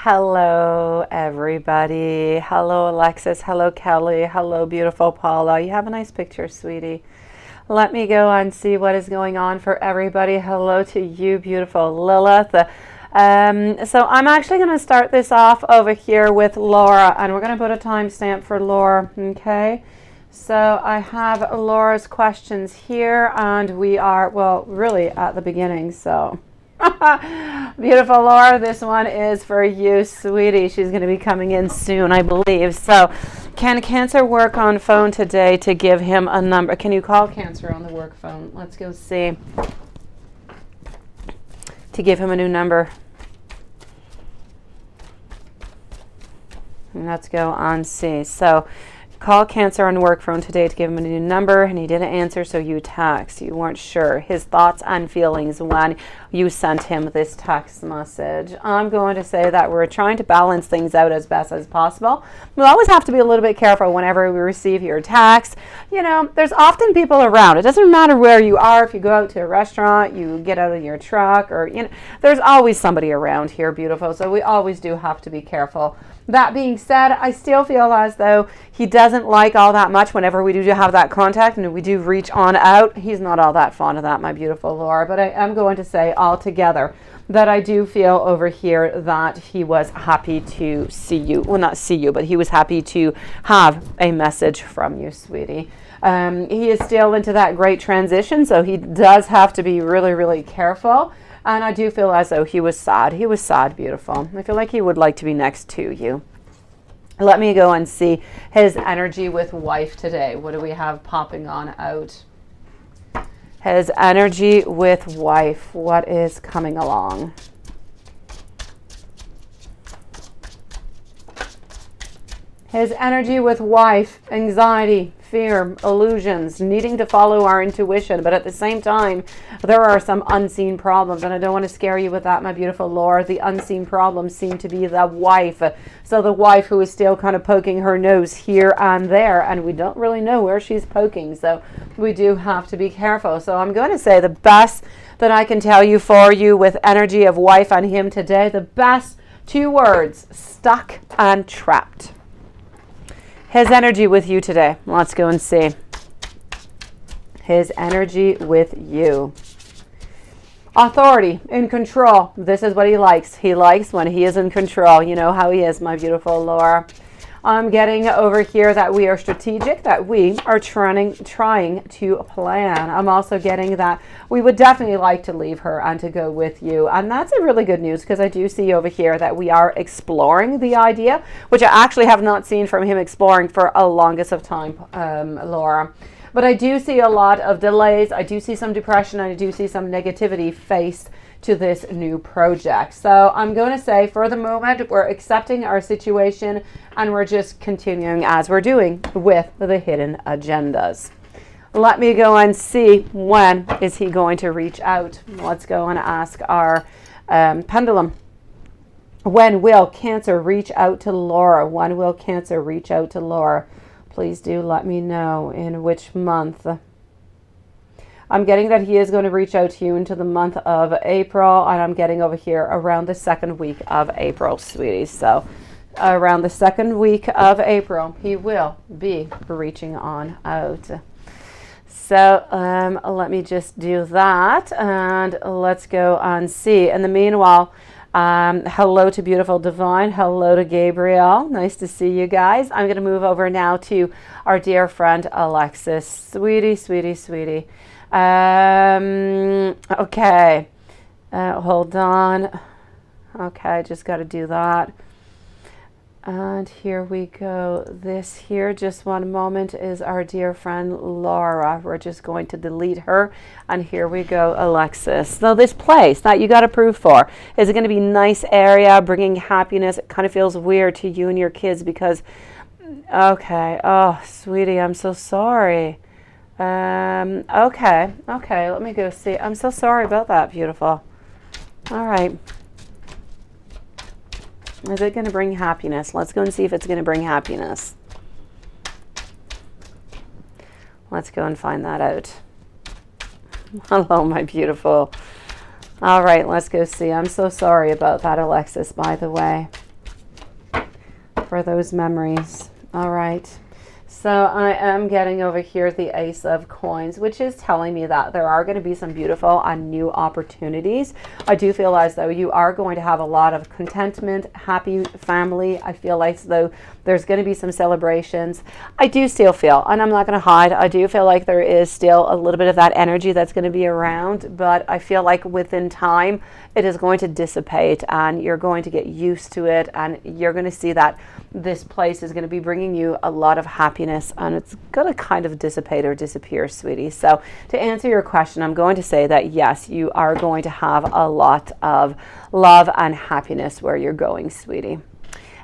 Hello, everybody. Hello, Alexis. Hello, Kelly. Hello, beautiful Paula. You have a nice picture, sweetie. Let me go and see what is going on for everybody. Hello to you, beautiful Lilith. So I'm actually going to start this off over here with Laura, and we're going to put a timestamp for Laura, okay? So I have Laura's questions here, and we are, well, really at the beginning, so... Beautiful Laura, this one is for you, sweetie. She's going to be coming in soon, I believe. So, can Cancer work on phone today to give him a number? Can you call Cancer on the work phone? Let's go see. To give him a new number. And let's go on see. So, call Cancer on work phone today to give him a new number, and he didn't answer, so you text. You weren't sure his thoughts and feelings when you sent him this text message. I'm going to say that we're trying to balance things out as best as possible. We'll always have to be a little bit careful whenever we receive your text. You know, there's often people around. It doesn't matter where you are. If you go out to a restaurant, you get out of your truck, or, you know, there's always somebody around here, beautiful. So we always do have to be careful. That being said, I still feel as though he doesn't like all that much whenever we do have that contact and we do reach on out. He's not all that fond of that, my beautiful Laura, but I am going to say altogether that I do feel over here that he was happy to see you. Well, not see you, but he was happy to have a message from you, sweetie. He is still into that great transition, so he does have to be really, really careful. And I do feel as though he was sad. He was sad, beautiful. I feel like he would like to be next to you. Let me go and see his energy with wife today. What do we have popping on out? His energy with wife. What is coming along? His energy with wife, anxiety, fear, illusions, needing to follow our intuition, but at the same time, there are some unseen problems, and I don't want to scare you with that, my beautiful Laura. The unseen problems seem to be the wife. So the wife who is still kind of poking her nose here and there, and we don't really know where she's poking, so we do have to be careful. So I'm going to say the best that I can tell you for you with energy of wife and him today, the best two words: stuck and trapped. His energy with you today. Let's go and see. His energy with you. Authority, in control. This is what he likes. He likes when he is in control. You know how he is, my beautiful Laura. I'm getting over here that we are strategic, that we are trying to plan. I'm also getting that we would definitely like to leave her and to go with you. And that's a really good news, because I do see over here that we are exploring the idea, which I actually have not seen from him exploring for a longest of time, Laura. But I do see a lot of delays. I do see some depression. I do see some negativity faced to this new project. So I'm going to say for the moment, we're accepting our situation and we're just continuing as we're doing with the hidden agendas. Let me go and see, when is he going to reach out? Let's go and ask our pendulum. When will Cancer reach out to Laura? When will Cancer reach out to Laura? Please do let me know in which month. I'm getting that he is going to reach out to you into the month of April, and I'm getting over here around the second week of April, sweetie. So around the second week of April, he will be reaching on out. So let me just do that, and let's go and see. In the meanwhile, hello to beautiful Divine. Hello to Gabriel. Nice to see you guys. I'm going to move over now to our dear friend Alexis. Sweetie, sweetie, sweetie. Okay. Hold on. Okay, just got to do that. And here we go. This here, just one moment, is our dear friend Laura. We're just going to delete her. And here we go, Alexis. So this place that you got approved for, is it going to be nice area, bringing happiness? It kind of feels weird to you and your kids because, okay. Oh, sweetie, I'm so sorry. Okay, let me go see. I'm so sorry about that, beautiful. All right. Is it going to bring happiness? Let's go and see if it's going to bring happiness. Let's go and find that out. Hello, my beautiful. All right, let's go see. I'm so sorry about that, Alexis, by the way. for those memories. All right. So I am getting over here the Ace of Coins, which is telling me that there are going to be some beautiful and new opportunities. I do feel as though you are going to have a lot of contentment, happy family. I feel like though there's going to be some celebrations. I do still feel, and I'm not going to hide, I do feel like there is still a little bit of that energy that's going to be around, but I feel like within time it is going to dissipate and you're going to get used to it, and you're going to see that this place is going to be bringing you a lot of happiness, and it's going to kind of dissipate or disappear, sweetie. So to answer your question, I'm going to say that yes, you are going to have a lot of love and happiness where you're going, sweetie.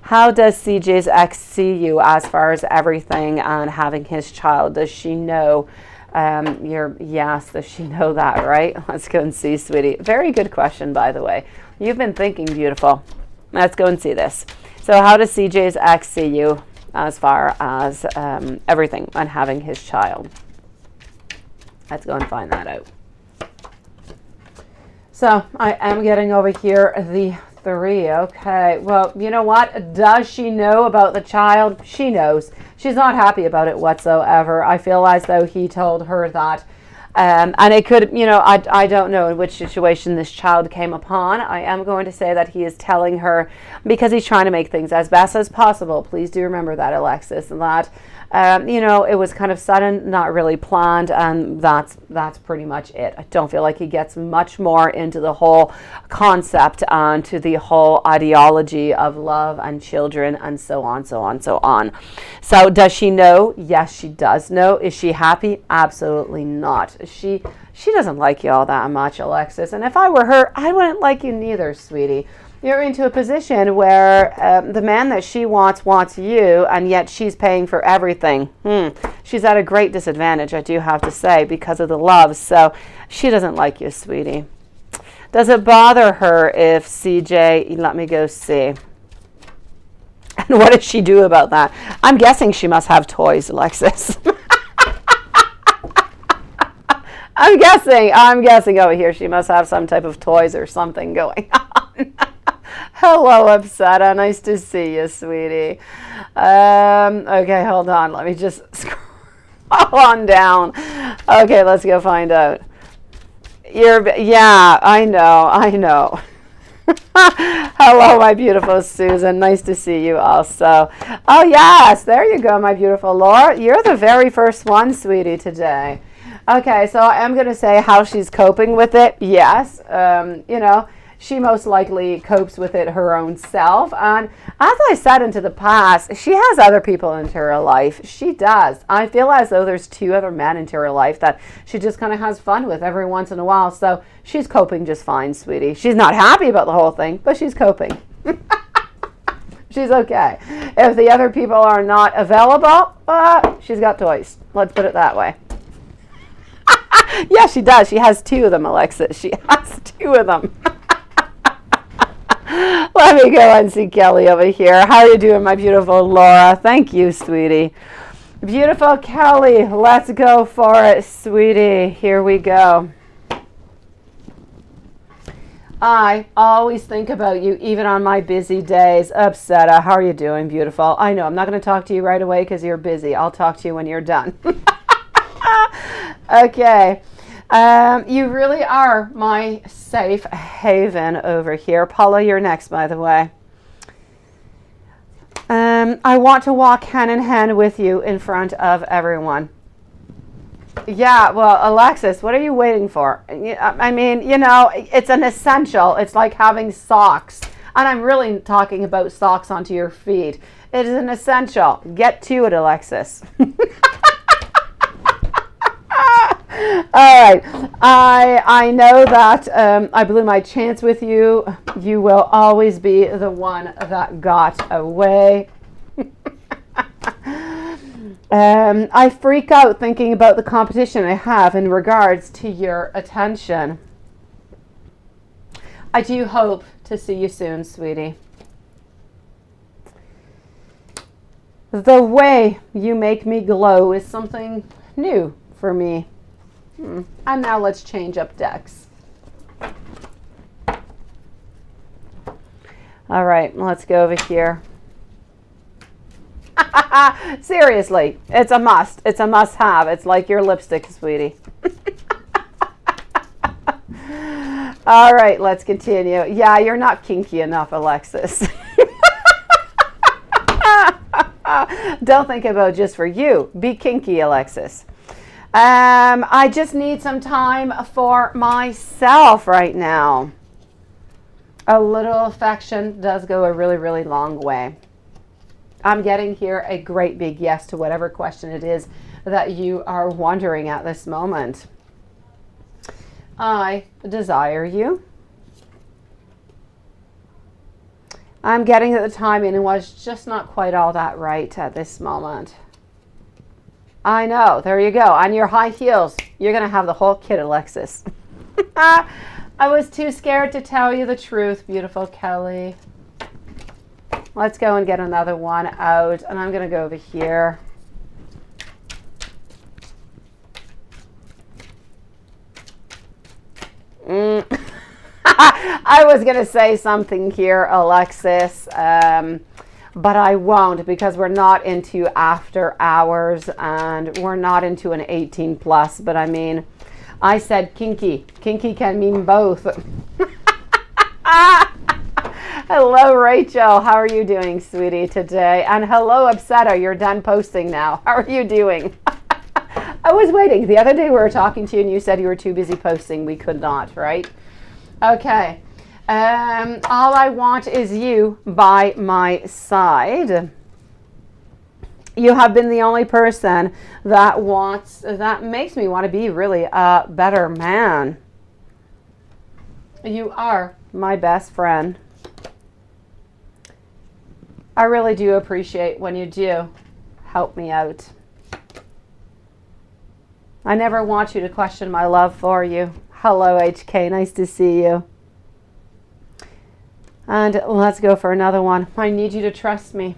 How does CJ's ex see you as far as everything and having his child? Does she know yes, does she know that, right? Let's go and see, sweetie. Very good question, by the way. You've been thinking, beautiful. Let's go and see this. So how does CJ's ex see you as far as everything and having his child? Let's go and find that out. So I am getting over here the 3. Okay, well, you know what? Does she know about the child? She knows. She's not happy about it whatsoever. I feel as though he told her that. And it could, you know, I don't know in which situation this child came upon. I am going to say that he is telling her because he's trying to make things as best as possible. Please do remember that, Alexis, and that, you know, it was kind of sudden, not really planned, and that's pretty much it. I don't feel like he gets much more into the whole concept and to the whole ideology of love and children and so on, so on, so on. So does she know? Yes, she does know. Is she happy? Absolutely not. She doesn't like you all that much, Alexis. And if I were her, I wouldn't like you neither, sweetie. You're into a position where the man that she wants you, and yet she's paying for everything. She's at a great disadvantage, I do have to say, because of the love. So she doesn't like you, sweetie. Does it bother her if CJ, let me go see. And what does she do about that? I'm guessing she must have toys, Alexis. I'm guessing over here she must have some type of toys or something going on. Hello, Upsetta. Nice to see you, sweetie. Okay, hold on. Let me just scroll on down. Okay, let's go find out. Yeah, I know. Hello, my beautiful Susan. Nice to see you also. Oh, yes. There you go, my beautiful Laura. You're the very first one, sweetie, today. Okay, so I am going to say how she's coping with it. Yes, you know, she most likely copes with it her own self. And as I said into the past, she has other people into her life. She does. I feel as though there's 2 other men into her life that she just kind of has fun with every once in a while. So she's coping just fine, sweetie. She's not happy about the whole thing, but she's coping. She's okay. If the other people are not available, she's got toys. Let's put it that way. Yeah, she does. She has 2 of them, Alexis. She has 2 of them. Let me go and see Kelly over here. How are you doing, my beautiful Laura? Thank you, sweetie. Beautiful Kelly, let's go for it, sweetie. Here we go. I always think about you, even on my busy days. Upsetta, how are you doing, beautiful? I know, I'm not going to talk to you right away because you're busy. I'll talk to you when you're done. Okay. You really are my safe haven over here. Paula, you're next, by the way. I want to walk hand in hand with you in front of everyone. Yeah, well, Alexis, what are you waiting for? I mean, you know, it's an essential. It's like having socks. And I'm really talking about socks onto your feet. It is an essential. Get to it, Alexis. All right. I know that I blew my chance with you. You will always be the one that got away. I freak out thinking about the competition I have in regards to your attention. I do hope to see you soon, sweetie. The way you make me glow is something new for me. And now let's change up decks. All right, let's go over here. Seriously, it's a must. It's a must have. It's like your lipstick, sweetie. All right, let's continue. Yeah, you're not kinky enough, Alexis. Don't think about just for you. Be kinky, Alexis. I just need some time for myself right now. A little affection does go a really, really long way. I'm getting here a great big yes to whatever question it is that you are wondering at this moment. I desire you. I'm getting that the timing was just not quite all that right at this moment. I know. There you go. On your high heels, you're going to have the whole kit, Alexis. I was too scared to tell you the truth, beautiful Kelly. Let's go and get another one out. And I'm going to go over here. I was going to say something here, Alexis, but I won't, because we're not into after hours and we're not into an 18 plus. But I mean, I said kinky. Kinky can mean both. Hello, Rachel. How are you doing, sweetie, today? And hello, Upsetta. You're done posting now. How are you doing? I was waiting. The other day we were talking to you and you said you were too busy posting. We could not, right? Okay. All I want is you by my side. You have been the only person that makes me want to be really a better man. You are my best friend. I really do appreciate when you do help me out. I never want you to question my love for you. Hello, HK. Nice to see you. And let's go for another one. I need you to trust me.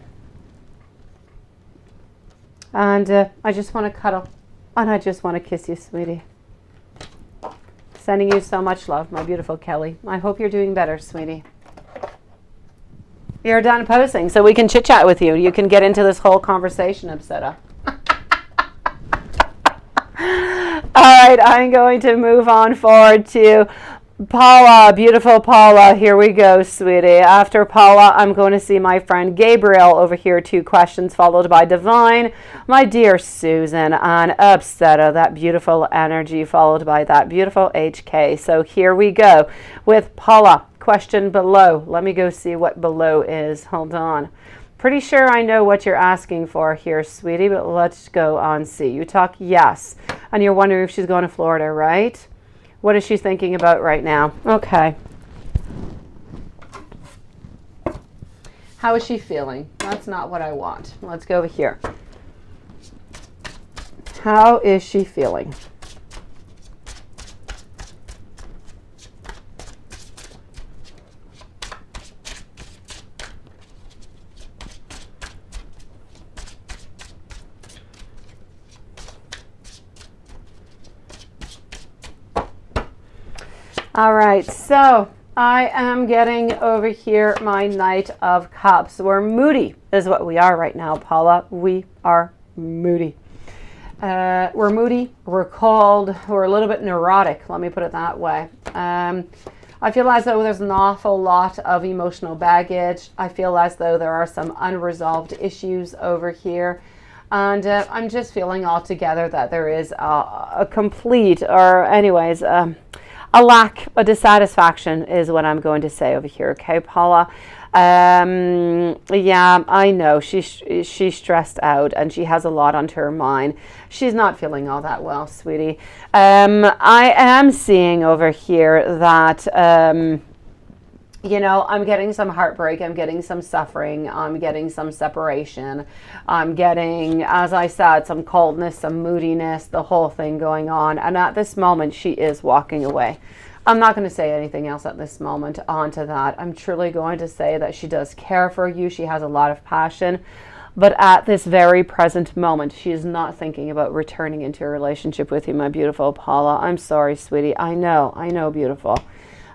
And I just want to cuddle. And I just want to kiss you, sweetie. Sending you so much love, my beautiful Kelly. I hope you're doing better, sweetie. You're done posting, so we can chit-chat with you. You can get into this whole conversation, Upsetta. All right, I'm going to move on forward to Paula, beautiful Paula. Here we go, sweetie. After Paula, I'm going to see my friend Gabriel over here. 2 questions followed by Divine, my dear Susan, and Upsetta, that beautiful energy, followed by that beautiful HK. So here we go with Paula. Question below. Let me go see what below is. Hold on. Pretty sure I know what you're asking for here, sweetie, but let's go on see. You talk yes, and you're wondering if she's going to Florida, right? What is she thinking about right now? Okay. How is she feeling? That's not what I want. Let's go over here. How is she feeling? All right, so I am getting over here my Knight of Cups. We're moody is what we are right now, Paula. We are moody. We're moody, we're cold, we're a little bit neurotic, let me put it that way. I feel as though there's an awful lot of emotional baggage. I feel as though there are some unresolved issues over here. And I'm just feeling altogether that there is a complete, or anyways, a lack, a dissatisfaction is what I'm going to say over here. Okay, Paula. Yeah, I know she's stressed out and she has a lot on her mind. She's not feeling all that well, sweetie. I am seeing over here that, you know, I'm getting some heartbreak, I'm getting some suffering, I'm getting some separation, I'm getting, as I said, some coldness, some moodiness, the whole thing going on. And at this moment, she is walking away. I'm not going to say anything else at this moment onto that. I'm truly going to say that she does care for you. She has a lot of passion. But at this very present moment, she is not thinking about returning into a relationship with you, my beautiful Paula. I'm sorry, sweetie. I know, beautiful.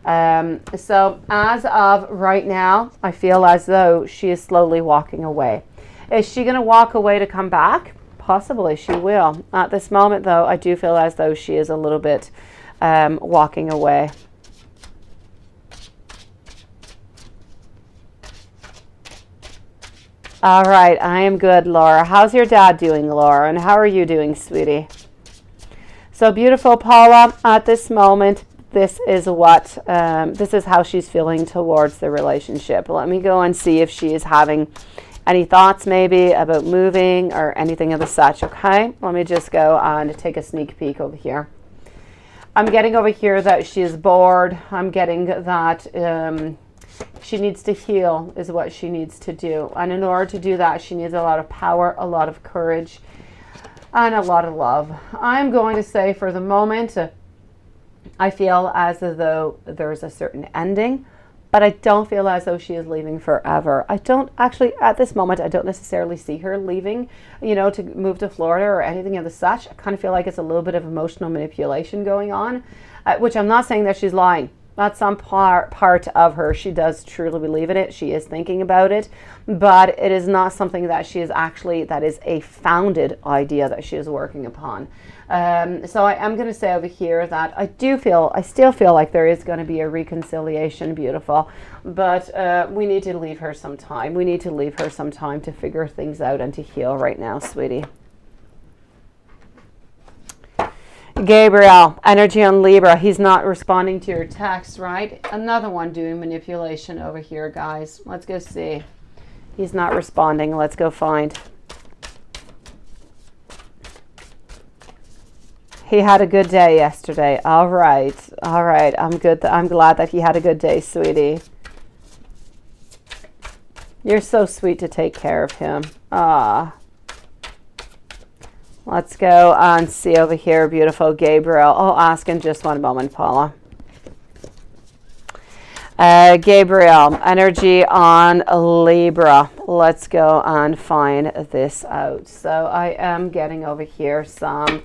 So as of right now, I feel as though she is slowly walking away. Is she going to walk away to come back? Possibly she will. At this moment, though, I do feel as though she is a little bit walking away. All right, I am good, Laura. How's your dad doing, Laura? And how are you doing, sweetie? So beautiful, Paula. At this moment, this is what, this is how she's feeling towards the relationship. Let me go and see if she is having any thoughts maybe about moving or anything of the such, okay? Let me just go and take a sneak peek over here. I'm getting over here that she is bored. I'm getting that she needs to heal is what she needs to do. And in order to do that, she needs a lot of power, a lot of courage, and a lot of love. I'm going to say for the moment, I feel as though there's a certain ending, but I don't feel as though she is leaving forever. I don't actually, at this moment, I don't necessarily see her leaving, you know, to move to Florida or anything of the such. I kind of feel like it's a little bit of emotional manipulation going on, which I'm not saying that she's lying. That's some part of her. She does truly believe in it. She is thinking about it, but it is not something that she is actually, that is a founded idea that she is working upon. So I am going to say over here that I still feel like there is going to be a reconciliation, beautiful, but we need to leave her some time. We need to leave her some time to figure things out and to heal right now, sweetie. Gabriel, energy on Libra. He's not responding to your text, right? Another one doing manipulation over here, guys. Let's go see. He's not responding. Let's go find. He had a good day yesterday. All right. All right. I'm good. I'm glad that he had a good day, sweetie. You're so sweet to take care of him. Ah. Let's go and see over here, beautiful Gabriel. I'll ask in just one moment, Paula. Gabriel, energy on Libra. Let's go and find this out. So I am getting over here some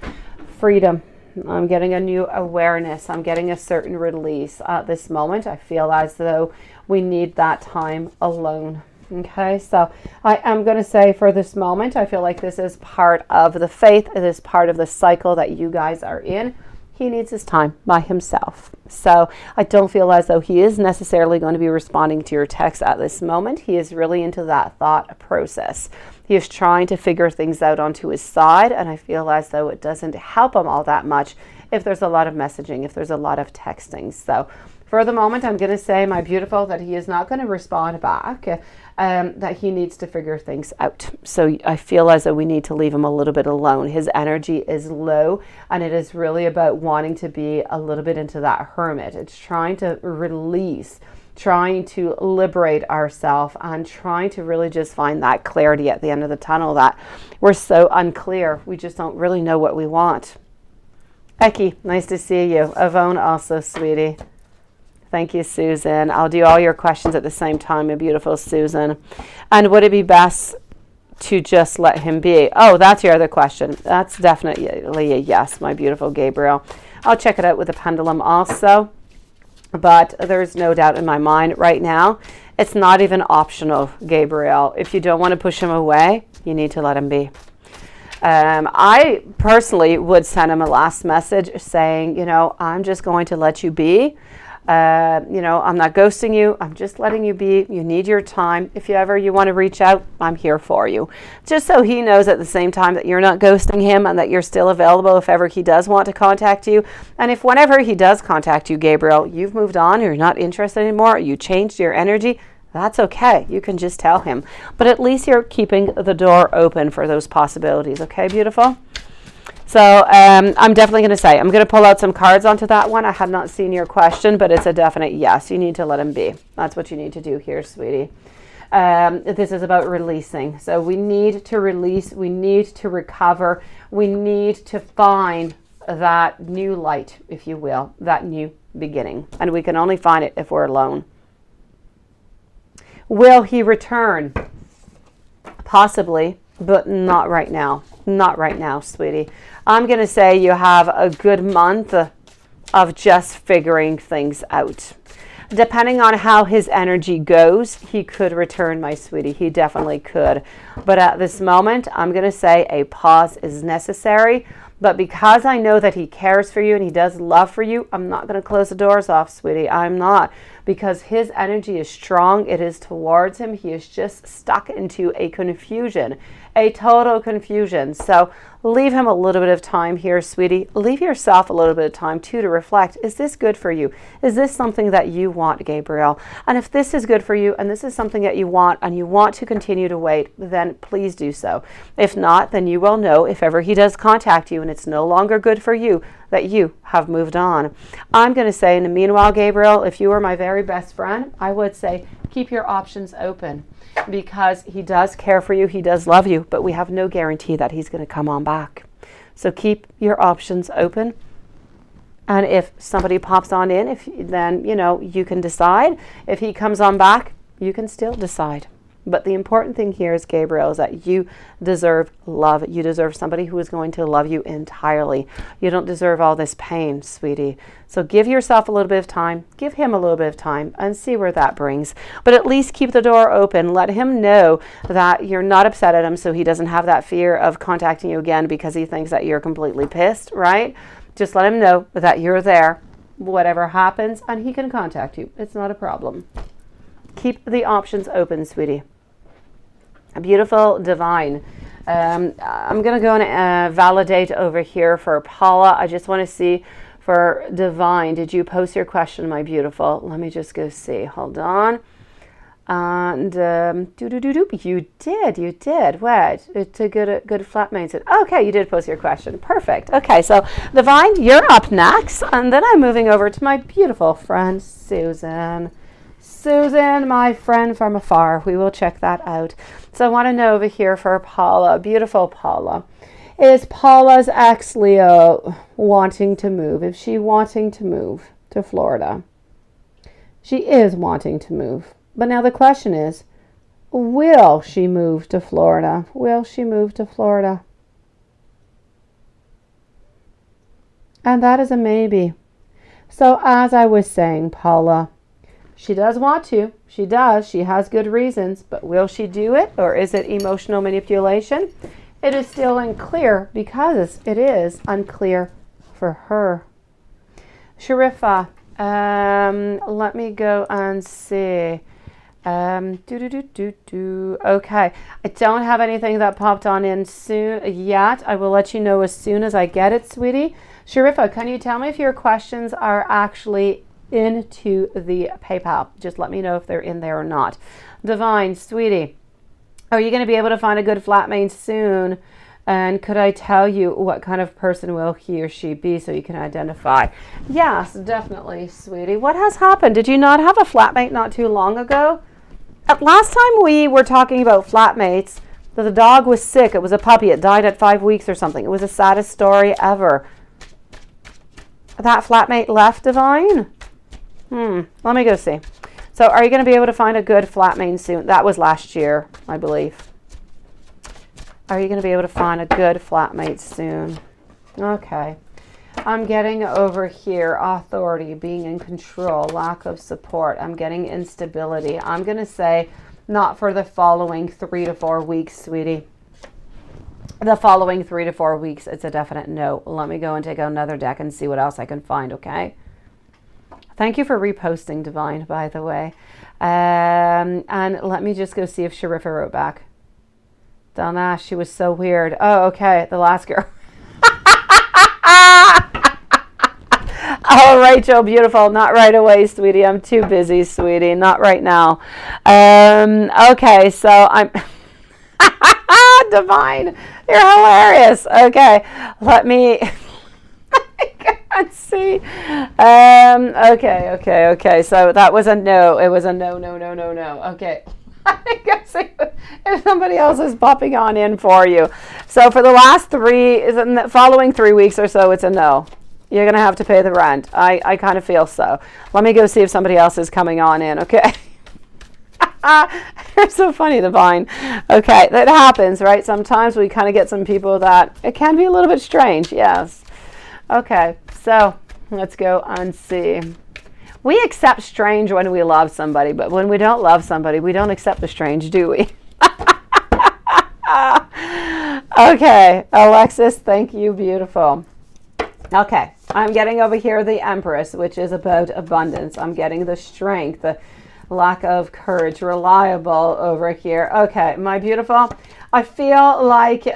freedom. I'm getting a new awareness. I'm getting a certain release at this moment. I feel as though we need that time alone. Okay, so I am going to say for this moment, I feel like this is part of the faith. It is part of the cycle that you guys are in. He needs his time by himself. So I don't feel as though he is necessarily going to be responding to your text at this moment. He is really into that thought process. He is trying to figure things out onto his side, and I feel as though it doesn't help him all that much if there's a lot of messaging, if there's a lot of texting. So for the moment, I'm going to say, my beautiful, that he is not going to respond back, that he needs to figure things out. So I feel as though we need to leave him a little bit alone. His energy is low, and it is really about wanting to be a little bit into that hermit. It's trying to release, trying to liberate ourselves, and trying to really just find that clarity at the end of the tunnel that we're so unclear. We just don't really know what we want. Eki, nice to see you. Yvonne also, sweetie. Thank you, Susan. I'll do all your questions at the same time, my beautiful Susan. And would it be best to just let him be? Oh, that's your other question. That's definitely a yes, my beautiful Gabriel. I'll check it out with the pendulum also. But there's no doubt in my mind right now, it's not even optional, Gabriel. If you don't want to push him away, you need to let him be. I personally would send him a last message saying, you know, I'm just going to let you be. You know, I'm not ghosting you. I'm just letting you be. You need your time. If you want to reach out, I'm here for you. Just so he knows at the same time that you're not ghosting him and that you're still available if ever he does want to contact you. And if whenever he does contact you, Gabriel, you've moved on, you're not interested anymore, you changed your energy, that's okay. You can just tell him. But at least you're keeping the door open for those possibilities. Okay, beautiful? So I'm definitely going to say, I'm going to pull out some cards onto that one. I had not seen your question, but it's a definite yes. You need to let him be. That's what you need to do here, sweetie. This is about releasing. So we need to release. We need to recover. We need to find that new light, if you will, that new beginning. And we can only find it if we're alone. Will he return? Possibly, but not right now. Not right now, sweetie. I'm going to say you have a good month of just figuring things out. Depending on how his energy goes, he could return, my sweetie. He definitely could. But at this moment, I'm going to say a pause is necessary. But because I know that he cares for you and he does love for you, I'm not going to close the doors off, sweetie. I'm not. Because his energy is strong. It is towards him. He is just stuck into a confusion, a total confusion. So leave him a little bit of time here, sweetie. Leave yourself a little bit of time too to reflect. Is this good for you? Is this something that you want, Gabriel? And if this is good for you and this is something that you want and you want to continue to wait, then please do so. If not, then you will know if ever he does contact you and it's no longer good for you, that you have moved on. I'm going to say, in the meanwhile, Gabriel, if you were my very best friend, I would say keep your options open, because he does care for you, he does love you, but we have no guarantee that he's going to come on back. So keep your options open. And if somebody pops on in, then, you know, you can decide. If he comes on back, you can still decide. But the important thing here is, Gabriel, is that you deserve love. You deserve somebody who is going to love you entirely. You don't deserve all this pain, sweetie. So give yourself a little bit of time. Give him a little bit of time and see where that brings. But at least keep the door open. Let him know that you're not upset at him, so he doesn't have that fear of contacting you again because he thinks that you're completely pissed, right? Just let him know that you're there, whatever happens, and he can contact you. It's not a problem. Keep the options open, sweetie. A beautiful divine. I'm going to go and validate over here for Paula. I just want to see for divine. Did you post your question, my beautiful? Let me just go see. Hold on. And you did. What? It's a good flatmate. Okay, you did post your question. Perfect. Okay, so divine, you're up next, and then I'm moving over to my beautiful friend Susan. Susan, my friend from afar. We will check that out. So I want to know over here for Paula, beautiful Paula. Is Paula's ex Leo wanting to move? Is she wanting to move to Florida? She is wanting to move. But now the question is, will she move to Florida? Will she move to Florida? And that is a maybe. So as I was saying, Paula, she does want to. She does. She has good reasons. But will she do it? Or is it emotional manipulation? It is still unclear because it is unclear for her. Sharifa, let me go and see. Okay. I don't have anything that popped on in soon yet. I will let you know as soon as I get it, sweetie. Sharifa, can you tell me if your questions are actually into the PayPal? Just let me know if they're in there or not. Divine, sweetie, are you going to be able to find a good flatmate soon? And could I tell you what kind of person will he or she be so you can identify? Yes, definitely, sweetie. What has happened? Did you not have a flatmate not too long ago? Last time we were talking about flatmates, the dog was sick. It was a puppy. It died at 5 weeks or something. It was the saddest story ever. That flatmate left, Divine? Let me go see. So are you going to be able to find a good flatmate soon? That was last year, I believe. Are you going to be able to find a good flatmate soon? Okay. I'm getting over here authority, being in control, lack of support. I'm getting instability. I'm going to say not for the following 3 to 4 weeks, sweetie. The following 3 to 4 weeks, it's a definite no. Let me go and take out another deck and see what else I can find, okay? Thank you for reposting, Divine, by the way. And let me just go see if Sharifa wrote back. Dumbass, she was so weird. Oh, okay, the last girl. Oh, Rachel, beautiful. Not right away, sweetie. I'm too busy, sweetie. Not right now. Okay, so I'm... Divine, you're hilarious. Okay, let me... Let's see. Okay. So that was a no. It was a no. Okay. I guess if somebody else is popping on in for you. So for the last following 3 weeks or so, it's a no. You're going to have to pay the rent. I kind of feel so. Let me go see if somebody else is coming on in, okay? You're so funny, Divine. Okay, that happens, right? Sometimes we kind of get some people that it can be a little bit strange, yes. Okay, so let's go and see. We accept strange when we love somebody, but when we don't love somebody, we don't accept the strange, do we? Okay, Alexis, thank you, beautiful. Okay, I'm getting over here the Empress, which is about abundance. I'm getting the strength, the lack of courage, reliable over here. Okay, my beautiful, I feel like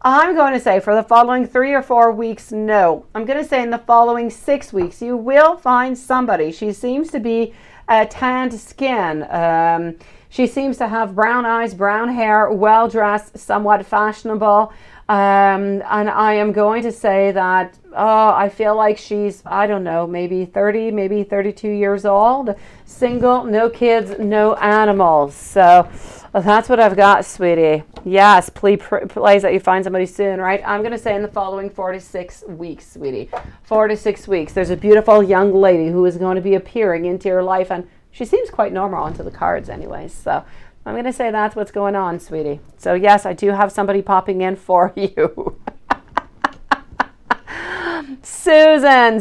I'm going to say for the following 3 or 4 weeks, no. I'm going to say in the following 6 weeks, you will find somebody. She seems to be tanned skin. She seems to have brown eyes, brown hair, well-dressed, somewhat fashionable. And I am going to say that, I feel like she's, I don't know, maybe 30, maybe 32 years old, single, no kids, no animals. So that's what I've got, sweetie. Yes, please that you find somebody soon, right? I'm going to say in the following 4 to 6 weeks, sweetie. 4 to 6 weeks. There's a beautiful young lady who is going to be appearing into your life, and she seems quite normal onto the cards anyways. So I'm going to say that's what's going on, sweetie. So yes, I do have somebody popping in for you. Susan.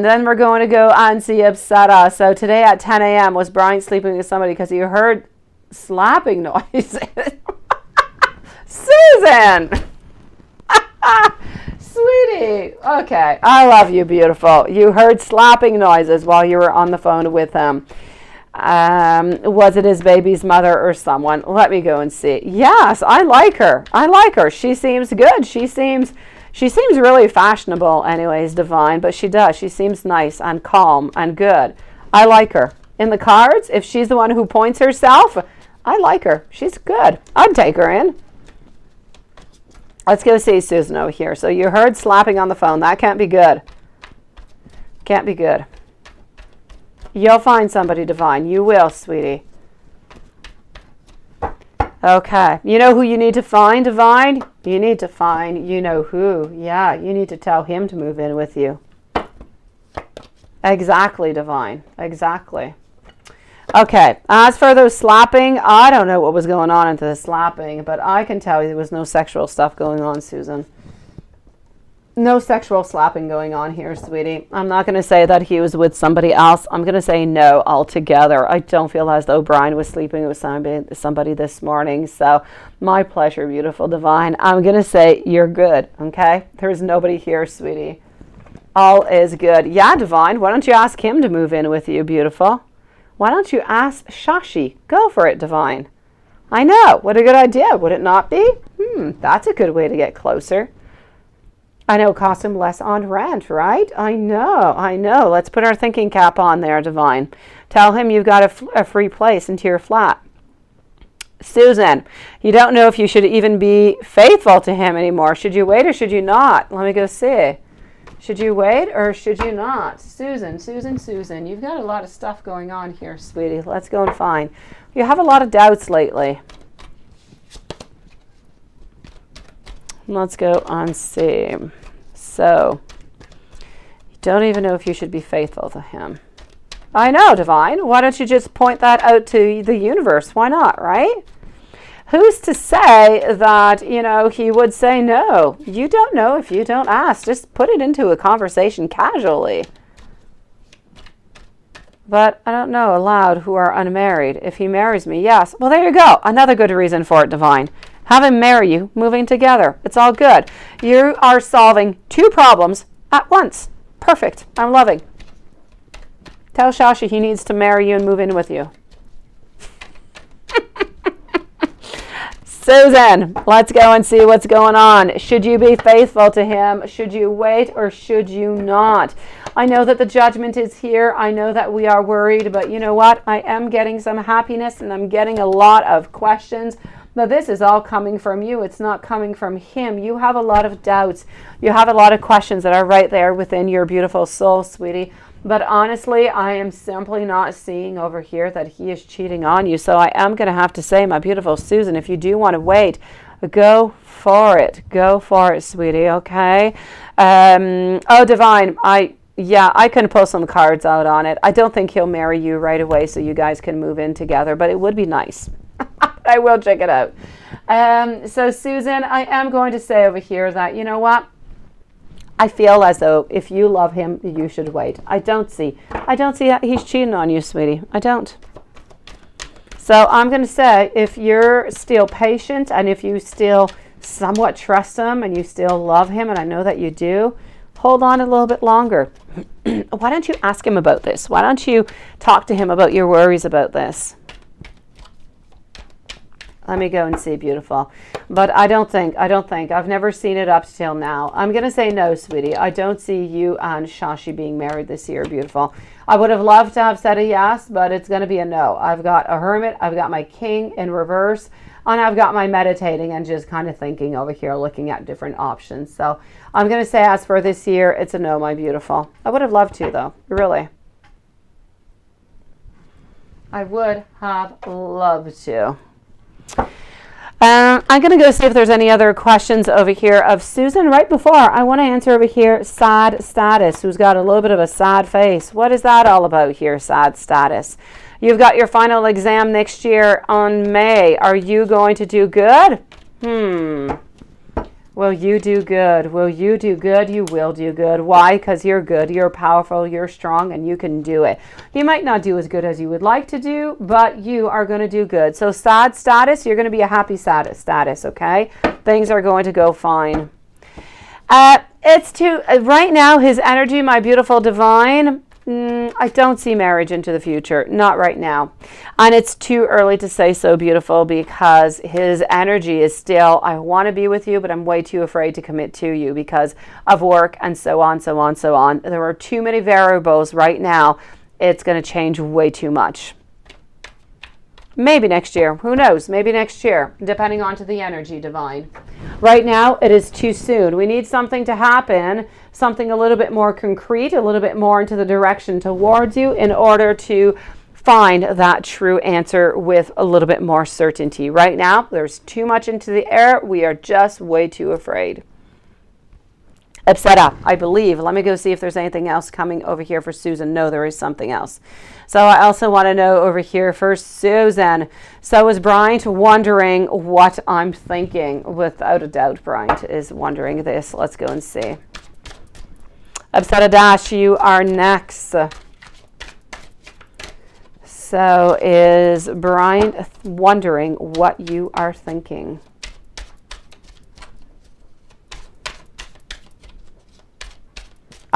Then we're going to go on see Upsetta. So today at 10 a.m. was Brian sleeping with somebody because he heard slapping noises. Susan! Sweetie. Okay, I love you, beautiful. You heard slapping noises while you were on the phone with him. Was it his baby's mother or someone? Let me go and see. Yes, I like her. She seems good. She seems really fashionable anyways, divine, but she does. She seems nice and calm and good. I like her. In the cards, if she's the one who points herself, I like her. She's good. I'd take her in. Let's go see Susan over here. So you heard slapping on the phone. That can't be good. Can't be good. You'll find somebody, divine. You will, sweetie. Okay. You know who you need to find, divine? You need to find, you know who. Yeah, you need to tell him to move in with you. Exactly, divine. Exactly. Okay. As for those slapping, I don't know what was going on into the slapping, but I can tell you there was no sexual stuff going on, Susan. No sexual slapping going on here, sweetie. I'm not going to say that he was with somebody else. I'm going to say no altogether. I don't feel as though Brian was sleeping with somebody this morning. So my pleasure, beautiful divine. I'm going to say you're good, okay? There's nobody here, sweetie. All is good. Yeah, divine. Why don't you ask him to move in with you, beautiful? Why don't you ask Shashi? Go for it, divine. I know. What a good idea. Would it not be? That's a good way to get closer. I know, cost him less on rent, right? I know. Let's put our thinking cap on there, divine. Tell him you've got a free place into your flat. Susan, you don't know if you should even be faithful to him anymore. Should you wait or should you not? Let me go see. Should you wait or should you not? Susan, you've got a lot of stuff going on here, sweetie. Let's go and find. You have a lot of doubts lately. Let's go and see. So, you don't even know if you should be faithful to him. I know, divine. Why don't you just point that out to the universe? Why not, right? Who's to say that, he would say no? You don't know if you don't ask. Just put it into a conversation casually. But I don't know aloud who are unmarried. If he marries me, yes. Well, there you go. Another good reason for it, divine. Have him marry you, moving together. It's all good. You are solving 2 problems at once. Perfect. I'm loving. Tell Shashi he needs to marry you and move in with you. Susan, let's go and see what's going on. Should you be faithful to him? Should you wait or should you not? I know that the judgment is here. I know that we are worried, but you know what? I am getting some happiness and I'm getting a lot of questions. Now, this is all coming from you. It's not coming from him. You have a lot of doubts. You have a lot of questions that are right there within your beautiful soul, sweetie. But honestly, I am simply not seeing over here that he is cheating on you. So I am going to have to say, my beautiful Susan, if you do want to wait, go for it. Go for it, sweetie, okay? Oh, divine, I can pull some cards out on it. I don't think he'll marry you right away so you guys can move in together, but it would be nice. I will check it out. So Susan, I am going to say over here that, you know what? I feel as though if you love him, you should wait. I don't see that he's cheating on you, sweetie. I don't. So I'm going to say, if you're still patient and if you still somewhat trust him and you still love him, and I know that you do, hold on a little bit longer. Why don't you ask him about this? Why don't you talk to him about your worries about this? Let me go and see, beautiful. But I don't think, I've never seen it up till now. I'm going to say no, sweetie. I don't see you and Shashi being married this year, beautiful. I would have loved to have said a yes, but it's going to be a no. I've got a hermit, I've got my king in reverse, and I've got my meditating and just kind of thinking over here, looking at different options. So I'm going to say, as for this year, it's a no, my beautiful. I would have loved to, though, really. I would have loved to. I'm going to go see if there's any other questions over here of Susan. Right before, I want to answer over here, sad status, who's got a little bit of a sad face. What is that all about here, sad status? You've got your final exam next year on May. Are you going to do good? Will you do good? Will you do good? You will do good. Why? Because you're good, you're powerful, you're strong, and you can do it. You might not do as good as you would like to do, but you are going to do good. So sad status, you're going to be a happy status, okay? Things are going to go fine. Right now, his energy, my beautiful divine, I don't see marriage into the future, not right now. And it's too early to say so, beautiful, because his energy is still, I want to be with you, but I'm way too afraid to commit to you because of work and so on, so on, so on. There are too many variables right now. It's going to change way too much. Maybe next year. Who knows? Maybe next year, depending on to the energy, divine. Right now, it is too soon. We need something to happen, something a little bit more concrete, a little bit more into the direction towards you in order to find that true answer with a little bit more certainty. Right now, there's too much into the air. We are just way too afraid. Upset up, I believe. Let me go see if there's anything else coming over here for Susan. No, there is something else. So I also want to know over here for Susan. So is Bryant wondering what I'm thinking? Without a doubt, Bryant is wondering this. Let's go and see. Upset Dash, you are next. So is Bryant wondering what you are thinking?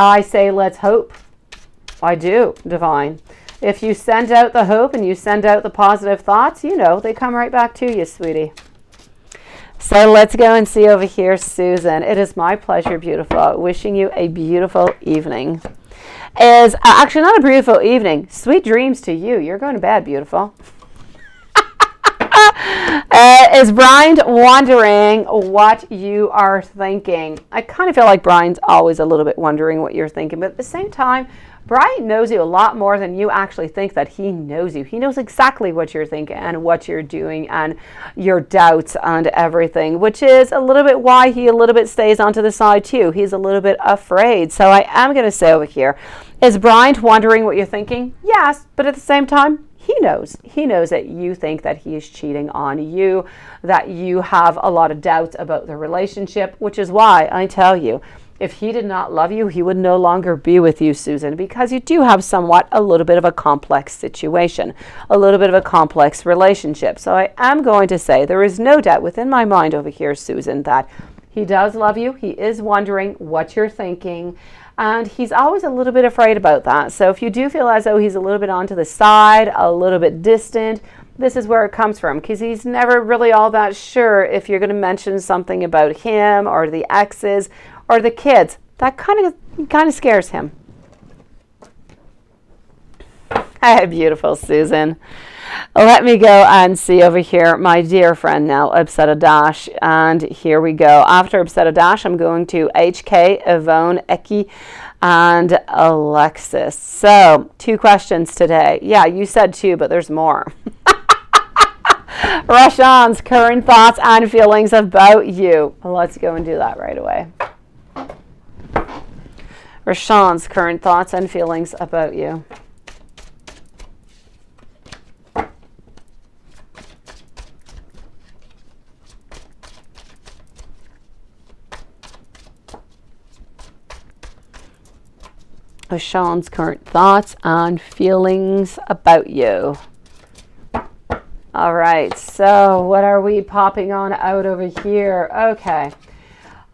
I say let's hope. I do, divine. If you send out the hope and you send out the positive thoughts, you know, they come right back to you, sweetie. So let's go and see over here, Susan. It is my pleasure, beautiful. Wishing you a beautiful evening. Is actually not a beautiful evening. Sweet dreams to you. You're going to bed, beautiful. Is Brian wondering what you are thinking? I kind of feel like Brian's always a little bit wondering what you're thinking, but at the same time, Brian knows you a lot more than you actually think that he knows you. He knows exactly what you're thinking and what you're doing and your doubts and everything, which is a little bit why he a little bit stays onto the side too. He's a little bit afraid. So I am going to say over here, is Brian wondering what you're thinking? Yes, but at the same time, he knows. He knows that you think that he is cheating on you, that you have a lot of doubts about the relationship, which is why I tell you, if he did not love you, he would no longer be with you, Susan, because you do have somewhat a little bit of a complex situation, a little bit of a complex relationship. So I am going to say there is no doubt within my mind over here, Susan, that he does love you. He is wondering what you're thinking. And he's always a little bit afraid about that. So if you do feel as though he's a little bit onto the side, a little bit distant, this is where it comes from, because he's never really all that sure if you're going to mention something about him or the exes or the kids. That kind of scares him. Hey, beautiful Susan. Let me go and see over here my dear friend now, Upset Dash. And here we go. After Upset Dash, I'm going to HK, Yvonne, Eki, and Alexis. So, 2 questions today. Yeah, you said 2, but there's more. Rashaan's current thoughts and feelings about you. Let's go and do that right away. Rashaan's current thoughts and feelings about you. Rashaan's current thoughts and feelings about you. All right, so what are we popping on out over here? Okay,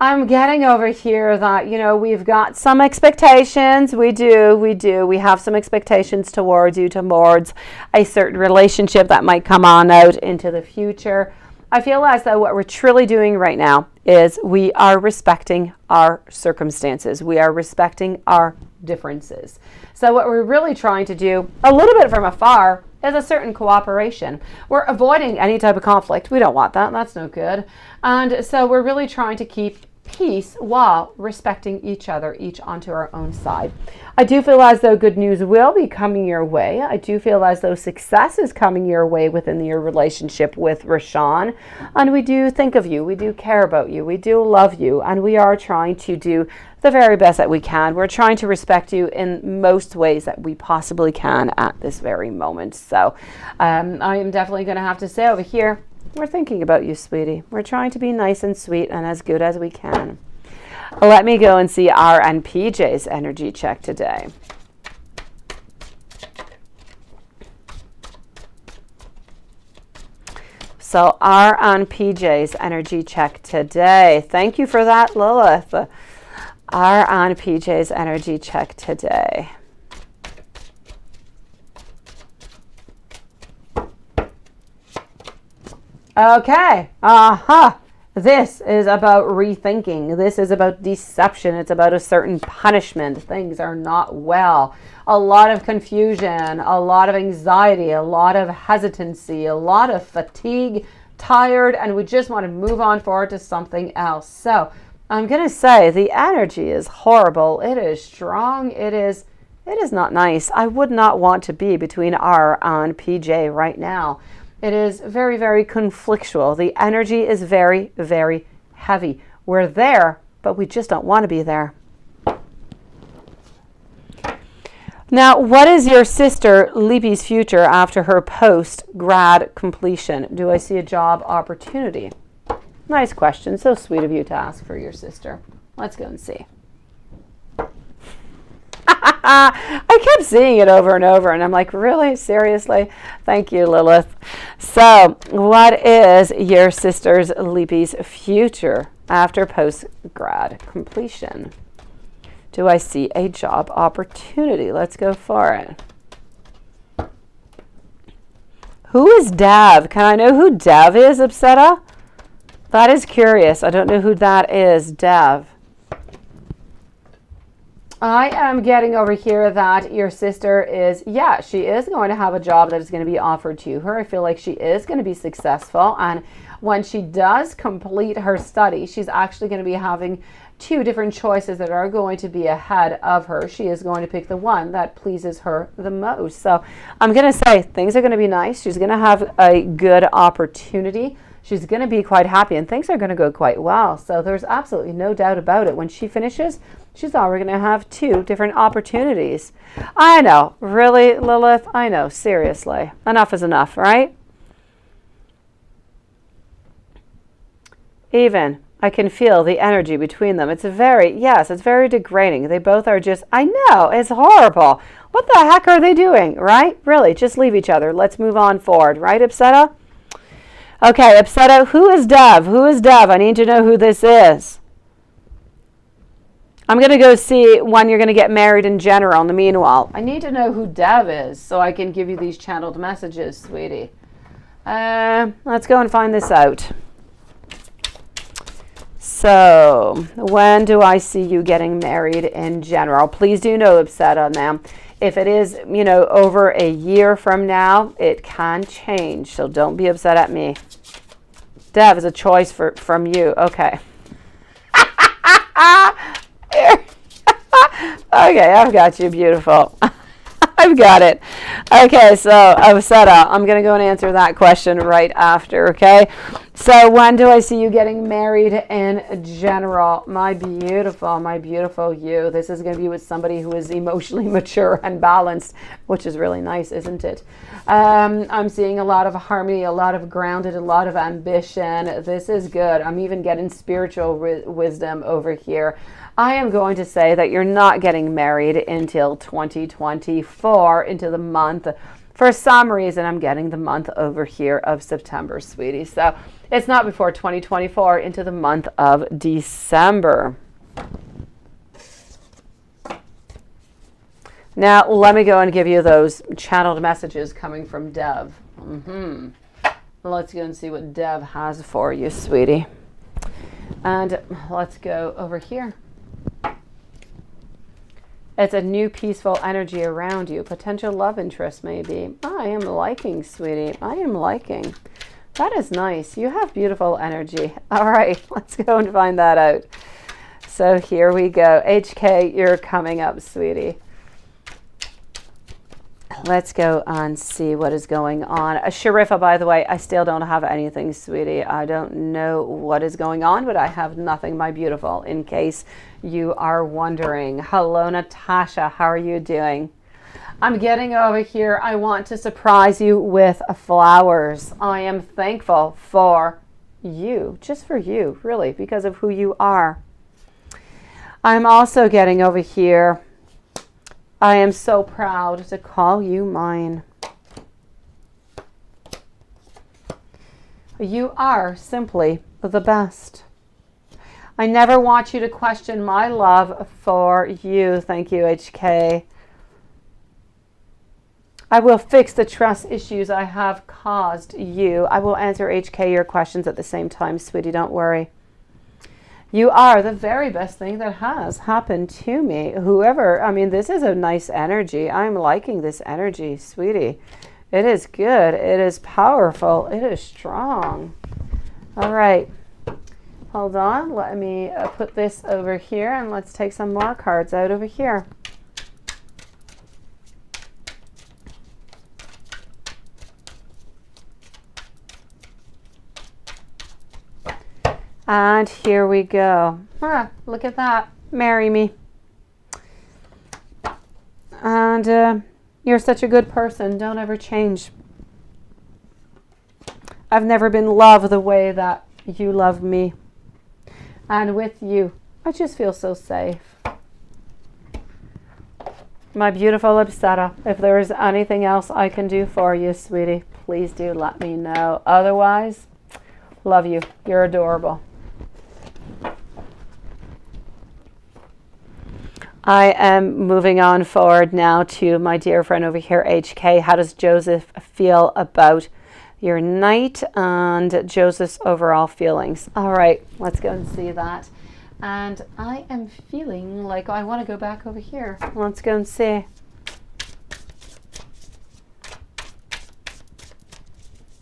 I'm getting over here that, you know, we've got some expectations. We do. We have some expectations towards you, towards a certain relationship that might come on out into the future. I feel as though what we're truly doing right now is we are respecting our circumstances. We are respecting our differences. So what we're really trying to do, a little bit from afar, is a certain cooperation. We're avoiding any type of conflict. We don't want that. That's no good. And so we're really trying to keep peace while respecting each other, each onto our own side. I do feel as though good news will be coming your way. I do feel as though success is coming your way within your relationship with Rashaan. And we do think of you. We do care about you. We do love you. And we are trying to do the very best that we can. We're trying to respect you in most ways that we possibly can at this very moment. So I am definitely going to have to say over here, we're thinking about you, sweetie. We're trying to be nice and sweet and as good as we can. Let me go and see R and PJ's energy check today. So R and PJ's energy check today. Thank you for that, Lilith. R and PJ's energy check today. Okay. This is about rethinking. This is about deception. It's about a certain punishment. Things are not well. A lot of confusion, a lot of anxiety, a lot of hesitancy, a lot of fatigue, tired, and we just want to move on forward to something else. So I'm going to say the energy is horrible. It is strong. It is not nice. I would not want to be between R and PJ right now. It is very, very conflictual. The energy is very, very heavy. We're there, but we just don't want to be there. Now, what is your sister Lippy's future after her post-grad completion? Do I see a job opportunity? Nice question. So sweet of you to ask for your sister. Let's go and see. I kept seeing it over and over, and I'm like, really? Seriously? Thank you, Lilith. So, what is your sister's Lippy's future after post-grad completion? Do I see a job opportunity? Let's go for it. Who is Dav? Can I know who Dav is, Upsetta? That is curious. I don't know who that is, Dav. I am getting over here that your sister is, yeah, she is going to have a job that is going to be offered to her. I feel like she is going to be successful. And when she does complete her study, she's actually going to be having two different choices that are going to be ahead of her. She is going to pick the one that pleases her the most. So I'm going to say things are going to be nice. She's going to have a good opportunity. She's going to be quite happy and things are going to go quite well. So there's absolutely no doubt about it. When she finishes, she's already going to have two different opportunities. I know. Really, Lilith? I know. Seriously. Enough is enough, right? Even, I can feel the energy between them. It's very, yes, it's very degrading. They both are just, I know, it's horrible. What the heck are they doing, right? Really, just leave each other. Let's move on forward, right, Upsetta? Okay, Upsetta, who is Dev? Who is Dev? I need to know who this is. I'm going to go see when you're going to get married in general. In the meanwhile, I need to know who Dev is so I can give you these channeled messages, sweetie. Let's go and find this out. So, when do I see you getting married in general? Please do know, Upsetta, now. If it is, over a year from now, it can change. So don't be upset at me. Dev is a choice from you. Okay. Okay, I've got you. Beautiful. I've got it. Okay, so Upsetta, I'm going to go and answer that question right after, okay? So when do I see you getting married in general? My beautiful you. This is going to be with somebody who is emotionally mature and balanced, which is really nice, isn't it? I'm seeing a lot of harmony, a lot of grounded, a lot of ambition. This is good. I'm even getting spiritual wisdom over here. I am going to say that you're not getting married until 2024, into the month. For some reason, I'm getting the month over here of September, sweetie. So it's not before 2024, into the month of December. Now, let me go and give you those channeled messages coming from Dev. Let's go and see what Dev has for you, sweetie. And let's go over here. It's a new peaceful energy around you. Potential love interest, maybe. I am liking, sweetie. I am liking. That is nice. You have beautiful energy. All right, let's go and find that out. So here we go. HK, you're coming up, sweetie. Let's go and see what is going on. Sharifa, by the way, I still don't have anything, sweetie. I don't know what is going on, but I have nothing, my beautiful, in case you are wondering. Hello, Natasha. How are you doing? I'm getting over here. I want to surprise you with flowers. I am thankful for you, just for you, really, because of who you are. I'm also getting over here. I am so proud to call you mine. You are simply the best. I never want you to question my love for you. Thank you, HK. I will fix the trust issues I have caused you. I will answer HK your questions at the same time, sweetie. Don't worry. You are the very best thing that has happened to me. Whoever, I mean, this is a nice energy. I'm liking this energy, sweetie. It is good. It is powerful. It is strong. All right. Hold on. Let me put this over here and let's take some more cards out over here. And here we go. Look at that. Marry me. And you're such a good person. Don't ever change. I've never been loved the way that you love me. And with you, I just feel so safe. My beautiful Upsetta, if there is anything else I can do for you, sweetie, please do let me know. Otherwise, love you. You're adorable. I am moving on forward now to my dear friend over here, HK. How does Joseph feel about your night and Joseph's overall feelings? All right, let's go and see that. And I am feeling like I want to go back over here. Let's go and see.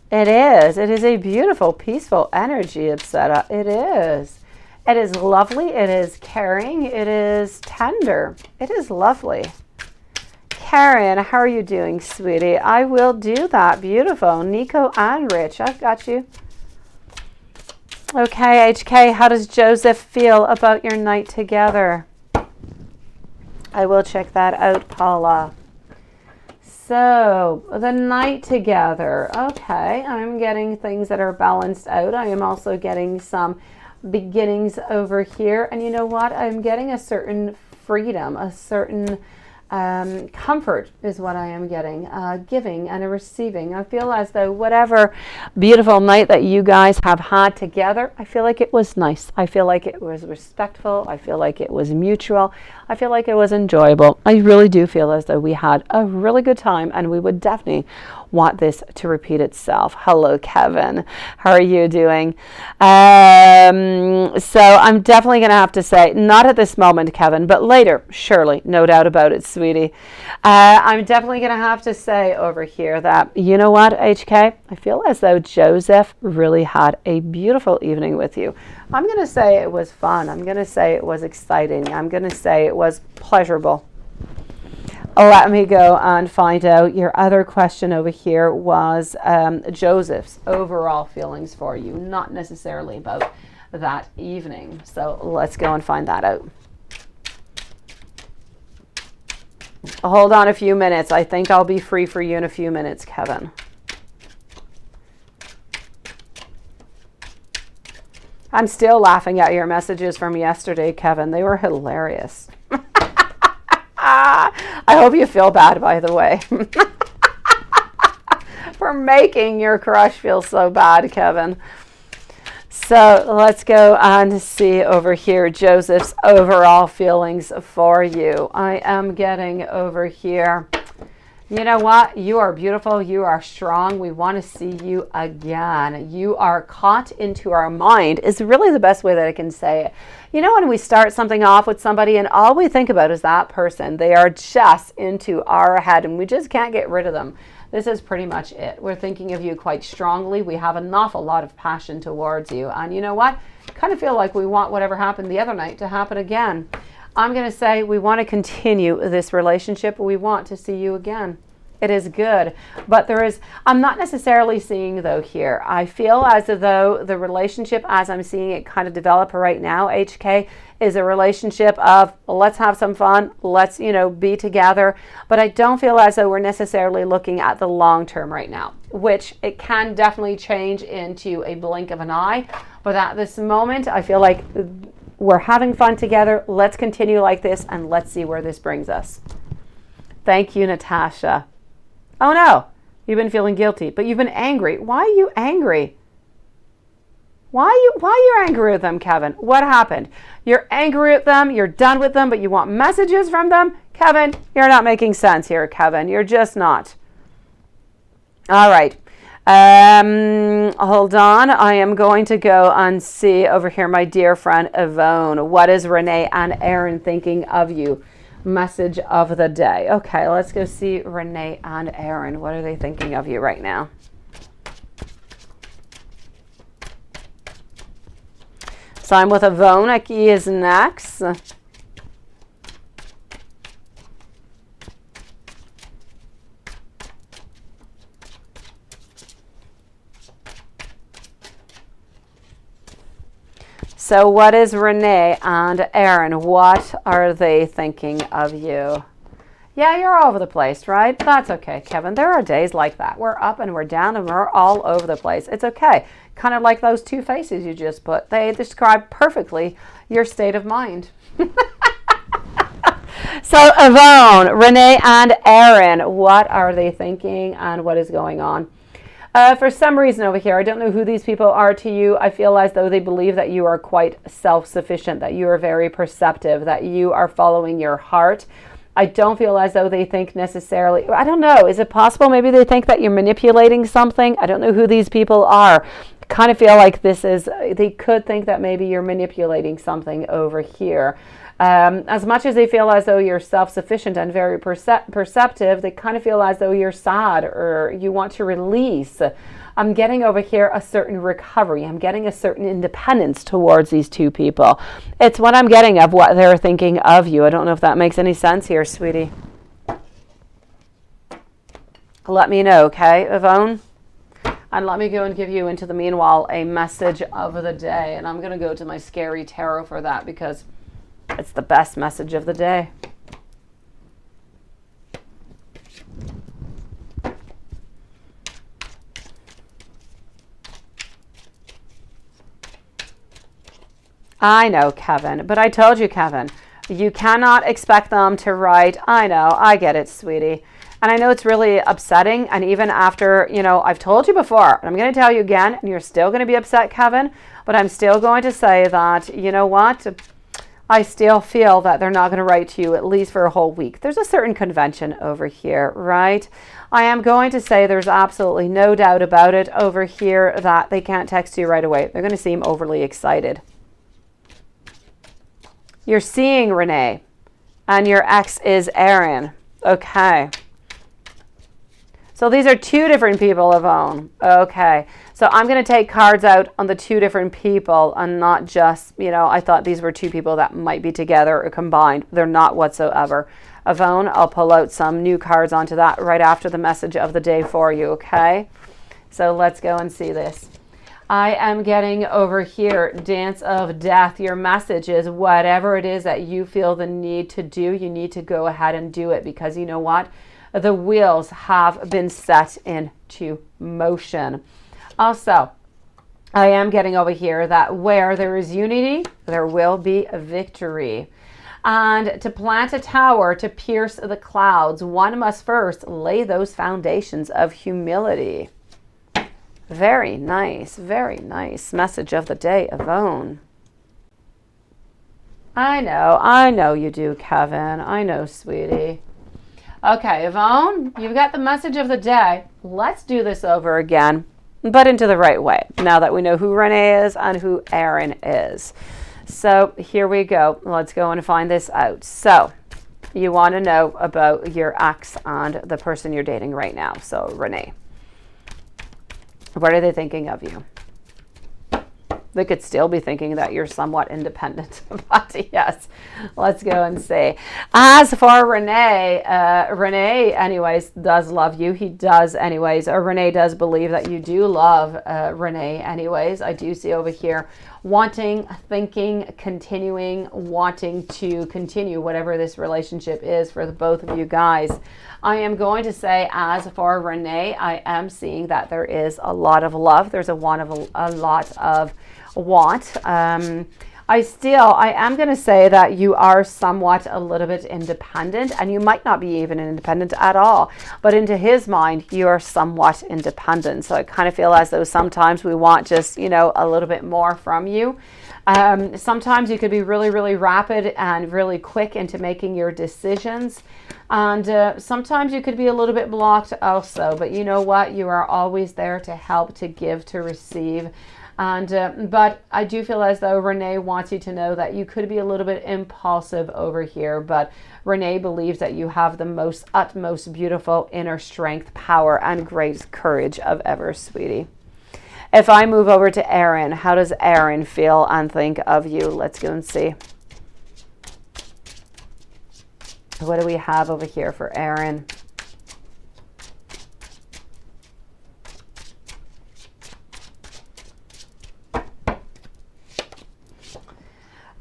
It is. It is a beautiful, peaceful energy, Upsetta. It is. It is lovely. It is caring. It is tender. It is lovely. Karen, how are you doing, sweetie? I will do that. Beautiful. Nico and Rich, I've got you. Okay, HK, how does Joseph feel about your night together? I will check that out, Paula. So, the night together. Okay, I'm getting things that are balanced out. I am also getting some beginnings over here. And you know what? I'm getting a certain freedom, a certain comfort is what I am getting, giving and a receiving. I feel as though whatever beautiful night that you guys have had together, I feel like it was nice. I feel like it was respectful. I feel like it was mutual. I feel like it was enjoyable. I really do feel as though we had a really good time, and we would definitely want this to repeat itself. Hello, Kevin. How are you doing? So I'm definitely going to have to say, not at this moment, Kevin, but later, surely, no doubt about it, sweetie. I'm definitely going to have to say over here that, you know what, HK? I feel as though Joseph really had a beautiful evening with you. I'm going to say it was fun. I'm going to say it was exciting. I'm going to say it was pleasurable. Let me go and find out. Your other question over here was Joseph's overall feelings for you, not necessarily about that evening. So let's go and find that out. Hold on a few minutes. I think I'll be free for you in a few minutes, Kevin. I'm still laughing at your messages from yesterday, Kevin. They were hilarious. I hope you feel bad, by the way, for making your crush feel so bad, Kevin. So let's go and see over here Joseph's overall feelings for you. I am getting over here. You know what? You are beautiful. You are strong. We want to see you again. You are caught into our mind is really the best way that I can say it. You know, when we start something off with somebody and all we think about is that person, they are just into our head and we just can't get rid of them. This is pretty much it. We're thinking of you quite strongly. We have an awful lot of passion towards you. And you know what? Kind of feel like we want whatever happened the other night to happen again. I'm going to say we want to continue this relationship. We want to see you again. It is good. But I'm not necessarily seeing though here. I feel as though the relationship as I'm seeing it kind of develop right now, HK, is a relationship of let's have some fun. Let's, be together. But I don't feel as though we're necessarily looking at the long term right now, which it can definitely change into a blink of an eye. But at this moment, I feel like we're having fun together. Let's continue like this and let's see where this brings us. Thank you, Natasha. Oh no, you've been feeling guilty, but you've been angry. Why are you angry? Why are you angry with them, Kevin? What happened? You're angry at them, you're done with them, but you want messages from them? Kevin, you're not making sense here, Kevin. You're just not. All right. Hold on. I am going to go and see over here my dear friend Yvonne. What is Renee and Aaron thinking of you? Message of the day. Okay, let's go see Renee and Aaron. What are they thinking of you right now? So I'm with Yvonne. Aki is next. So what is Renee and Aaron? What are they thinking of you? Yeah, you're all over the place, right? That's okay, Kevin. There are days like that. We're up and we're down and we're all over the place. It's okay. Kind of like those two faces you just put. They describe perfectly your state of mind. So Yvonne, Renee and Aaron, what are they thinking and what is going on? For some reason over here, I don't know who these people are to you. I feel as though they believe that you are quite self-sufficient, that you are very perceptive, that you are following your heart. I don't feel as though they think necessarily, I don't know, is it possible maybe they think that you're manipulating something? I don't know who these people are. I kind of feel like they could think that maybe you're manipulating something over here. As much as they feel as though you're self-sufficient and very perceptive, they kind of feel as though you're sad or you want to release. I'm getting over here a certain recovery. I'm getting a certain independence towards these two people. It's what I'm getting of what they're thinking of you. I don't know if that makes any sense here, sweetie. Let me know, okay, Yvonne? And let me go and give you, into the meanwhile, a message of the day. And I'm going to go to my scary tarot for that because it's the best message of the day. I know, Kevin, but I told you, Kevin, you cannot expect them to write. I know, I get it, sweetie. And I know it's really upsetting. And even after, I've told you before, and I'm going to tell you again, and you're still going to be upset, Kevin, but I'm still going to say that, you know what? I still feel that they're not going to write to you at least for a whole week. There's a certain convention over here, right? I am going to say there's absolutely no doubt about it over here that they can't text you right away. They're going to seem overly excited. You're seeing Renee, and your ex is Aaron. Okay. So So these are two different people, Yvonne. Okay. So I'm going to take cards out on the two different people and not just, you know, I thought these were two people that might be together or combined. They're not whatsoever. Yvonne, I'll pull out some new cards onto that right after the message of the day for you, okay? So let's go and see this. I am getting over here, Dance of Death. Your message is whatever it is that you feel the need to do, you need to go ahead and do it, because you know what? The wheels have been set into motion. Also, I am getting over here that where there is unity, there will be a victory. And to plant a tower, to pierce the clouds, one must first lay those foundations of humility. Very nice message of the day, Yvonne. I know you do, Kevin. I know, sweetie. Okay, Yvonne, you've got the message of the day. Let's do this over again, but into the right way, now that we know who Renee is and who Aaron is. So here we go. Let's go and find this out. So you want to know about your ex and the person you're dating right now. So Renee. What are they thinking of you? They could still be thinking that you're somewhat independent. But yes, let's go and see. As for Renee, Renee anyways does love you. He does anyways, or Renee does believe that you do love Renee anyways. I do see over here wanting, thinking, continuing, wanting to continue whatever this relationship is for the both of you guys. I am going to say, as for Renee, I am seeing that there is a lot of love. There's a lot of want. I am going to say that you are somewhat a little bit independent, and you might not be even independent at all, but into his mind, you are somewhat independent. So I kind of feel as though sometimes we want just, you know, a little bit more from you. Sometimes you could be really, really rapid and really quick into making your decisions. And sometimes you could be a little bit blocked also, but you know what? You are always there to help, to give, to receive. And but I do feel as though Renee wants you to know that you could be a little bit impulsive over here, but Renee believes that you have the utmost beautiful inner strength, power, and great courage of ever, sweetie. If I move over to Aaron, how does Aaron feel and think of you? Let's go and see. What do we have over here for Aaron?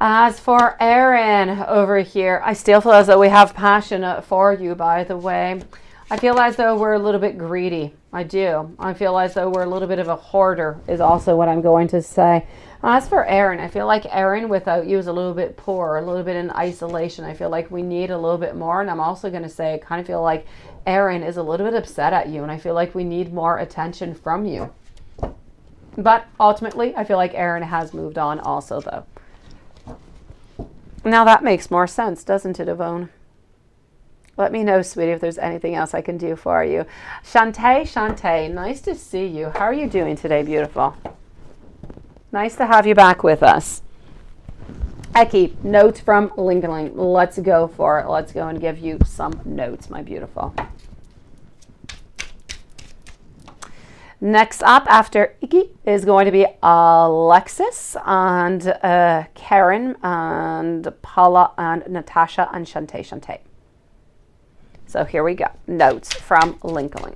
As for Aaron over here, I still feel as though we have passion for you, by the way. I feel as though we're a little bit greedy. I do. I feel as though we're a little bit of a hoarder is also what I'm going to say. As for Aaron, I feel like Aaron without you is a little bit poor, a little bit in isolation. I feel like we need a little bit more. And I'm also going to say I kind of feel like Aaron is a little bit upset at you. And I feel like we need more attention from you. But ultimately, I feel like Aaron has moved on also, though. Now that makes more sense, doesn't it, Yvonne? Let me know, sweetie, if there's anything else I can do for you. Shantae, nice to see you. How are you doing today, beautiful? Nice to have you back with us. Eki, notes from Lincoln. Let's go for it. Let's go and give you some notes, my beautiful. Next up after Iki is going to be Alexis and Karen and Paula and Natasha and Shantae. So here we go. Notes from Lincoln.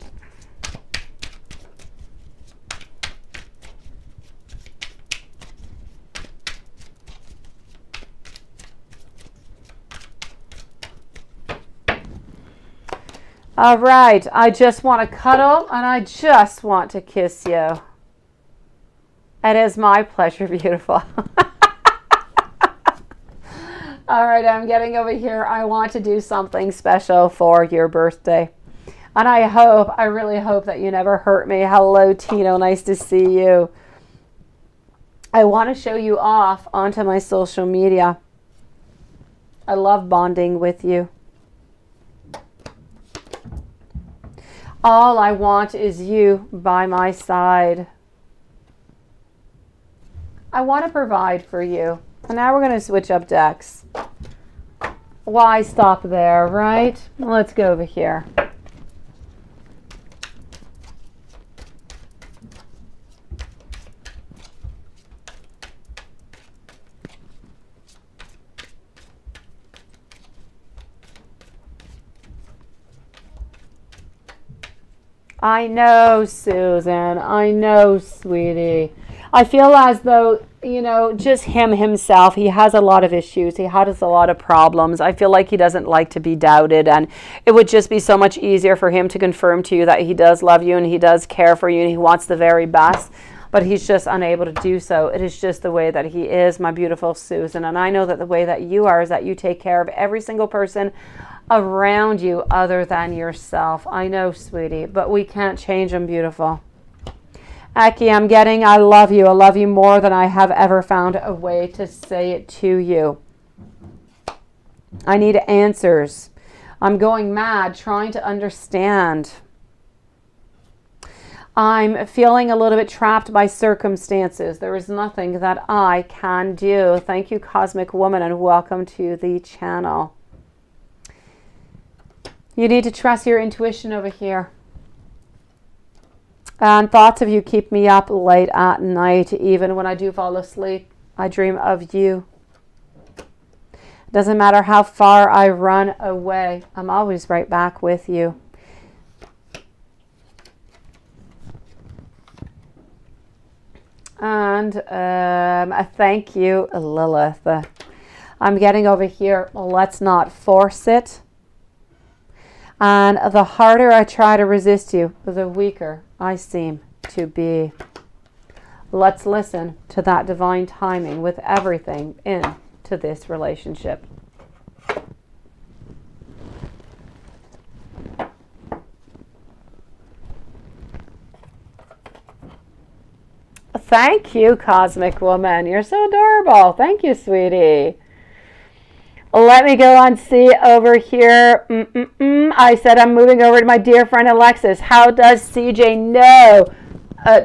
All right, I just want to cuddle and I just want to kiss you. It is my pleasure, beautiful. All right, I'm getting over here. I want to do something special for your birthday. And I really hope that you never hurt me. Hello, Tino, nice to see you. I want to show you off onto my social media. I love bonding with you. All I want is you by my side. I want to provide for you. And now we're going to switch up decks. Why stop there, right? Let's go over here. I know, Susan. I know, sweetie. I feel as though, you know, just himself, he has a lot of issues. He has a lot of problems. I feel like he doesn't like to be doubted. And it would just be so much easier for him to confirm to you that he does love you and he does care for you and he wants the very best. But he's just unable to do so. It is just the way that he is, my beautiful Susan. And I know that the way that you are is that you take care of every single person around you other than yourself. I know, sweetie, but we can't change them, beautiful. Aki, I'm getting I love you. I love you more than I have ever found a way to say it to you. I need answers. I'm going mad trying to understand. I'm feeling a little bit trapped by circumstances. There is nothing that I can do. Thank you, Cosmic Woman, and welcome to the channel. You need to trust your intuition over here. And thoughts of you keep me up late at night. Even when I do fall asleep, I dream of you. Doesn't matter how far I run away, I'm always right back with you. And thank you, Lilith. I'm getting over here. Let's not force it. And the harder I try to resist you, the weaker I seem to be. Let's listen to that divine timing with everything into this relationship. Thank you, Cosmic Woman. You're so adorable. Thank you, sweetie. Let me go on see over here. I said I'm moving over to my dear friend Alexis. How does CJ know?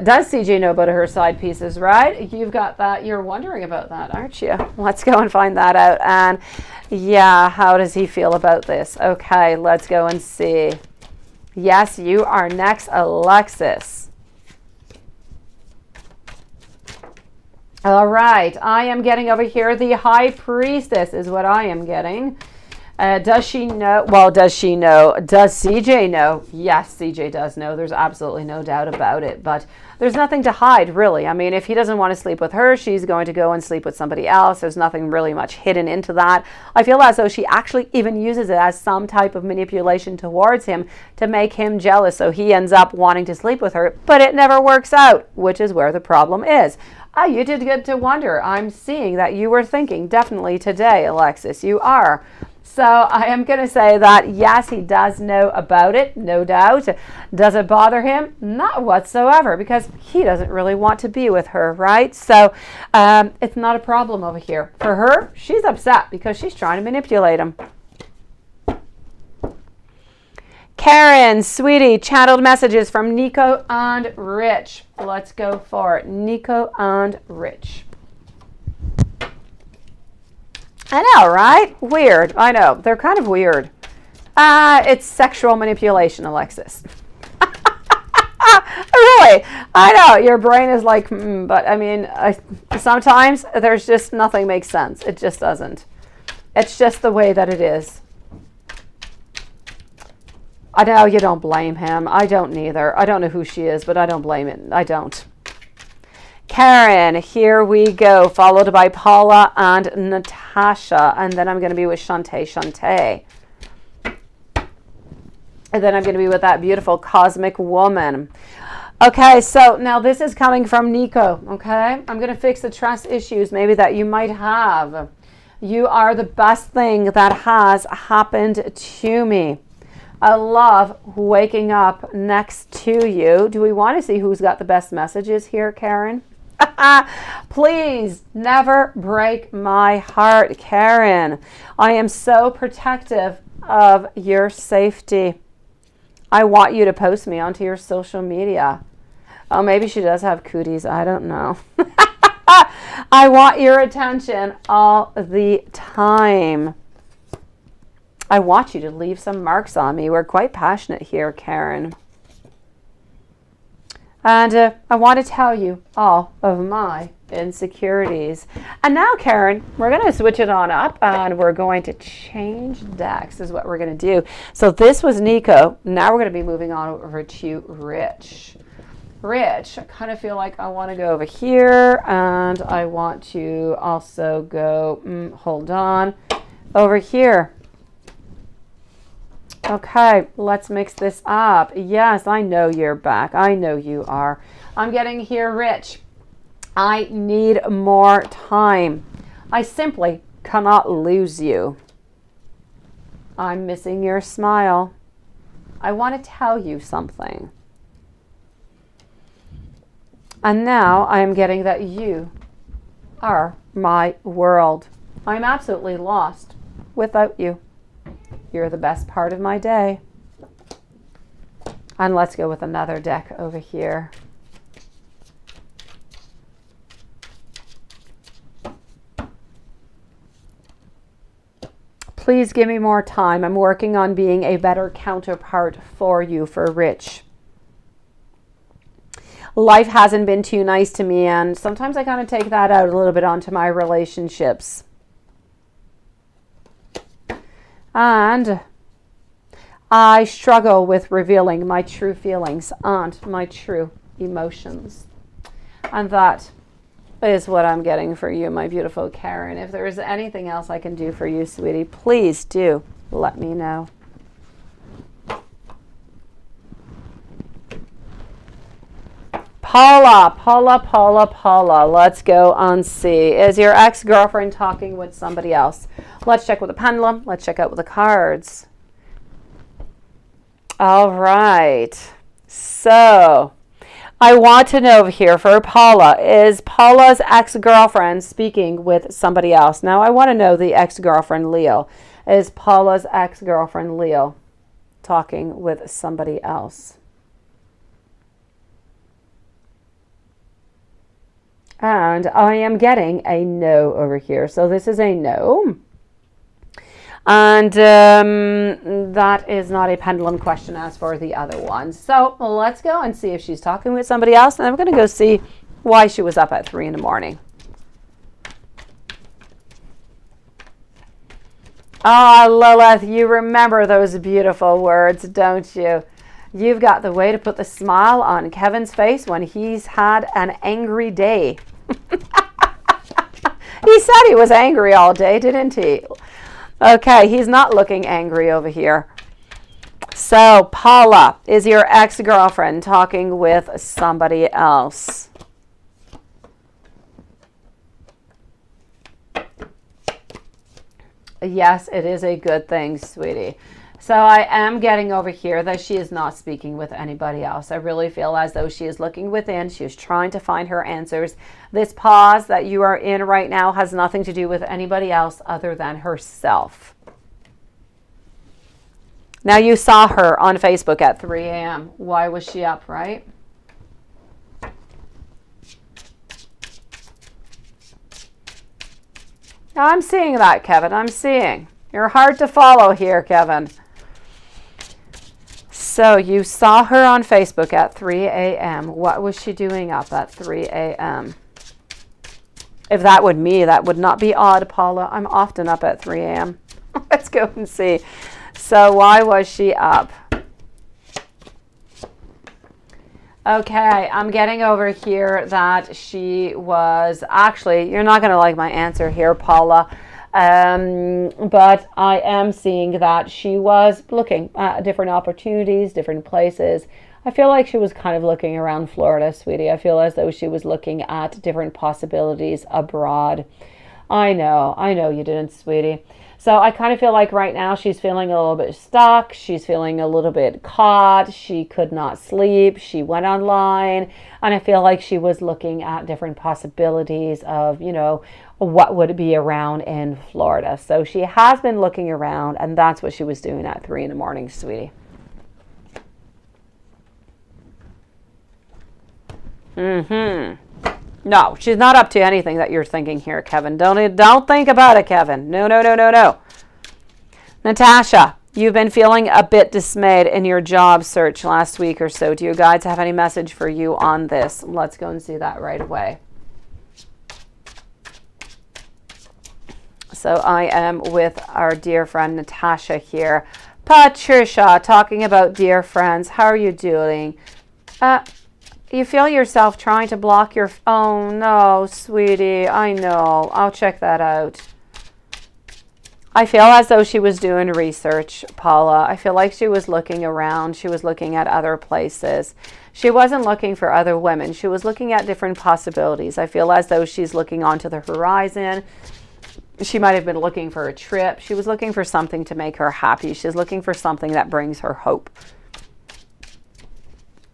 Does CJ know about her side pieces, right? You've got that. You're wondering about that, aren't you? Let's go and find that out. And yeah, how does he feel about this? Okay, let's go and see. Yes, you are next, Alexis. All right, I am getting over here. The High Priestess is what I am getting. Does she know? Well, does she know? Does CJ know? Yes, CJ does know. There's absolutely no doubt about it. But there's nothing to hide, really. I mean, if he doesn't want to sleep with her, she's going to go and sleep with somebody else. There's nothing really much hidden into that. I feel as though she actually even uses it as some type of manipulation towards him to make him jealous. So he ends up wanting to sleep with her, but it never works out, which is where the problem is. Oh, you did good to wonder. I'm seeing that you were thinking definitely today, Alexis. You are. So I am going to say that, yes, he does know about it, no doubt. Does it bother him? Not whatsoever, because he doesn't really want to be with her, right? So it's not a problem over here. For her, she's upset because she's trying to manipulate him. Karen, sweetie, channeled messages from Nico and Rich. Let's go for it. Nico and Rich. I know, right? Weird. I know. They're kind of weird. It's sexual manipulation, Alexis. Really? I know. Your brain is like, but I mean, sometimes there's just nothing makes sense. It just doesn't. It's just the way that it is. I know you don't blame him. I don't neither. I don't know who she is, but I don't blame it. I don't. Karen, here we go, followed by Paula and Natasha. And then I'm going to be with Shantae. And then I'm going to be with that beautiful Cosmic Woman. Okay, so now this is coming from Nico, okay? I'm going to fix the trust issues maybe that you might have. You are the best thing that has happened to me. I love waking up next to you. Do we want to see who's got the best messages here, Karen? Please never break my heart, Karen. I am so protective of your safety. I want you to post me onto your social media. Oh, maybe she does have cooties. I don't know. I want your attention all the time. I want you to leave some marks on me. We're quite passionate here, Karen. And I want to tell you all of my insecurities. And now, Karen, we're going to switch it on up and we're going to change decks is what we're going to do. So this was Nico. Now we're going to be moving on over to Rich. Rich, I kind of feel like I want to go over here and I want to also go, hold on, over here. Okay, let's mix this up. Yes, I know you're back. I know you are. I'm getting here, Rich. I need more time. I simply cannot lose you. I'm missing your smile. I want to tell you something. And now I am getting that you are my world. I'm absolutely lost without you. You're the best part of my day. And let's go with another deck over here. Please give me more time. I'm working on being a better counterpart for you, for Rich. Life hasn't been too nice to me, and sometimes I kind of take that out a little bit onto my relationships. And I struggle with revealing my true feelings and my true emotions. And that is what I'm getting for you, my beautiful Karen. If there is anything else I can do for you, sweetie, please do let me know. Paula. Let's go and see. Is your ex-girlfriend talking with somebody else? Let's check with the pendulum. Let's check out with the cards. All right. So I want to know here for Paula, is Paula's ex-girlfriend speaking with somebody else? Now I want to know the ex-girlfriend Leo. Is Paula's ex-girlfriend Leo talking with somebody else? And I am getting a no over here. So this is a no. And that is not a pendulum question as for the other one. So let's go and see if she's talking with somebody else. And I'm going to go see why she was up at 3 in the morning. Ah, Lilith, you remember those beautiful words, don't you? You've got the way to put the smile on Kevin's face when he's had an angry day. He said he was angry all day, didn't he? Okay, he's not looking angry over here. So, Paula, is your ex-girlfriend talking with somebody else? Yes, it is a good thing, sweetie. So I am getting over here that she is not speaking with anybody else. I really feel as though she is looking within. She is trying to find her answers. This pause that you are in right now has nothing to do with anybody else other than herself. Now you saw her on Facebook at 3 a.m. Why was she up, right? I'm seeing that, Kevin. I'm seeing. You're hard to follow here, Kevin. So you saw her on Facebook at 3 a.m. What was she doing up at 3 a.m.? If that would me, that would not be odd, Paula. I'm often up at 3 a.m. Let's go and see. So why was she up? Okay, I'm getting over here that she was actually, you're not going to like my answer here, Paula. But I am seeing that she was looking at different opportunities, different places. I feel like she was kind of looking around Florida, sweetie. I feel as though she was looking at different possibilities abroad. I know you didn't, sweetie. So I kind of feel like right now she's feeling a little bit stuck. She's feeling a little bit caught. She could not sleep. She went online. And I feel like she was looking at different possibilities of, you know, what would be around in Florida. So she has been looking around, and that's what she was doing at 3 in the morning, sweetie. No, she's not up to anything that you're thinking here, Kevin. Don't think about it, Kevin. No. Natasha, You've been feeling a bit dismayed in your job search last week or so. Do your guides have any message for you on this? Let's go and see that right away. So I am with our dear friend Natasha here. Patricia, talking about dear friends. How are you doing? You feel yourself trying to block your... Oh, no, sweetie. I know. I'll check that out. I feel as though she was doing research, Paula. I feel like she was looking around. She was looking at other places. She wasn't looking for other women. She was looking at different possibilities. I feel as though she's looking onto the horizon. She might have been looking for a trip. She was looking for something to make her happy. She's looking for something that brings her hope.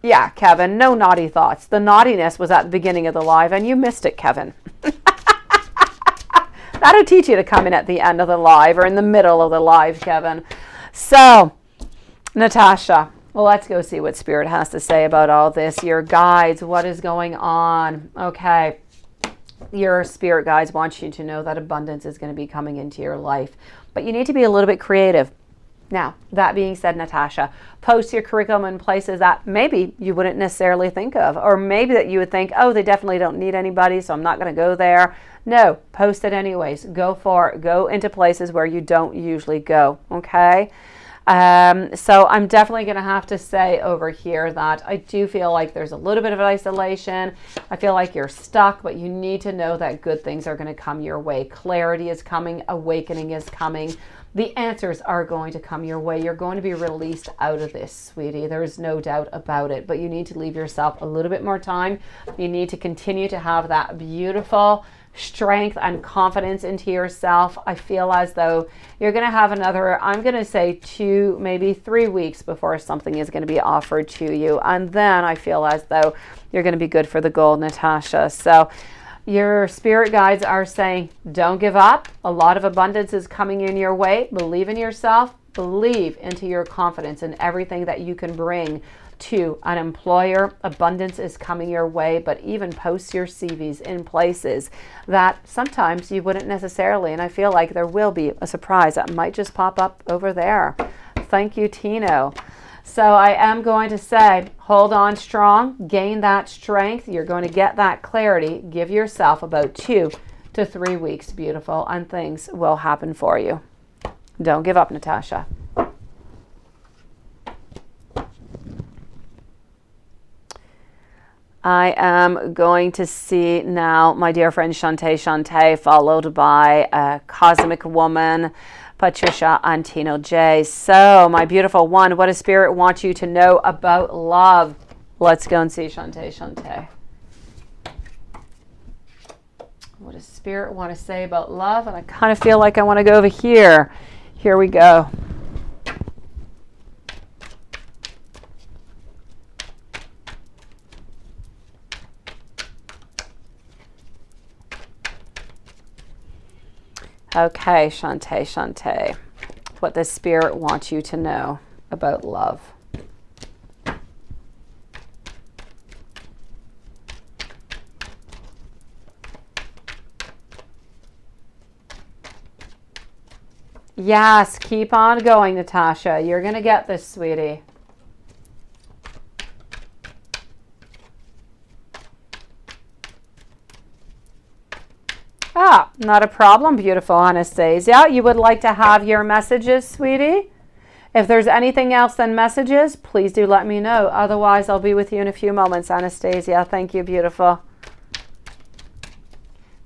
Yeah, Kevin, no naughty thoughts. The naughtiness was at the beginning of the live, and you missed it, Kevin. That'll teach you to come in at the end of the live or in the middle of the live, Kevin. So, Natasha, well, let's go see what Spirit has to say about all this. Your guides, what is going on? Okay. Your Spirit guides want you to know that abundance is going to be coming into your life, but you need to be a little bit creative. Now, that being said, Natasha, post your curriculum in places that maybe you wouldn't necessarily think of, or maybe that you would think, oh, they definitely don't need anybody, so I'm not going to go there. No, post it anyways. Go for it. Go into places where you don't usually go, okay? So I'm definitely going to have to say over here that I do feel like there's a little bit of isolation. I feel like you're stuck, but you need to know that good things are going to come your way. Clarity is coming. Awakening is coming. The answers are going to come your way. You're going to be released out of this, sweetie. There is no doubt about it, but you need to leave yourself a little bit more time. You need to continue to have that beautiful strength and confidence into yourself. I feel as though you're going to have another, I'm going to say 2, maybe 3 weeks before something is going to be offered to you. And then I feel as though you're going to be good for the gold, Natasha. So your spirit guides are saying, don't give up. A lot of abundance is coming in your way. Believe in yourself. Believe into your confidence and everything that you can bring to an employer. Abundance is coming your way, but even post your CVs in places that sometimes you wouldn't necessarily. And I feel like there will be a surprise that might just pop up over there. Thank you, Tino. So I am going to say, hold on strong, gain that strength. You're going to get that clarity. Give yourself about 2 to 3 weeks, beautiful, and things will happen for you. Don't give up, Natasha. I am going to see now my dear friend Shantae, followed by a Cosmic Woman, Patricia, and Tino J. So, my beautiful one, what does Spirit want you to know about love? Let's go and see Shantae. What does Spirit want to say about love? And I kind of feel like I want to go over here. Here we go. Okay, Shantae. What does Spirit want you to know about love? Yes, keep on going, Natasha. You're going to get this, sweetie. Ah, not a problem, beautiful Anastasia. You would like to have your messages, sweetie? If there's anything else than messages, please do let me know. Otherwise, I'll be with you in a few moments, Anastasia. Thank you, beautiful.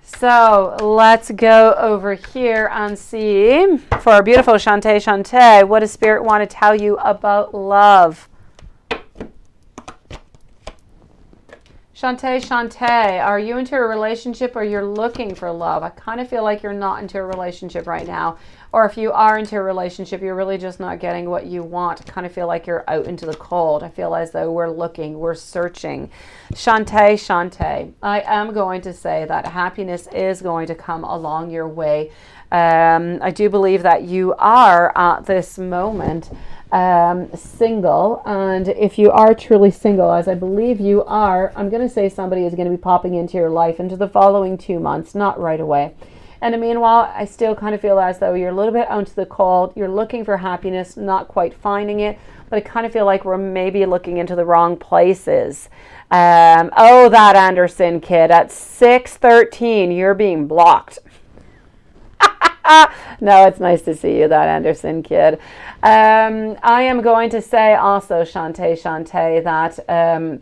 So let's go over here and see for our beautiful Shantae. What does Spirit want to tell you about love? Shantae, are you into a relationship or you're looking for love? I kind of feel like you're not into a relationship right now. Or if you are into a relationship, you're really just not getting what you want. I kind of feel like you're out into the cold. I feel as though we're looking, we're searching. Shantae, I am going to say that happiness is going to come along your way. I do believe that you are at this moment single, and if you are truly single, as I believe you are, I'm going to say somebody is going to be popping into your life into the following 2 months, not right away. And meanwhile, I still kind of feel as though you're a little bit out to the cold. You're looking for happiness, not quite finding it. But I kind of feel like we're maybe looking into the wrong places. Oh, that Anderson kid. At 6:13, you're being blocked. No, it's nice to see you, that Anderson kid. I am going to say also, Shantae, that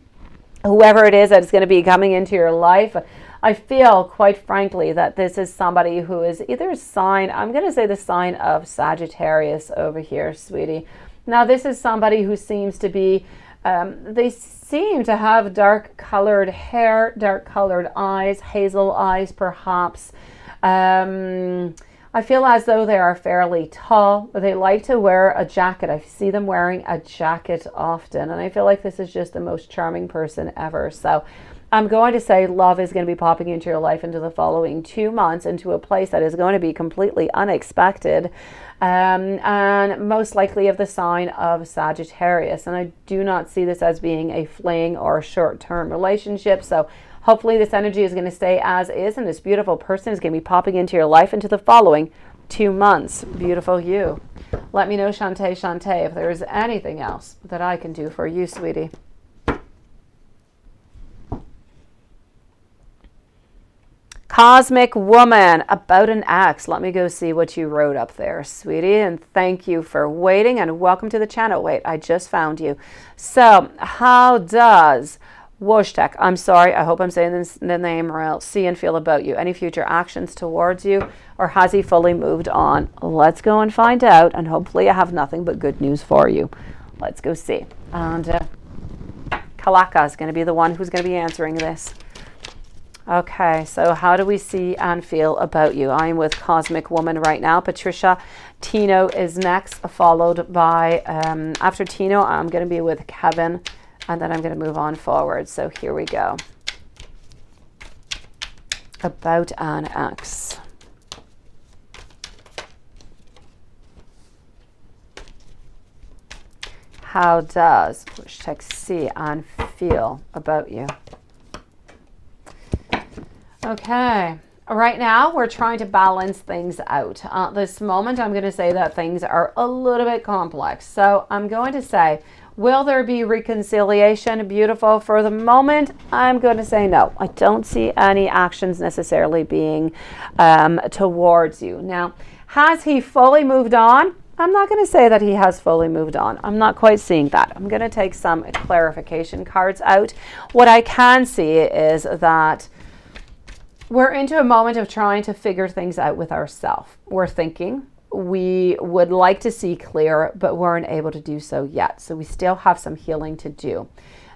whoever it is that is going to be coming into your life, I feel, quite frankly, that this is somebody who is either a sign, I'm going to say the sign of Sagittarius over here, sweetie. Now, this is somebody who seems to be, they seem to have dark colored hair, dark colored eyes, hazel eyes perhaps. I feel as though they are fairly tall. They like to wear a jacket. I see them wearing a jacket often. And I feel like this is just the most charming person ever. So I'm going to say love is going to be popping into your life into the following 2 months, into a place that is going to be completely unexpected. And most likely of the sign of Sagittarius. And I do not see this as being a fling or a short-term relationship. So hopefully this energy is going to stay as is, and this beautiful person is going to be popping into your life into the following 2 months. Beautiful you. Let me know, Shantae, if there is anything else that I can do for you, sweetie. Cosmic Woman, about an ex. Let me go see what you wrote up there, sweetie. And thank you for waiting, and welcome to the channel. Wait, I just found you. So, how does Wojtek, I'm sorry, I hope I'm saying this, the name right, see and feel about you? Any future actions towards you, or has he fully moved on? Let's go and find out, and hopefully I have nothing but good news for you. Let's go see. And Kalaka is going to be the one who's going to be answering this. Okay, so how do we see and feel about you? I'm with Cosmic Woman right now. Patricia, Tino is next, followed by, after Tino, I'm going to be with Kevin. And then I'm going to move on forward. So here we go. About an ex. How does Wojtek see and feel about you? Okay. Right now, we're trying to balance things out. At this moment, I'm going to say that things are a little bit complex. So I'm going to say, will there be reconciliation? Beautiful. For the moment, I'm going to say no. I don't see any actions necessarily being towards you. Now, has he fully moved on? I'm not going to say that he has fully moved on. I'm not quite seeing that. I'm going to take some clarification cards out. What I can see is that we're into a moment of trying to figure things out with ourselves. We're thinking. We would like to see clear, but weren't able to do so yet. So we still have some healing to do.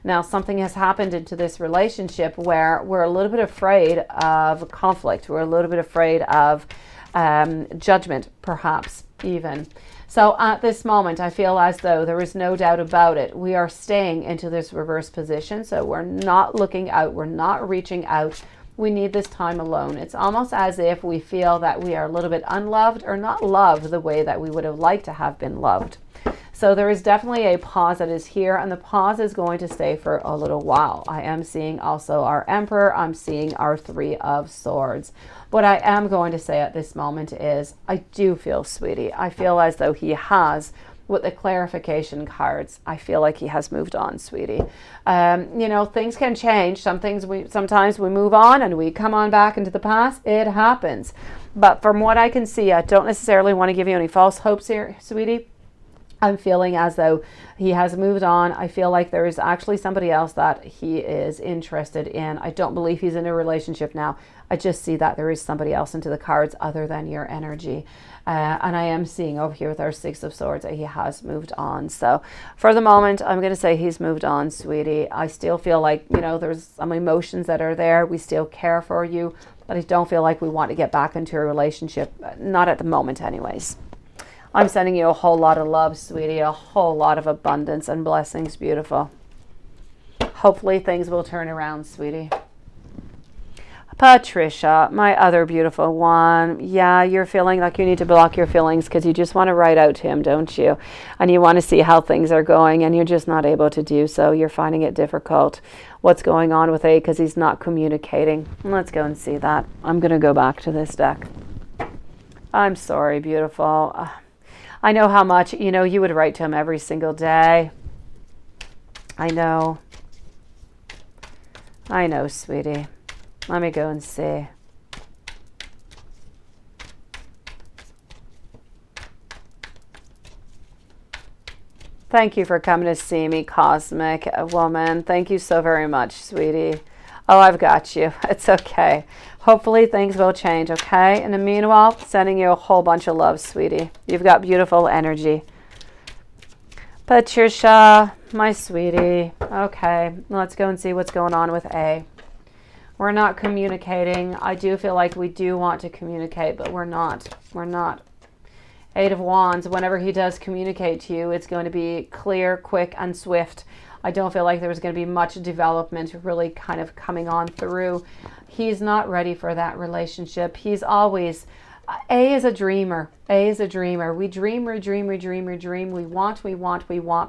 Now, something has happened into this relationship where we're a little bit afraid of conflict. We're a little bit afraid of judgment, perhaps even. So at this moment, I feel as though there is no doubt about it. We are staying into this reverse position. So we're not looking out. We're not reaching out. We need this time alone. It's almost as if we feel that we are a little bit unloved or not loved the way that we would have liked to have been loved. So there is definitely a pause that is here, and the pause is going to stay for a little while. I am seeing also our Emperor. I'm seeing our Three of Swords. What I am going to say at this moment is I do feel, sweetie, I feel as though he has, with the clarification cards, I feel like he has moved on, sweetie. You know, things can change. Sometimes we move on and we come on back into the past. It happens. But from what I can see, I don't necessarily want to give you any false hopes here, sweetie. I'm feeling as though he has moved on. I feel like there is actually somebody else that he is interested in. I don't believe he's in a relationship now. I just see that there is somebody else into the cards other than your energy. And I am seeing over here with our Six of Swords that he has moved on. So for the moment, I'm going to say he's moved on, sweetie. I still feel like, you know, there's some emotions that are there. We still care for you, but I don't feel like we want to get back into a relationship. Not at the moment anyways. I'm sending you a whole lot of love, sweetie. A whole lot of abundance and blessings, beautiful. Hopefully things will turn around, sweetie. Patricia, my other beautiful one. Yeah, you're feeling like you need to block your feelings because you just want to write out to him, don't you? And you want to see how things are going and you're just not able to do so. You're finding it difficult. What's going on with A? Because he's not communicating. Let's go and see that. I'm going to go back to this deck. I'm sorry, beautiful. I know how much, you know, you would write to him every single day. I know. I know, sweetie. Let me go and see. Thank you for coming to see me, Cosmic Woman. Thank you so very much, sweetie. Oh, I've got you. It's okay. Hopefully things will change, okay? In the meanwhile, sending you a whole bunch of love, sweetie. You've got beautiful energy. Patricia, my sweetie. Okay, let's go and see what's going on with A. We're not communicating. I do feel like we do want to communicate, but we're not. We're not. Eight of Wands, whenever he does communicate to you, it's going to be clear, quick, and swift. I don't feel like there's going to be much development really kind of coming on through. He's not ready for that relationship. He's always... A is a dreamer. A is a dreamer. We dream, we dream, we dream, we dream. We want,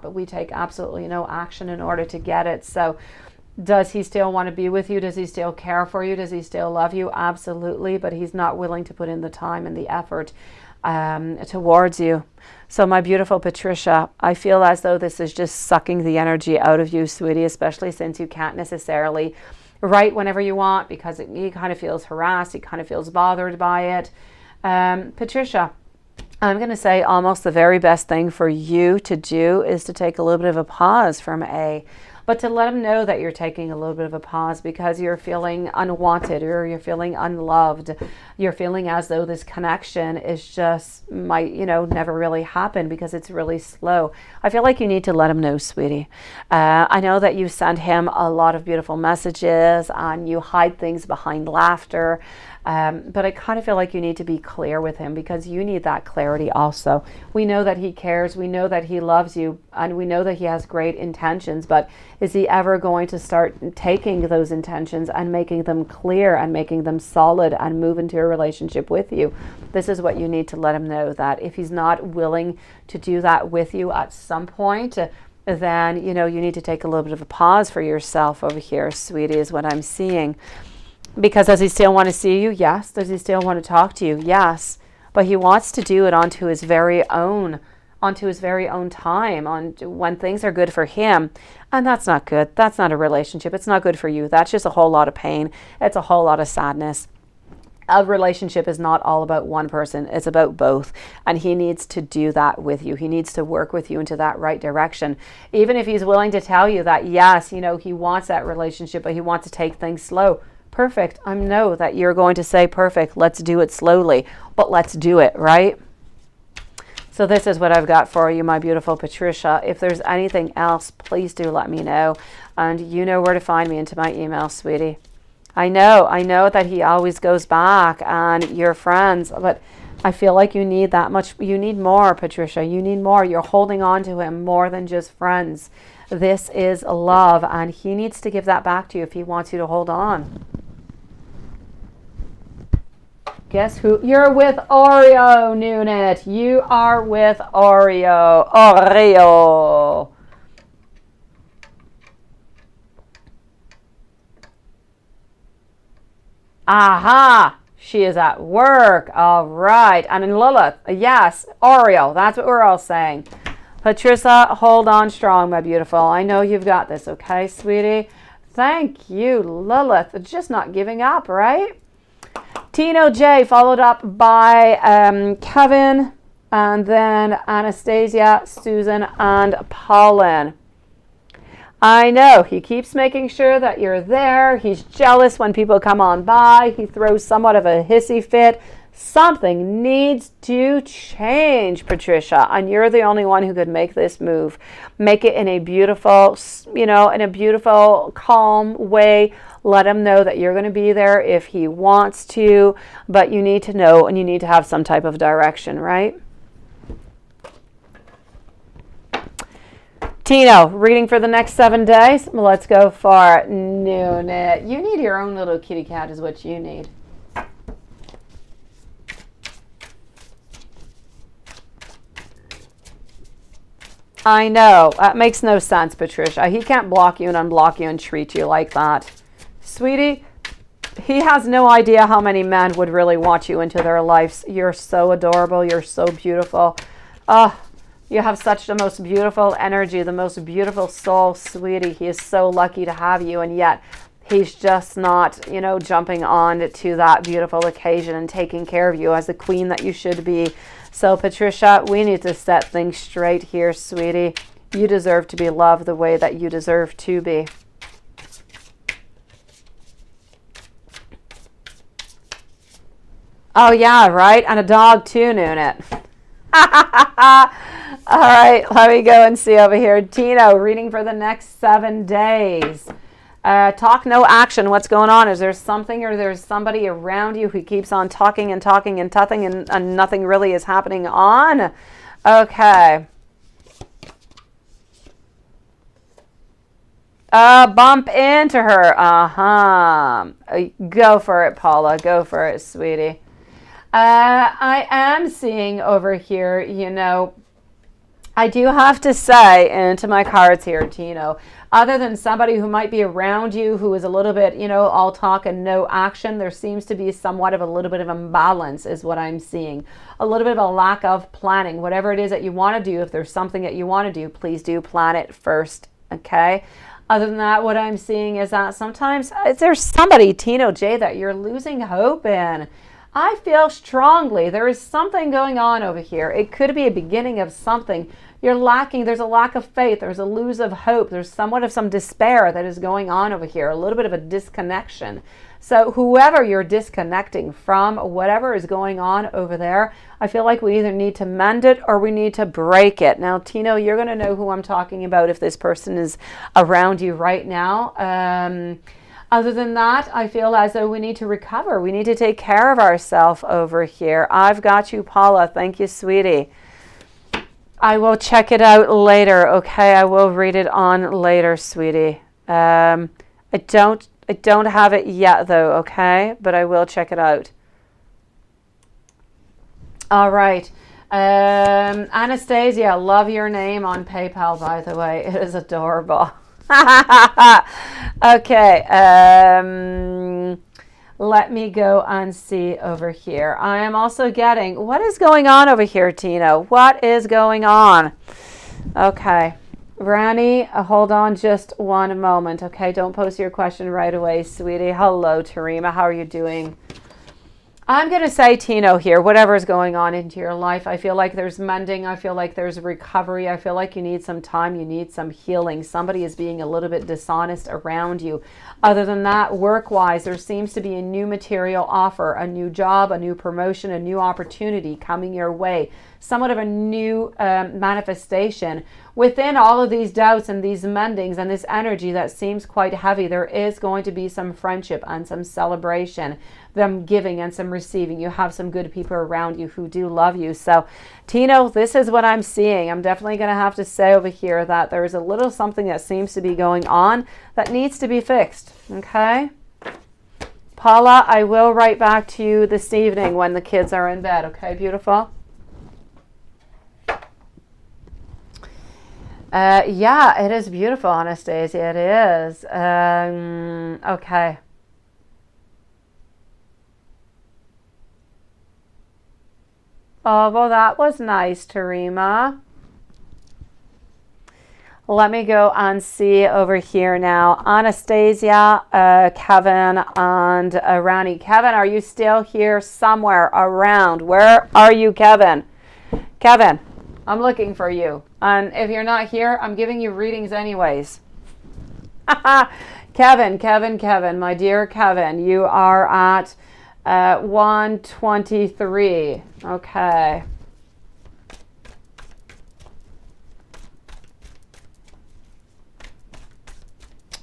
but we take absolutely no action in order to get it. So does he still want to be with you? Does he still care for you? Does he still love you? Absolutely. But he's not willing to put in the time and the effort towards you. So my beautiful Patricia, I feel as though this is just sucking the energy out of you, sweetie, especially since you can't necessarily write whenever you want because he kind of feels harassed. He kind of feels bothered by it. Patricia, I'm going to say almost the very best thing for you to do is to take a little bit of a pause from A, but to let him know that you're taking a little bit of a pause because you're feeling unwanted or you're feeling unloved. You're feeling as though this connection is just might, you know, never really happen because it's really slow. I feel like you need to let him know, sweetie. I know that you send him a lot of beautiful messages and you hide things behind laughter. But I kind of feel like you need to be clear with him because you need that clarity also. We know that he cares. We know that he loves you. And we know that he has great intentions. But is he ever going to start taking those intentions and making them clear and making them solid and move into a relationship with you? This is what you need to let him know, that if he's not willing to do that with you at some point, then, you know, you need to take a little bit of a pause for yourself over here, sweetie, is what I'm seeing. Because does he still want to see you? Yes. Does he still want to talk to you? Yes. But he wants to do it onto his very own time, on when things are good for him. And that's not good. That's not a relationship. It's not good for you. That's just a whole lot of pain. It's a whole lot of sadness. A relationship is not all about one person. It's about both. And he needs to do that with you. He needs to work with you into that right direction. Even if he's willing to tell you that, yes, you know, he wants that relationship, but he wants to take things slow. Perfect. I know that you're going to say, perfect, let's do it slowly, but let's do it, right? So this is what I've got for you, my beautiful Patricia. If there's anything else, please do let me know. And you know where to find me, into my email, sweetie. I know that he always goes back and you're friends, but I feel like you need that much. You need more, Patricia. You need more. You're holding on to him more than just friends. This is love, and he needs to give that back to you if he wants you to hold on. Guess who? You're with Oreo, Noonet. You are with Oreo. Oreo. Aha! She is at work. All right. And in Lilith, yes, Oreo. That's what we're all saying. Patricia, hold on strong, my beautiful. I know you've got this, okay, sweetie? Thank you, Lilith. Just not giving up, right? Tino J, followed up by Kevin, and then Anastasia, Susan, and Paulin. I know, he keeps making sure that you're there. He's jealous when people come on by. He throws somewhat of a hissy fit. Something needs to change, Patricia, and you're the only one who could make this move. Make it in a beautiful, you know, in a beautiful, calm way. Let him know that you're going to be there if he wants to, but you need to know and you need to have some type of direction, right? Tino, reading for the next 7 days. Let's go for Noonet. You need your own little kitty cat is what you need. I know. That makes no sense, Patricia. He can't block you and unblock you and treat you like that. Sweetie, He has no idea how many men would really want you into their lives. You're so adorable. You're so beautiful. Oh, you have such the most beautiful energy, the most beautiful soul, sweetie. He is so lucky to have you, and yet he's just not, you know, jumping on to that beautiful occasion and taking care of you as the queen that you should be. So, Patricia, we need to set things straight here, sweetie. You deserve to be loved the way that you deserve to be. Oh, yeah, right? And a dog too, Noonet. All right, let me go and see over here. Tino, reading for the next 7 days. Talk, no action. What's going on? Is there something or there's somebody around you who keeps on talking and talking and talking and nothing really is happening on? Okay. Bump into her. Go for it, Paula. Go for it, sweetie. I am seeing over here, you know, I do have to say into my cards here, Tino, other than somebody who might be around you who is a little bit, you know, all talk and no action, there seems to be somewhat of a little bit of imbalance is what I'm seeing. A little bit of a lack of planning. Whatever it is that you want to do, if there's something that you want to do, please do plan it first, okay? Other than that, what I'm seeing is that sometimes there's somebody, Tino J, that you're losing hope in. I feel strongly there is something going on over here. It could be a beginning of something. You're lacking, there's a lack of faith, there's a lose of hope, there's somewhat of some despair that is going on over here, a little bit of a disconnection. So whoever you're disconnecting from, whatever is going on over there, I feel like we either need to mend it or we need to break it. Now, Tino, you're going to know who I'm talking about if this person is around you right now. Other than that, I feel as though we need to recover. We need to take care of ourselves over here. I've got you, Paula. Thank you, sweetie. I will check it out later, okay? I will read it on later, sweetie. I don't have it yet, though, okay? But I will check it out. All right. Anastasia, love your name on PayPal, by the way. It is adorable. Okay, let me go and see over here. I am also getting, what is going on over here, Tino? What is going on? Okay, Rani, hold on just one moment, okay? Don't post your question right away, sweetie. Hello, Tarima, how are you doing? I'm going to say, Tino, here, whatever is going on into your life, I feel like there's mending. I feel like there's recovery. I feel like you need some time. You need some healing. Somebody is being a little bit dishonest around you. Other than that, work-wise, there seems to be a new material offer, a new job, a new promotion, a new opportunity coming your way. Somewhat of a new manifestation. Within all of these doubts and these mendings and this energy that seems quite heavy, there is going to be some friendship and some celebration, them giving and some receiving. You have some good people around you who do love you. So, Tino, this is what I'm seeing. I'm definitely going to have to say over here that there is a little something that seems to be going on that needs to be fixed, okay? Paula, I will write back to you this evening when the kids are in bed, okay, beautiful? Yeah, it is beautiful, Anastasia. It is. Okay. Oh, well, that was nice, Tarima. Let me go and see over here now. Anastasia, Kevin, and Rani. Kevin, are you still here somewhere around? Where are you, Kevin? Kevin, I'm looking for you. And if you're not here, I'm giving you readings anyways. Kevin, my dear Kevin, you are at 123. Okay.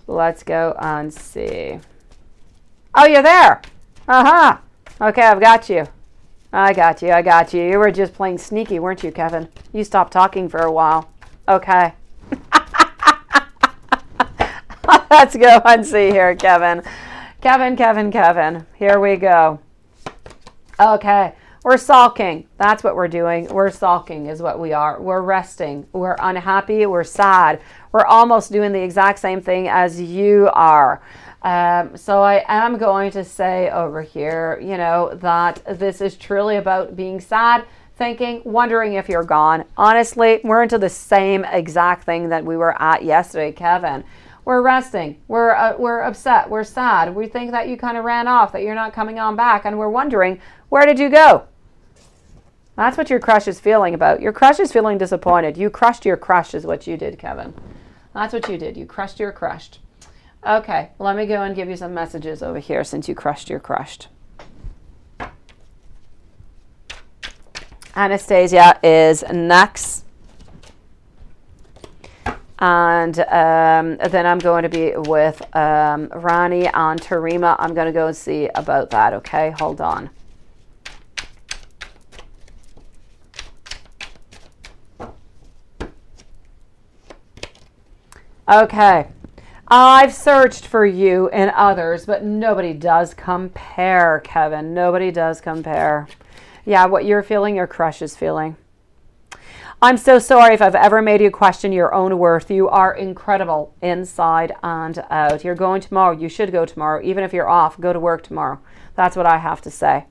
Let's go and see. Oh, you're there. Okay, I've got you. I got you. You were just playing sneaky, weren't you, Kevin? You stopped talking for a while. Okay. Let's go and see here, Kevin. Kevin. Here we go. Okay. We're sulking. That's what we're doing. We're sulking is what we are. We're resting. We're unhappy. We're sad. We're almost doing the exact same thing as you are. So I am going to say over here, you know, that this is truly about being sad, thinking, wondering if you're gone. Honestly, we're into the same exact thing that we were at yesterday, Kevin. We're resting. We're upset. We're sad. We think that you kind of ran off, that you're not coming on back, and we're wondering, where did you go? That's what your crush is feeling about. Your crush is feeling disappointed. You crushed your crush is what you did, Kevin. That's what you did. You crushed your crushed. Okay, let me go and give you some messages over here since you crushed your crushed. Anastasia is next. And then I'm going to be with Rani and Tarima. I'm going to go and see about that, okay? Hold on. Okay. I've searched for you and others, but nobody does compare, Kevin. Nobody does compare. Yeah, what you're feeling, your crush is feeling. I'm so sorry if I've ever made you question your own worth. You are incredible inside and out. You're going tomorrow. You should go tomorrow. Even if you're off, go to work tomorrow. That's what I have to say.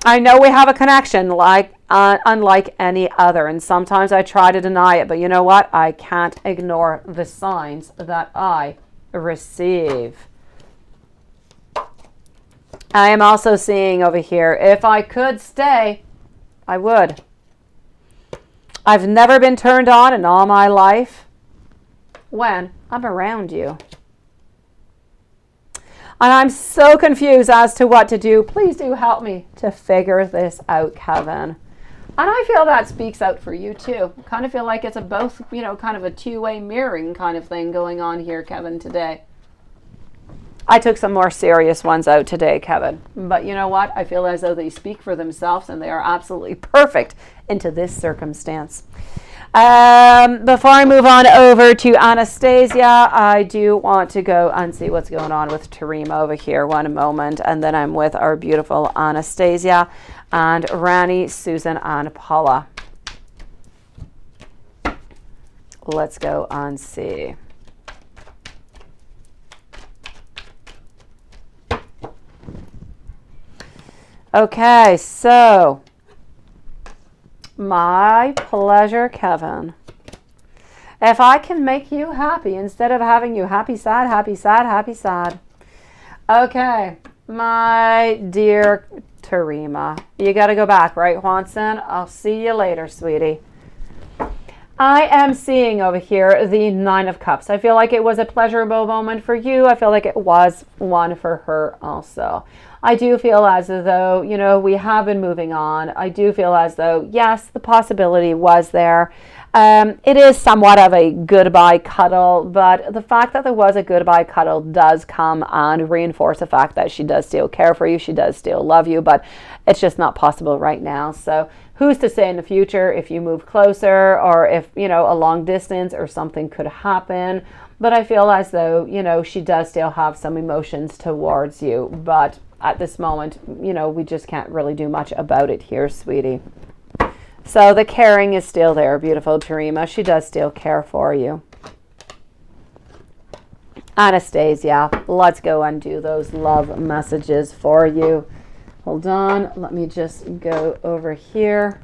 I know we have a connection like unlike any other, and sometimes I try to deny it, but you know what? I can't ignore the signs that I receive. I am also seeing over here, if I could stay, I would. I've never been turned on in all my life when I'm around you. And I'm so confused as to what to do. Please do help me to figure this out, Kevin. And I feel that speaks out for you too. I kind of feel like it's a both, you know, kind of a two-way mirroring kind of thing going on here, Kevin, today. I took some more serious ones out today, Kevin. But you know what? I feel as though they speak for themselves and they are absolutely perfect into this circumstance. Before I move on over to Anastasia, I do want to go and see what's going on with Tarima over here. One moment. And then I'm with our beautiful Anastasia and Rani, Susan, and Paula. Let's go and see. Okay, so my pleasure, Kevin. If I can make you happy instead of having you happy, sad, happy, sad, happy, sad. Okay, my dear Tarima, you got to go back, right, Juanson? I'll see you later, sweetie. I am seeing over here the Nine of Cups. I feel like it was a pleasurable moment for you. I feel like it was one for her also. I do feel as though, you know, we have been moving on. I do feel as though, yes, the possibility was there. It is somewhat of a goodbye cuddle, but the fact that there was a goodbye cuddle does come and reinforce the fact that she does still care for you. She does still love you, but it's just not possible right now. So who's to say in the future if you move closer or if, you know, a long distance or something could happen. But I feel as though, you know, she does still have some emotions towards you. But at this moment, you know, we just can't really do much about it here, sweetie. So the caring is still there, beautiful Tarima. She does still care for you. Anastasia, let's go and do those love messages for you. Hold on, let me just go over here.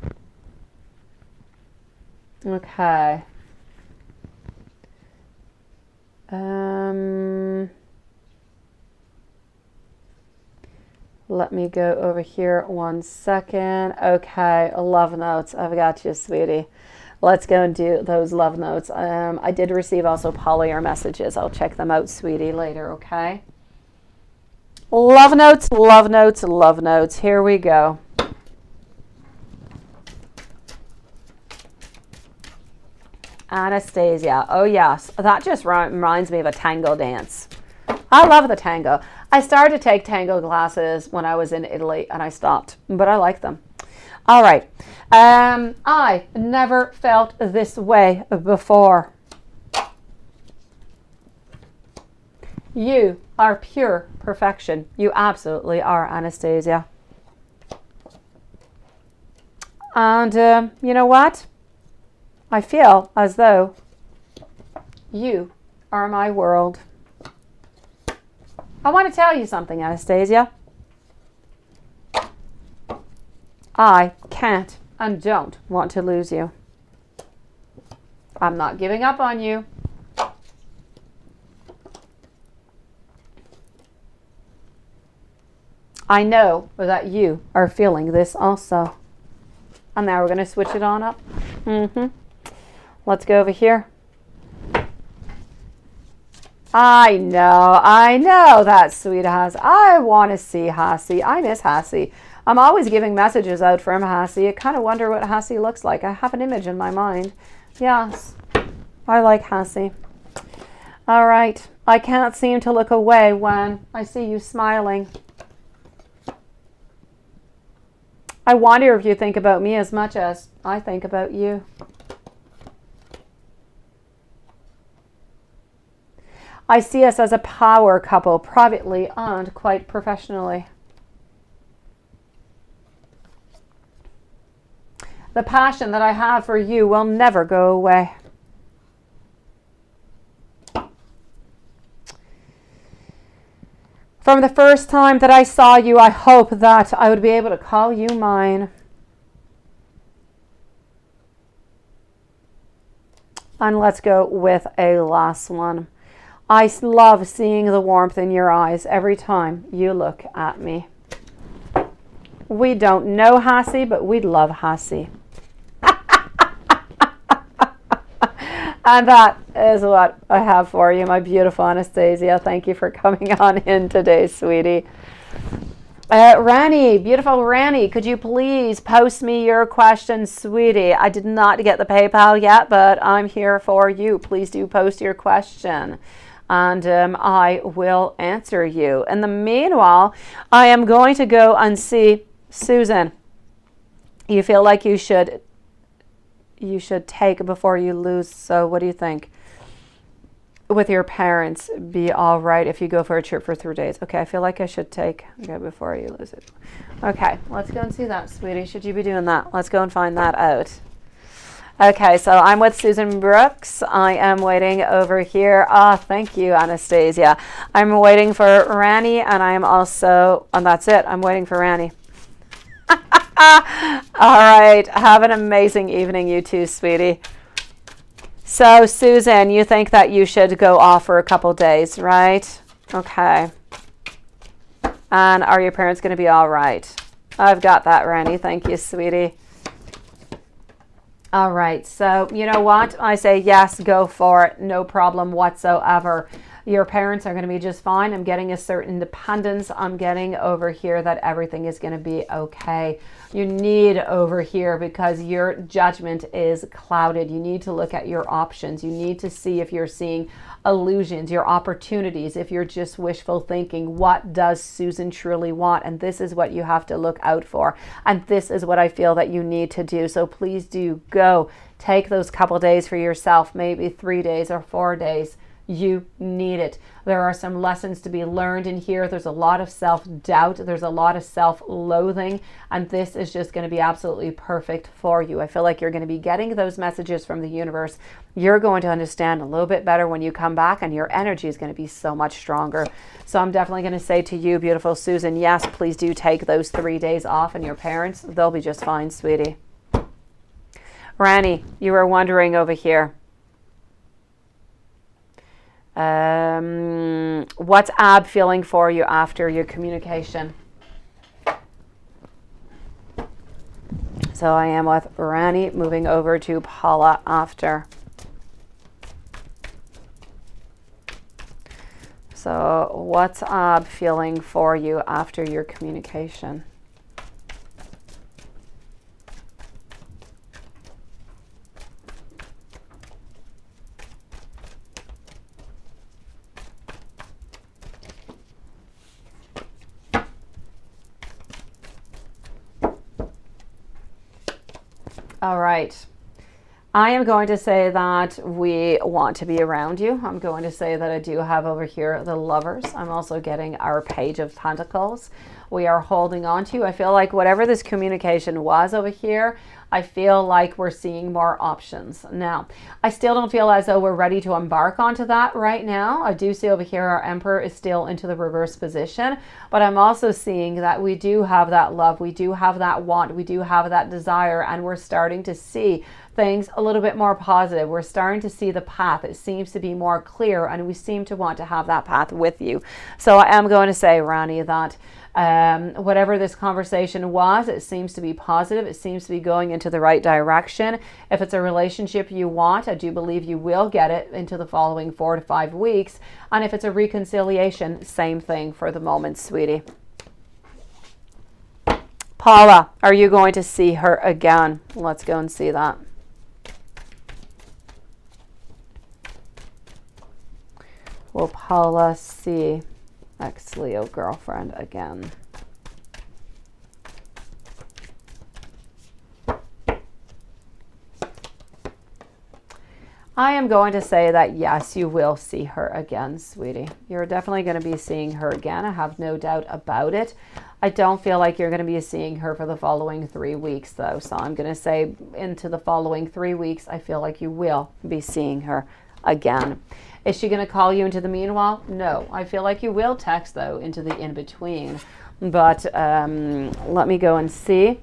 Okay. Let me go over here 1 second. Okay, love notes. I've got you, sweetie. Let's go and do those love notes. I did receive also Paula your messages. I'll check them out, sweetie, later, okay? Love notes, love notes, love notes. Here we go. Anastasia. Oh, yes. That just reminds me of a tango dance. I love the tango. I started to take tango classes when I was in Italy and I stopped, but I like them. All right. I never felt this way before. You are pure perfection. You absolutely are, Anastasia. And you know what? I feel as though you are my world. I want to tell you something, Anastasia. I can't and don't want to lose you. I'm not giving up on you. I know that you are feeling this also. And now we're going to switch it on up. Let's go over here. I know that sweet Hassie. I want to see Hassie. I miss Hassie. I'm always giving messages out from Hassie. I kind of wonder what Hassie looks like. I have an image in my mind. Yes, I like Hassie. All right. I can't seem to look away when I see you smiling. I wonder if you think about me as much as I think about you. I see us as a power couple, privately and quite professionally. The passion that I have for you will never go away. From the first time that I saw you, I hope that I would be able to call you mine. And let's go with a last one. I love seeing the warmth in your eyes every time you look at me. We don't know Hassie, but we love Hassie. And that is what I have for you, my beautiful Anastasia. Thank you for coming on in today, sweetie. Rani, beautiful Rani, could you please post me your question, sweetie? I did not get the PayPal yet, but I'm here for you. Please do post your question, and I will answer you. In the meanwhile, I am going to go and see Susan. You feel like you should take before you lose. So what do you think? With your parents, be all right if you go for a trip for 3 days. Okay, I feel like I should take before you lose it. Okay, let's go and see that, sweetie. Should you be doing that? Let's go and find that out. Okay, so I'm with Susan Brooks. I am waiting over here. Thank you, Anastasia. I'm waiting for Rani, and I am also, and that's it. I'm waiting for Rani. All right, have an amazing evening, you two, sweetie. So Susan, you think that you should go off for a couple days, right? Okay. And are your parents going to be all right? I've got that, Rani. Thank you, sweetie. All right, so you know what? I say yes, go for it. No problem whatsoever. Your parents are going to be just fine. I'm getting a certain independence. I'm getting over here that everything is going to be okay. You need over here because your judgment is clouded. You need to look at your options. You need to see if you're seeing illusions, your opportunities, if you're just wishful thinking. What does Susan truly want? And this is what you have to look out for. And this is what I feel that you need to do. So please do go. Take those couple days for yourself, maybe 3 days or 4 days. You need it. There are some lessons to be learned in here. There's a lot of self-doubt. There's a lot of self-loathing. And this is just going to be absolutely perfect for you. I feel like you're going to be getting those messages from the universe. You're going to understand a little bit better when you come back, and your energy is going to be so much stronger. So I'm definitely going to say to you, beautiful Susan, yes, please do take those 3 days off, and your parents, they'll be just fine, sweetie. Rani, you were wondering over here. What's Ab feeling for you after your communication? So I am with Rani, moving over to Paula after. So what's Ab feeling for you after your communication? All right. I am going to say that we want to be around you. I'm going to say that I do have over here the Lovers. I'm also getting our Page of Pentacles. We are holding on to you. I feel like whatever this communication was over here, I feel like we're seeing more options. Now, I still don't feel as though we're ready to embark onto that right now. I do see over here our Emperor is still into the reverse position, but I'm also seeing that we do have that love, we do have that want, we do have that desire, and we're starting to see things a little bit more positive. We're starting to see the path. It seems to be more clear, and we seem to want to have that path with you. So I am going to say, Rani, that whatever this conversation was, it seems to be positive. It seems to be going into the right direction. If it's a relationship you want, I do believe you will get it into the following 4 to 5 weeks. And if it's a reconciliation, same thing for the moment, sweetie. Paula, are you going to see her again? Let's go and see that. Will Paula see ex-Leo girlfriend again? I am going to say that yes, you will see her again, sweetie. You're definitely going to be seeing her again. I have no doubt about it. I don't feel like you're going to be seeing her for the following 3 weeks, though. So I'm going to say into the following 3 weeks, I feel like you will be seeing her again. Is she going to call you into the meanwhile? No. I feel like you will text, though, into the in-between. But let me go and see.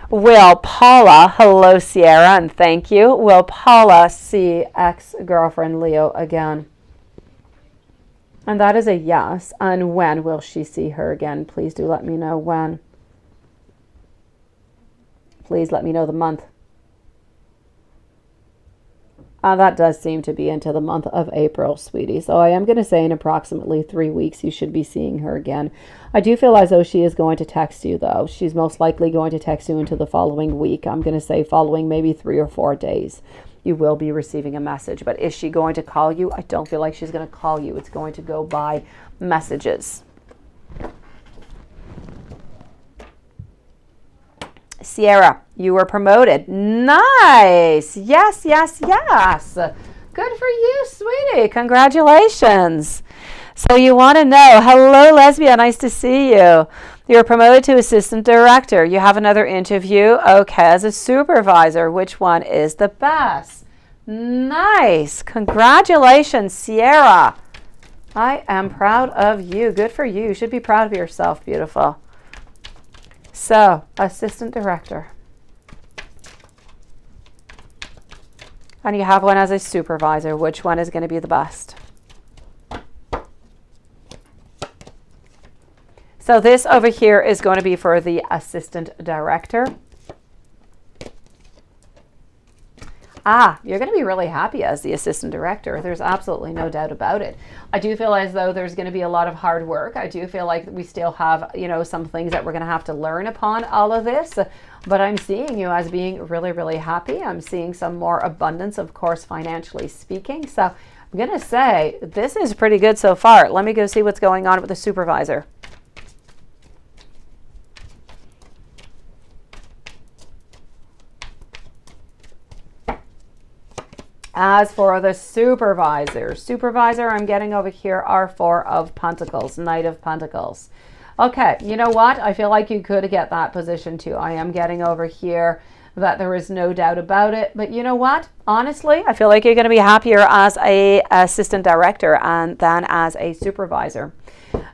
Will Paula, hello Sierra, and thank you. Will Paula see ex-girlfriend Leo again? And that is a yes. And when will she see her again? Please do let me know when. Please let me know the month. That does seem to be into the month of April, sweetie. So I am going to say in approximately 3 weeks, you should be seeing her again. I do feel as though she is going to text you, though. She's most likely going to text you into the following week. I'm going to say following maybe 3 or 4 days. You will be receiving a message. But is she going to call you? I don't feel like she's going to call you. It's going to go by messages. Sierra, you were promoted. Nice. Yes, yes, yes. Good for you, sweetie. Congratulations. So you want to know, hello, Lesbia. Nice to see you. You're promoted to assistant director. You have another interview. Okay, as a supervisor, which one is the best? Nice. Congratulations, Sierra. I am proud of you. Good for you. You should be proud of yourself. Beautiful. So, assistant director. And you have one as a supervisor. Which one is going to be the best? So this over here is going to be for the assistant director. You're going to be really happy as the assistant director. There's absolutely no doubt about it. I do feel as though there's going to be a lot of hard work. I do feel like we still have, some things that we're going to have to learn upon all of this. But I'm seeing you as being really, really happy. I'm seeing some more abundance, of course, financially speaking. So I'm going to say this is pretty good so far. Let me go see what's going on with the supervisor. As for the supervisor, I'm getting over here our 4 of Pentacles, Knight of Pentacles. Okay, you know what? I feel like you could get that position too. I am getting over here that there is no doubt about it. But you know what? Honestly, I feel like you're going to be happier as a assistant director than as a supervisor.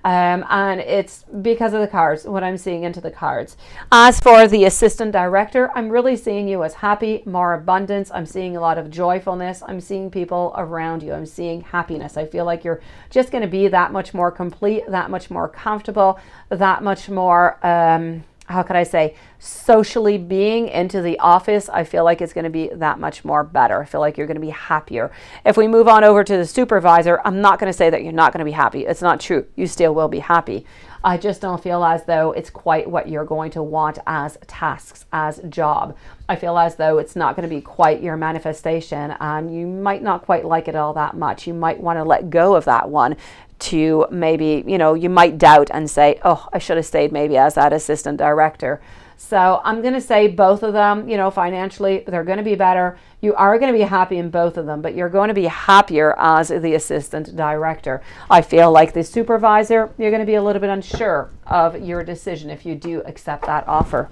And it's because of the cards, what I'm seeing into the cards. As for the assistant director, I'm really seeing you as happy, more abundance. I'm seeing a lot of joyfulness. I'm seeing people around you. I'm seeing happiness. I feel like you're just going to be that much more complete, that much more comfortable, that much more, how could I say, socially being into the office. I feel like it's going to be that much more better. I feel like you're going to be happier. If we move on over to the supervisor, I'm not going to say that you're not going to be happy. It's not true. You still will be happy. I just don't feel as though it's quite what you're going to want as tasks, as job. I feel as though it's not going to be quite your manifestation, and you might not quite like it all that much. You might want to let go of that one to maybe, you might doubt and say, oh, I should have stayed maybe as that assistant director. So I'm going to say both of them, financially, they're going to be better. You are going to be happy in both of them, but you're going to be happier as the assistant director. I feel like the supervisor, you're going to be a little bit unsure of your decision if you do accept that offer.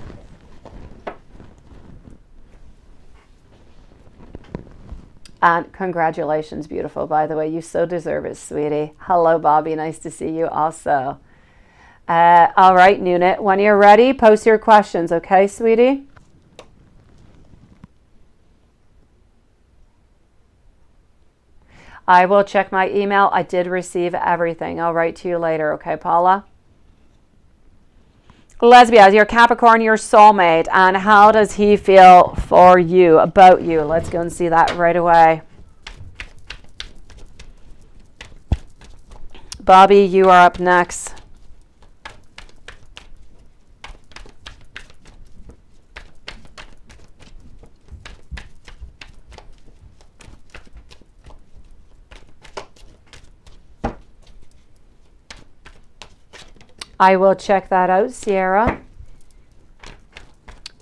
And congratulations, beautiful, by the way. You so deserve it, sweetie. Hello, Bobby. Nice to see you also. All right, Nunit. When you're ready, post your questions, okay, sweetie? I will check my email. I did receive everything. I'll write to you later, okay, Paula? Lesbia, your Capricorn, your soulmate, and how does he feel for you, about you? Let's go and see that right away. Bobby, you are up next. I will check that out, Sierra.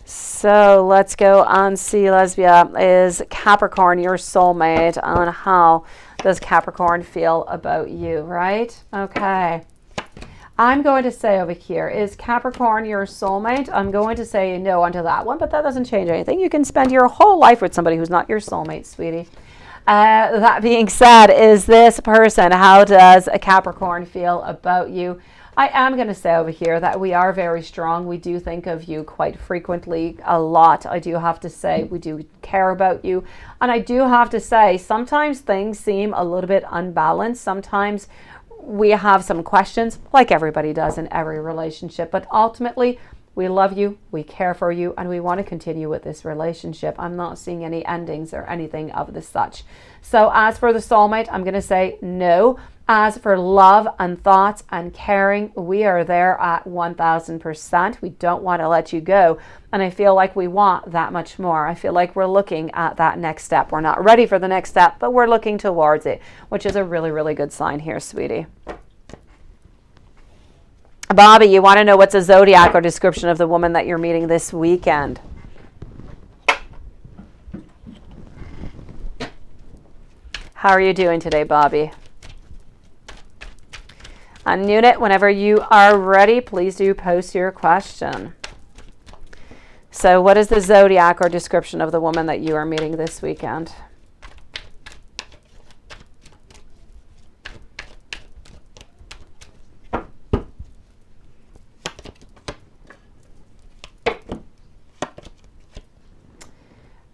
So let's go and see, Lesbia, is Capricorn your soulmate, and how does Capricorn feel about you, right? Okay. I'm going to say over here, is Capricorn your soulmate? I'm going to say no onto that one, but that doesn't change anything. You can spend your whole life with somebody who's not your soulmate, sweetie. That being said, is this person, how does a Capricorn feel about you? I am going to say over here that we are very strong. We do think of you quite frequently, a lot. I do have to say we do care about you. And I do have to say sometimes things seem a little bit unbalanced. Sometimes we have some questions, like everybody does in every relationship. But ultimately, we love you, we care for you, and we want to continue with this relationship. I'm not seeing any endings or anything of the such. So as for the soulmate, I'm going to say no. As for love and thoughts and caring, we are there at 1000%. We don't want to let you go. And I feel like we want that much more. I feel like we're looking at that next step. We're not ready for the next step, but we're looking towards it, which is a really, really good sign here, sweetie. Bobby, you want to know what's a zodiac or description of the woman that you're meeting this weekend? How are you doing today, Bobby? Unmute it whenever you are ready. Please do post your question. So what is the zodiac or description of the woman that you are meeting this weekend?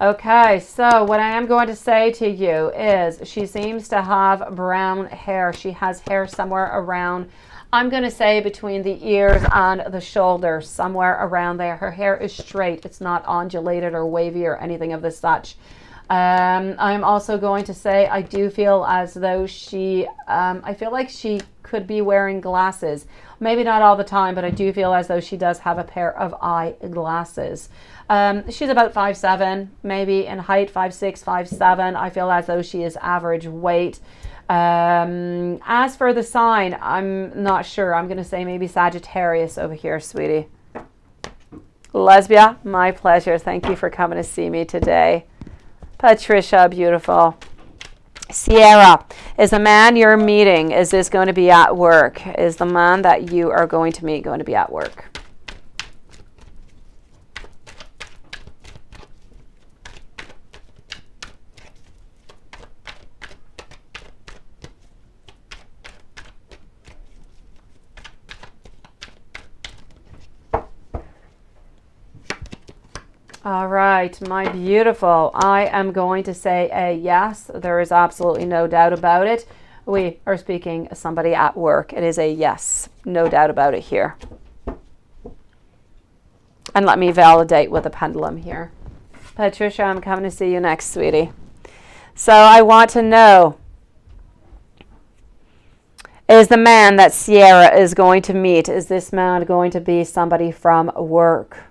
Okay, so what I am going to say to you is she seems to have brown hair. She has hair somewhere around, I'm going to say between the ears and the shoulders, somewhere around there. Her hair is straight. It's not undulated or wavy or anything of the such. I'm also going to say I do feel as though she, I feel like she could be wearing glasses. Maybe not all the time, but I do feel as though she does have a pair of eyeglasses. She's about 5'7", maybe in height, 5'6", 5'7". I feel as though she is average weight. As for the sign, I'm not sure. I'm going to say maybe Sagittarius over here, sweetie. Lesbia, my pleasure. Thank you for coming to see me today. Patricia, beautiful. Sierra, is the man you're meeting, is this going to be at work? Is the man that you are going to meet going to be at work? All right, my beautiful. I am going to say a yes. There is absolutely no doubt about it. We are speaking to somebody at work. It is a yes. No doubt about it here. And let me validate with a pendulum here. Patricia, I'm coming to see you next, sweetie. So I want to know, is the man that Sierra is going to meet, is this man going to be somebody from work?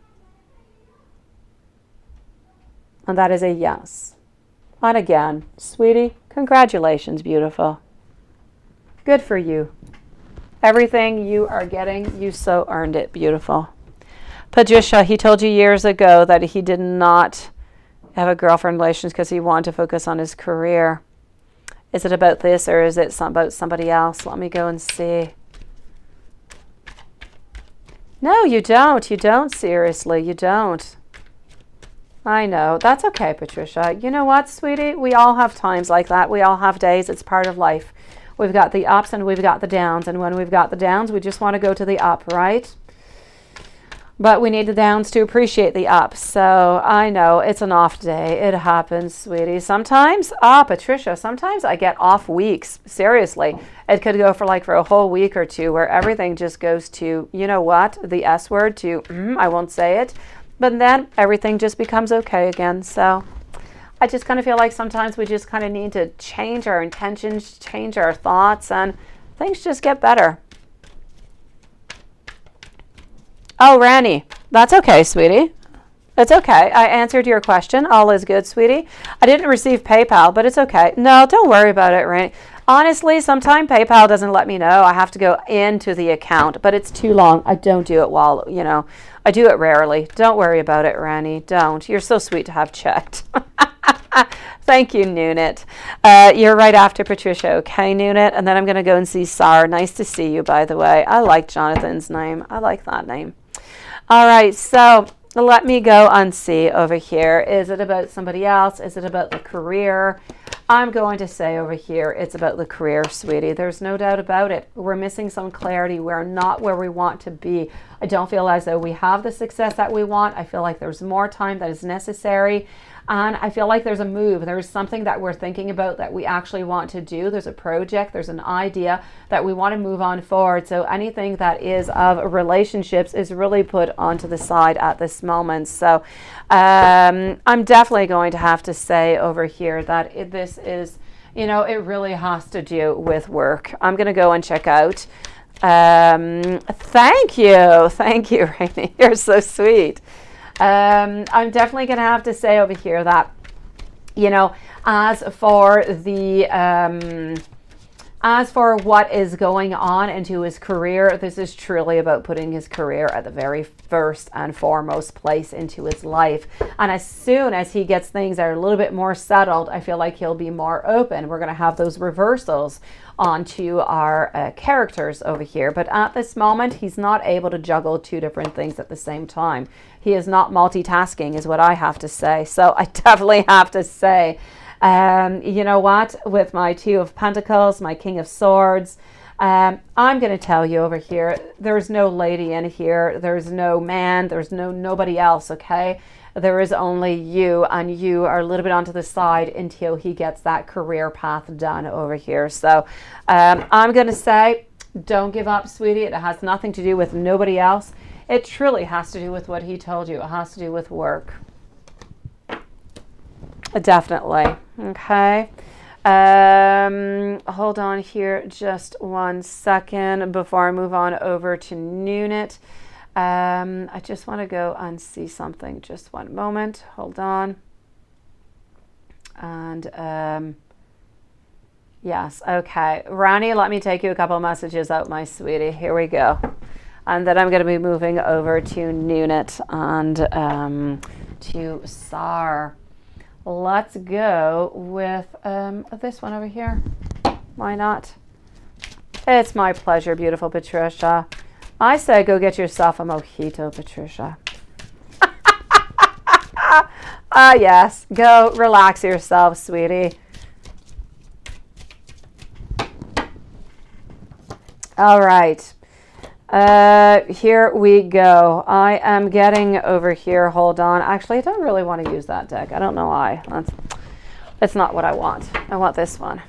And that is a yes. And again, sweetie, congratulations, beautiful. Good for you. Everything you are getting, you so earned it, beautiful. Patricia, he told you years ago that he did not have a girlfriend relations because he wanted to focus on his career. Is it about this or is it about somebody else? Let me go and see. No, you don't. You don't, seriously. You don't. I know. That's okay, Patricia. You know what, sweetie? We all have times like that. We all have days. It's part of life. We've got the ups and we've got the downs. And when we've got the downs, we just want to go to the up, right? But we need the downs to appreciate the ups. So I know it's an off day. It happens, sweetie. Sometimes, Patricia, sometimes I get off weeks. Seriously. It could go for a whole week or two where everything just goes to, you know what, the S word to, I won't say it. But then everything just becomes okay again. So I just kind of feel like sometimes we just kind of need to change our intentions, change our thoughts, and things just get better. Oh, Ranny, that's okay, sweetie. It's okay. I answered your question. All is good, sweetie. I didn't receive PayPal, but it's okay. No, don't worry about it, Ranny. Honestly, sometimes PayPal doesn't let me know. I have to go into the account, but it's too long. I don't do it while, I do it rarely. Don't worry about it, Ranny. Don't. You're so sweet to have checked. Thank you, Noonit. You're right after Patricia, okay, Noonit? And then I'm going to go and see Sar. Nice to see you, by the way. I like Jonathan's name. I like that name. All right, so let me go and see over here. Is it about somebody else? Is it about the career? I'm going to say over here, it's about the career, sweetie. There's no doubt about it. We're missing some clarity. We're not where we want to be. I don't feel as though we have the success that we want. I feel like there's more time that is necessary. And I feel like there's a move. There's something that we're thinking about that we actually want to do. There's a project. There's an idea that we want to move on forward. So anything that is of relationships is really put onto the side at this moment. So I'm definitely going to have to say over here that this is, it really has to do with work. I'm going to go and check out. Thank you, Rainey. You're so sweet. I'm definitely going to have to say over here that, as for what is going on into his career, this is truly about putting his career at the very first and foremost place into his life. And as soon as he gets things that are a little bit more settled, I feel like he'll be more open. We're going to have those reversals onto our characters over here. But at this moment, he's not able to juggle two different things at the same time. He is not multitasking, is what I have to say. So I definitely have to say, you know what, with my Two of Pentacles, my King of Swords, I'm going to tell you over here, there's no lady in here. There's no man. There's nobody else, okay? There is only you, and you are a little bit onto the side until he gets that career path done over here. So I'm going to say, don't give up, sweetie. It has nothing to do with nobody else. It truly has to do with what he told you. It has to do with work. Definitely. Okay. Hold on here just 1 second before I move on over to Noonit. I just want to go and see something. Just 1 moment. Hold on. And yes. Okay. Rani, let me take you a couple of messages out, my sweetie. Here we go. And then I'm going to be moving over to Noonit and to Sar. Let's go with this one over here. Why not? It's my pleasure, beautiful Patricia. I say go get yourself a mojito, Patricia. Yes. Go relax yourself, sweetie. All right. Here we go. I am getting over here. Hold on. Actually, I don't really want to use that deck. I don't know why. That's not what I want. I want this one.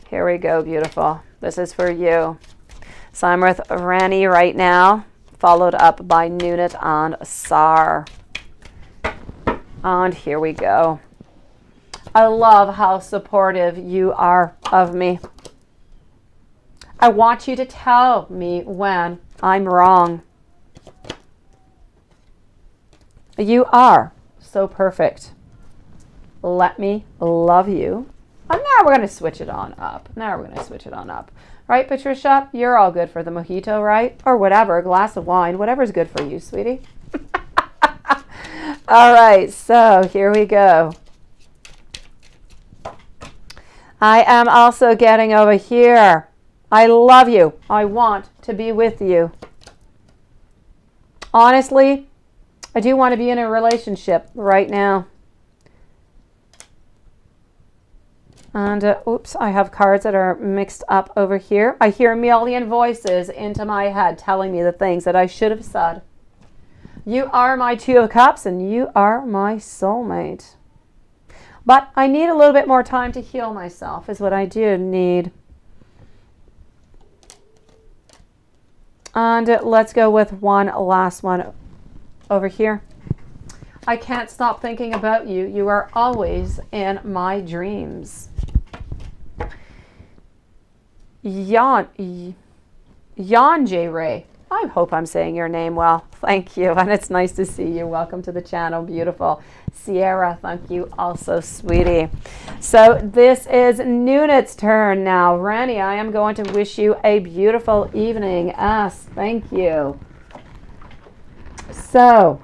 Here we go, beautiful. This is for you. So I'm with Rani right now, followed up by Noonit and Sar. And here we go. I love how supportive you are of me. I want you to tell me when I'm wrong. You are so perfect. Let me love you. And now we're going to switch it on up. Right, Patricia? You're all good for the mojito, right? Or whatever, a glass of wine, whatever's good for you, sweetie. All right, so here we go. I am also getting over here. I love you. I want to be with you. Honestly, I do want to be in a relationship right now. And oops, I have cards that are mixed up over here. I hear a million voices into my head telling me the things that I should have said. You are my Two of Cups and you are my soulmate. But I need a little bit more time to heal myself is what I do need. And let's go with one last one over here. I can't stop thinking about you. You are always in my dreams. Jan J. Ray. I hope I'm saying your name well. Thank you. And it's nice to see you. Welcome to the channel. Beautiful. Sierra, thank you also, sweetie. So this is Nunit's turn now. Rani, I am going to wish you a beautiful evening. Thank you. So,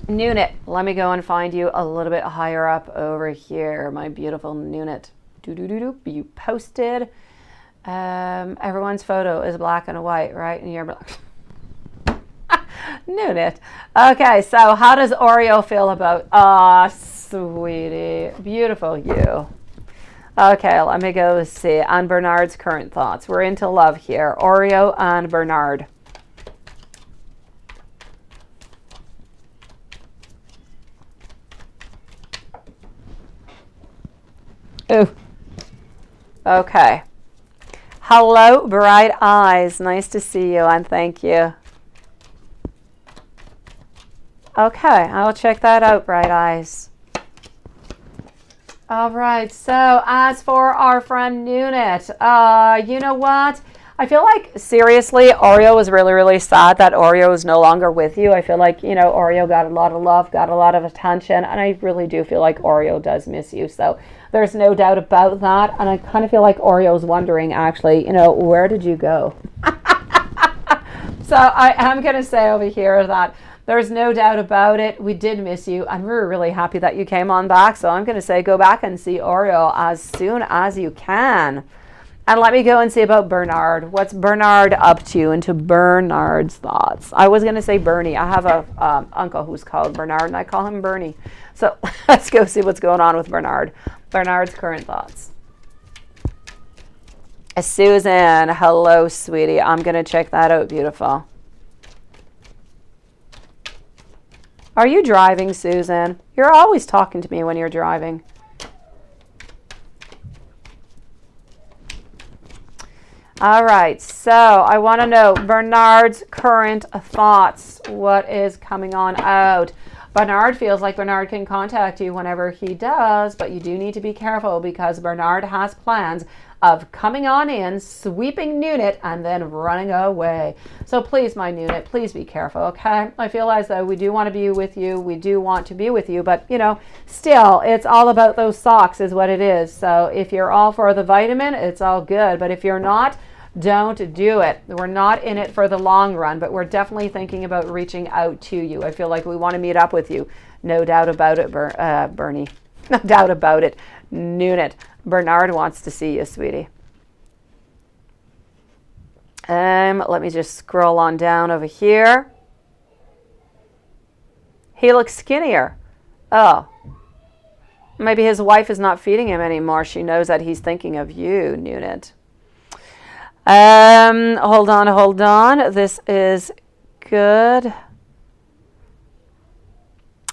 Nunit, let me go and find you a little bit higher up over here. My beautiful Nunit. You posted. Everyone's photo is black and white, right? And you're black. Nunit. Okay, so how does Oreo feel about... sweetie. Beautiful you. Okay, let me go see. On Bernard's current thoughts. We're into love here. Oreo and Bernard. Ooh. Okay. Hello, bright eyes. Nice to see you and thank you. Okay, I'll check that out, bright eyes. All right, so as for our friend Nunit, you know what? I feel like, seriously, Oreo was really, really sad that Oreo is no longer with you. I feel like, you know, Oreo got a lot of love, got a lot of attention, and I really do feel like Oreo does miss you. So there's no doubt about that. And I kind of feel like Oreo's wondering, actually, you know, where did you go? So I am going to say over here that there's no doubt about it. We did miss you, and we were really happy that you came on back. So I'm going to say go back and see Oreo as soon as you can. And let me go and see about Bernard. What's Bernard up to into Bernard's thoughts? I was going to say Bernie. I have a uncle who's called Bernard, and I call him Bernie. So let's go see what's going on with Bernard. Bernard's current thoughts. Susan, hello, sweetie. I'm going to check that out. Beautiful. Are you driving, Susan? You're always talking to me when you're driving. All right, so I want to know Bernard's current thoughts. What is coming on out? Bernard feels like Bernard can contact you whenever he does, but you do need to be careful because Bernard has plans of coming on in, sweeping Nunit, and then running away. So please, my Nunit, please be careful, okay? I feel as though we do want to be with you. We do want to be with you, but, you know, still, it's all about those socks is what it is. So if you're all for the vitamin, it's all good. But if you're not, don't do it. We're not in it for the long run, but we're definitely thinking about reaching out to you. I feel like we want to meet up with you. No doubt about it, Bernie. No doubt about it. Nunit. Bernard wants to see you, sweetie. Let me just scroll on down over here. He looks skinnier. Oh. Maybe his wife is not feeding him anymore. She knows that he's thinking of you, Nunit. Hold on. This is good.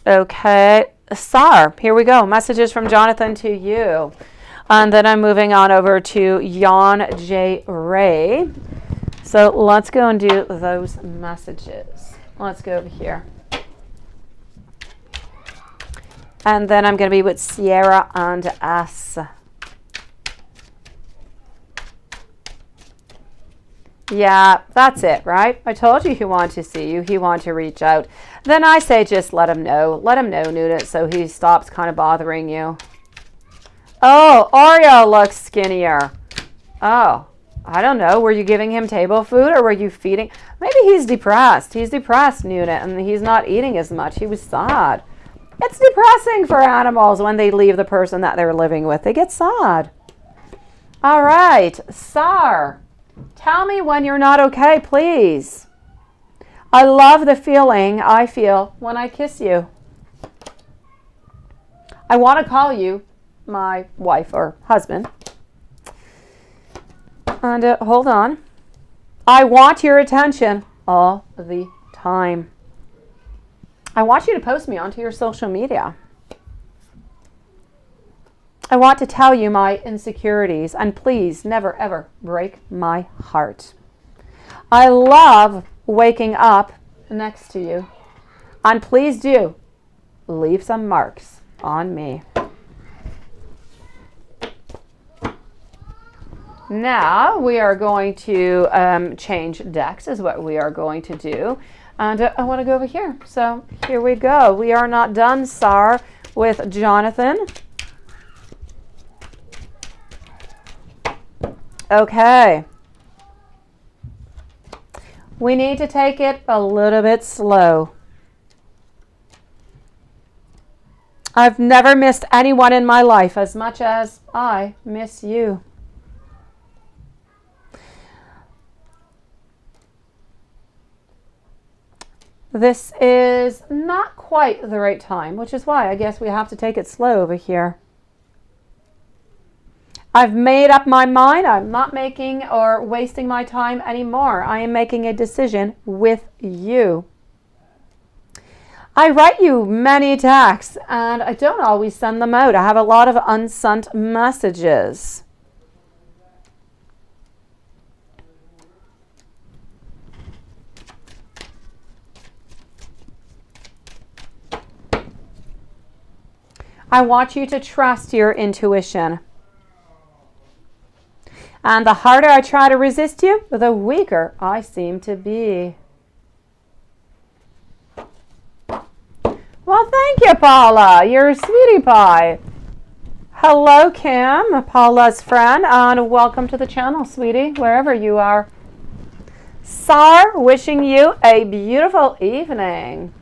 Okay. Sar, here we go. Messages from Jonathan to you. And then I'm moving on over to Jan J. Ray. So let's go and do those messages. Let's go over here. And then I'm going to be with Sierra and S. Yeah, that's it, right? I told you he wanted to see you. He wanted to reach out. Then I say just let him know. Let him know, Nunit, so he stops kind of bothering you. Oh, Oreo looks skinnier. Oh, I don't know. Were you giving him table food or were you feeding? Maybe he's depressed. He's depressed, Nunit, and he's not eating as much. He was sad. It's depressing for animals when they leave the person that they're living with. They get sad. All right, Sar. Tell me when you're not okay, please. I love the feeling I feel when I kiss you. I want to call you my wife or husband. And hold on. I want your attention all the time. I want you to post me onto your social media. I want to tell you my insecurities, and please never ever break my heart. I love waking up next to you, and please do leave some marks on me. Now we are going to change decks is what we are going to do. And I want to go over here. So here we go. We are not done, Sar, with Jonathan. Okay. We need to take it a little bit slow. I've never missed anyone in my life as much as I miss you. This is not quite the right time, which is why I guess we have to take it slow over here. I've made up my mind. I'm not making or wasting my time anymore. I am making a decision with you. I write you many texts and I don't always send them out. I have a lot of unsent messages. I want you to trust your intuition. And the harder I try to resist you, the weaker I seem to be. Well, thank you, Paula. You're a sweetie pie. Hello, Kim, Paula's friend, and welcome to the channel, sweetie, wherever you are. Sar, wishing you a beautiful evening.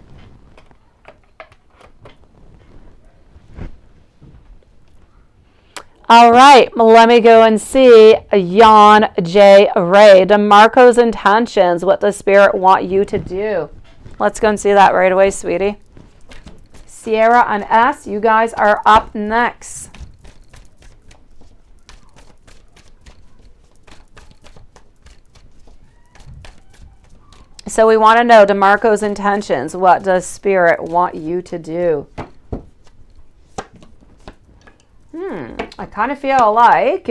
All right, let me go and see Jan J. Ray. DeMarco's intentions. What does Spirit want you to do? Let's go and see that right away, sweetie. Sierra and S, you guys are up next. So we want to know DeMarco's intentions. What does Spirit want you to do? I kind of feel like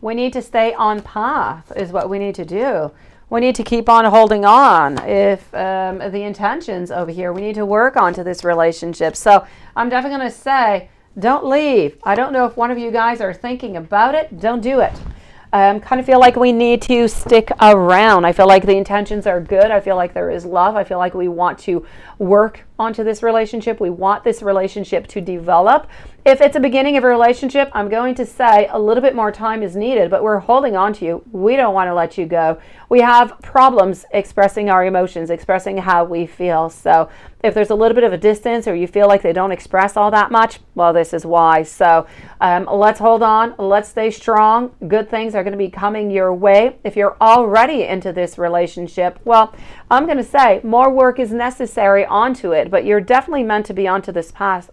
we need to stay on path is what we need to do. We need to keep on holding on. If the intentions over here, we need to work onto this relationship. So I'm definitely going to say, don't leave. I don't know if one of you guys are thinking about it. Don't do it. Kind of feel like we need to stick around. I feel like the intentions are good. I feel like there is love. I feel like we want to work onto this relationship. We want this relationship to develop. If it's a beginning of a relationship, I'm going to say a little bit more time is needed, but we're holding on to you. We don't want to let you go. We have problems expressing our emotions, expressing how we feel. So if there's a little bit of a distance or you feel like they don't express all that much, well, this is why. So let's hold on. Let's stay strong. Good things are going to be coming your way. If you're already into this relationship, well, I'm going to say more work is necessary onto it, but you're definitely meant to be onto this path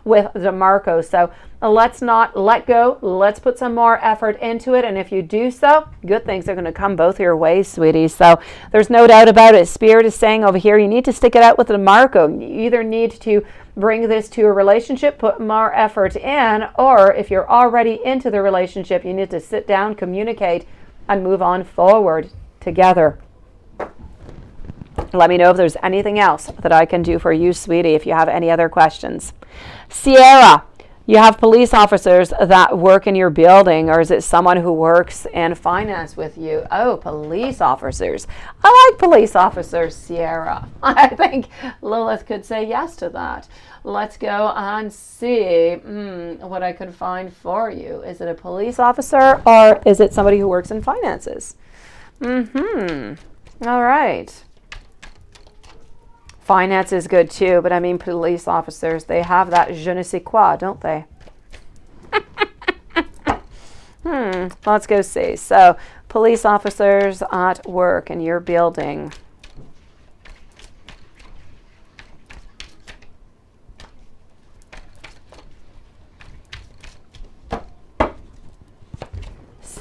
with DeMarco. So let's not let go. Let's put some more effort into it. And if you do so, good things are going to come both your ways, sweetie. So there's no doubt about it. Spirit is saying over here, you need to stick it out with DeMarco. You either need to bring this to a relationship, put more effort in, or if you're already into the relationship, you need to sit down, communicate, and move on forward together. Let me know if there's anything else that I can do for you, sweetie, if you have any other questions. Sierra, you have police officers that work in your building, or is it someone who works in finance with you? Oh, police officers. I like police officers, Sierra. I think Lilith could say yes to that. Let's go and see what I could find for you. Is it a police officer or is it somebody who works in finances? All right. Finance is good too, but I mean police officers, they have that je ne sais quoi, don't they? Let's go see. So police officers at work in your building.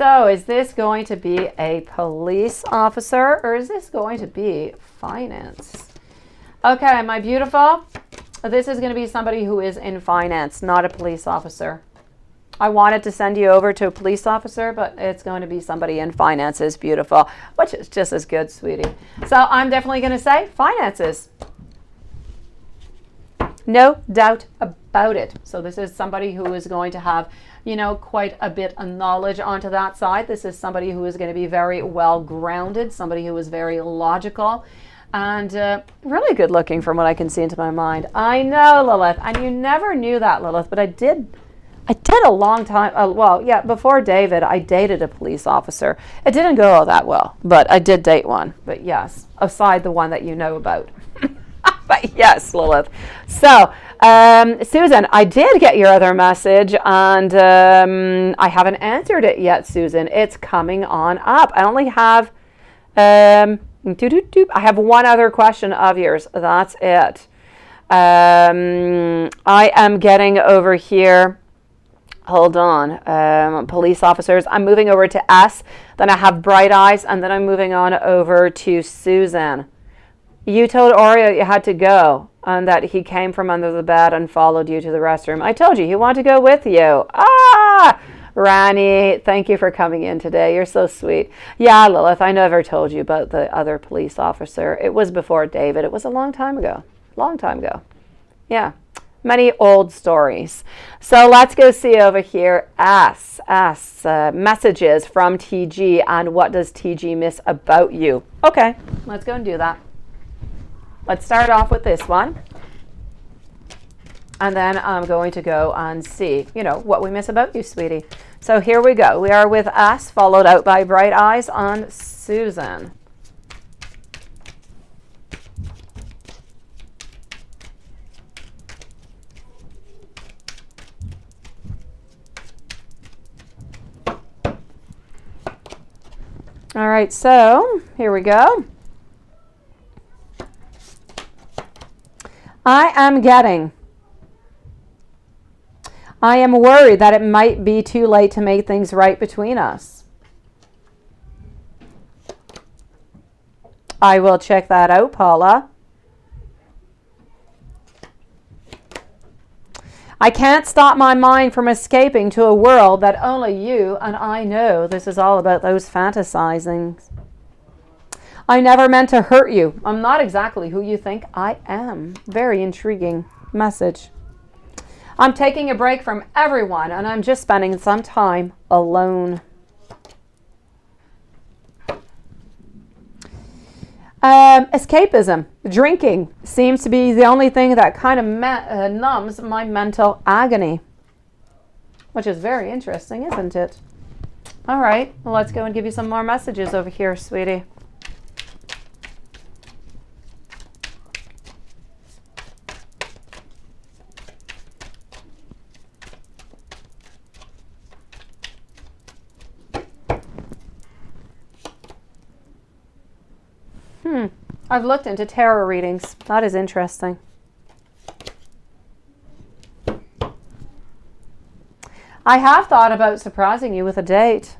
So is this going to be a police officer or is this going to be finance? Okay, my beautiful, this is going to be somebody who is in finance, not a police officer. I wanted to send you over to a police officer, but it's going to be somebody in finances, beautiful, which is just as good, sweetie. So I'm definitely going to say finances. No doubt about it. So this is somebody who is going to have, you know, quite a bit of knowledge onto that side. This is somebody who is going to be very well grounded, somebody who is very logical, and really good looking from what I can see into my mind. I know, Lilith, and you never knew that, Lilith, but I did a long time, well, yeah, before David, I dated a police officer. It didn't go all that well, but I did date one. But yes, aside the one that you know about. But yes, Lilith. So, Susan, I did get your other message, and I haven't answered it yet, Susan. It's coming on up. I only have, I have one other question of yours. That's it. I am getting over here. Hold on. Police officers. I'm moving over to S. Then I have Bright Eyes, and then I'm moving on over to Susan. You told Oreo you had to go and that he came from under the bed and followed you to the restroom. I told you he wanted to go with you. Ah, Rani, thank you for coming in today. You're so sweet. Yeah, Lilith, I never told you about the other police officer. It was before David. It was a long time ago. Long time ago. Yeah. Many old stories. So let's go see over here. Messages from TG and what does TG miss about you? Okay, let's go and do that. Let's start off with this one. And then I'm going to go and see, you know, what we miss about you, sweetie. So here we go. We are with S, followed out by Bright Eyes on Susan. All right, so here we go. I am worried that it might be too late to make things right between us. I will check that out, Paula. I can't stop my mind from escaping to a world that only you and I know. This is all about those fantasizings. I never meant to hurt you. I'm not exactly who you think I am. Very intriguing message. I'm taking a break from everyone and I'm just spending some time alone. Escapism, drinking seems to be the only thing that kind of numbs my mental agony, which is very interesting, isn't it? All right, well, let's go and give you some more messages over here, sweetie. I've looked into tarot readings. That is interesting. I have thought about surprising you with a date.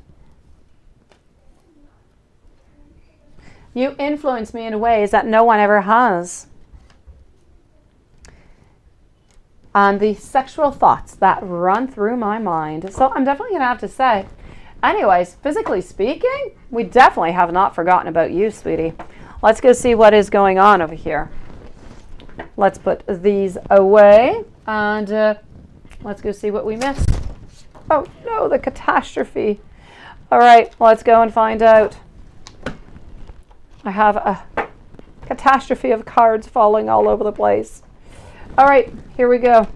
You influence me in ways that no one ever has. And the sexual thoughts that run through my mind. So I'm definitely going to have to say, anyways, physically speaking, we definitely have not forgotten about you, sweetie. Let's go see what is going on over here. Let's put these away and let's go see what we missed. Oh no, the catastrophe. All right, let's go and find out. I have a catastrophe of cards falling all over the place. All right, here we go.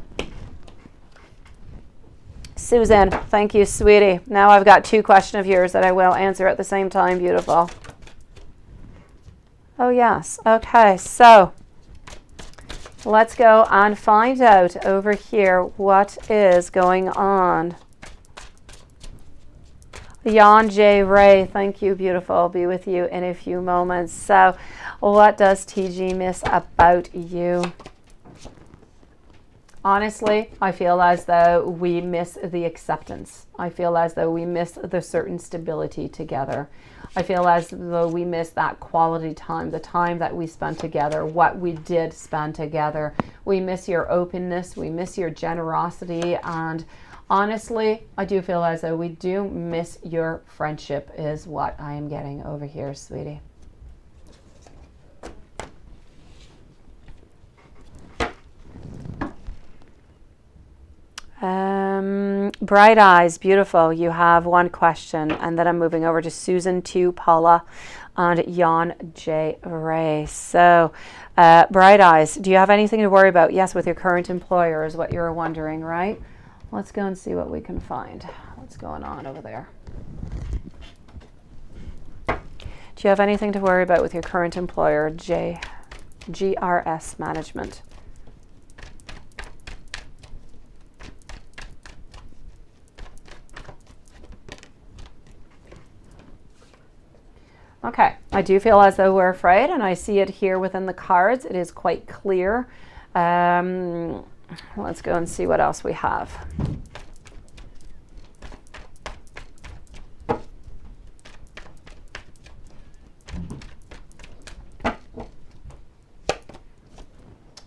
Susan, thank you, sweetie. Now I've got two questions of yours that I will answer at the same time. Beautiful. Oh, yes. Okay, so let's go and find out over here what is going on. Jan J. Ray, thank you, beautiful. I'll be with you in a few moments. So what does TG miss about you? Honestly, I feel as though we miss the acceptance. I feel as though we miss the certain stability together. I feel as though we miss that quality time, the time that we spent together, what we did spend together. We miss your openness. We miss your generosity. And honestly, I do feel as though we do miss your friendship is what I am getting over here, sweetie. Bright eyes, beautiful. You have one question, and then I'm moving over to Susan 2, Paula, and Jan J. Ray. So, bright eyes, do you have anything to worry about? Yes, with your current employer is what you're wondering, right? Let's go and see what we can find. What's going on over there? Do you have anything to worry about with your current employer, GRS Management? Okay, I do feel as though we're afraid, and I see it here within the cards. It is quite clear. Let's go and see what else we have.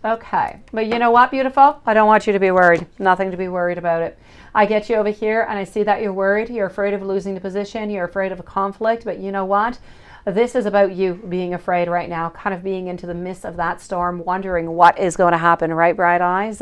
Okay, but you know what, beautiful? I don't want you to be worried. Nothing to be worried about it. I get you over here, and I see that you're worried. You're afraid of losing the position. You're afraid of a conflict, but you know what? This is about you being afraid right now, kind of being into the midst of that storm, wondering what is going to happen, right, bright eyes?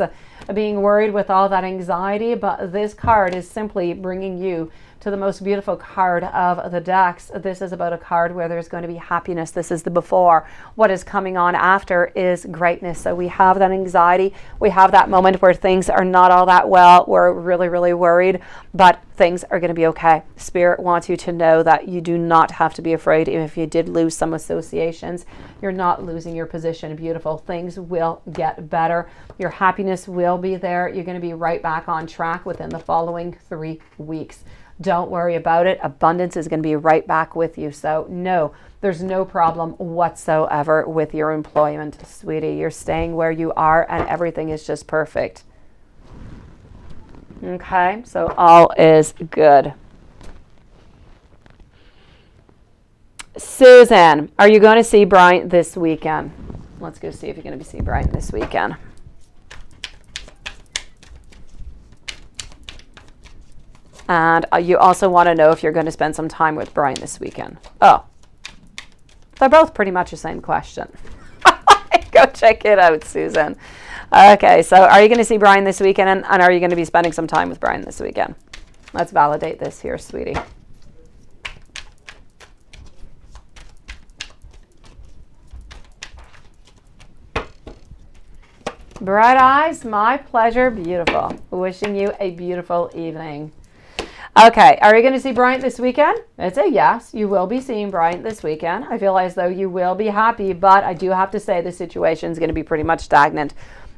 Being worried with all that anxiety, but this card is simply bringing you to the most beautiful card of the decks. This is about a card where there's going to be happiness. This is the before. What is coming on after is greatness. So we have that anxiety. We have that moment where things are not all that well. We're really, really worried, but things are going to be okay. Spirit wants you to know that you do not have to be afraid. If you did lose some associations, you're not losing your position. Beautiful. Things will get better. Your happiness will be there. You're going to be right back on track within the following 3 weeks. Don't worry about it. Abundance is going to be right back with you. So no, there's no problem whatsoever with your employment, sweetie. You're staying where you are and everything is just perfect. Okay, so all is good. Susan, are you going to see Brian this weekend? Let's go see if you're going to see Brian this weekend. And you also want to know if you're going to spend some time with Brian this weekend. Oh, they're both pretty much the same question. Go check it out, Susan. Okay, so are you going to see Brian this weekend, and are you going to be spending some time with Brian this weekend? Let's validate this here, sweetie. Bright eyes, my pleasure, beautiful. Wishing you a beautiful evening. Okay, are you going to see Bryant this weekend? It's a yes. You will be seeing Bryant this weekend. I feel as though you will be happy, but I do have to say the situation is going to be pretty much stagnant.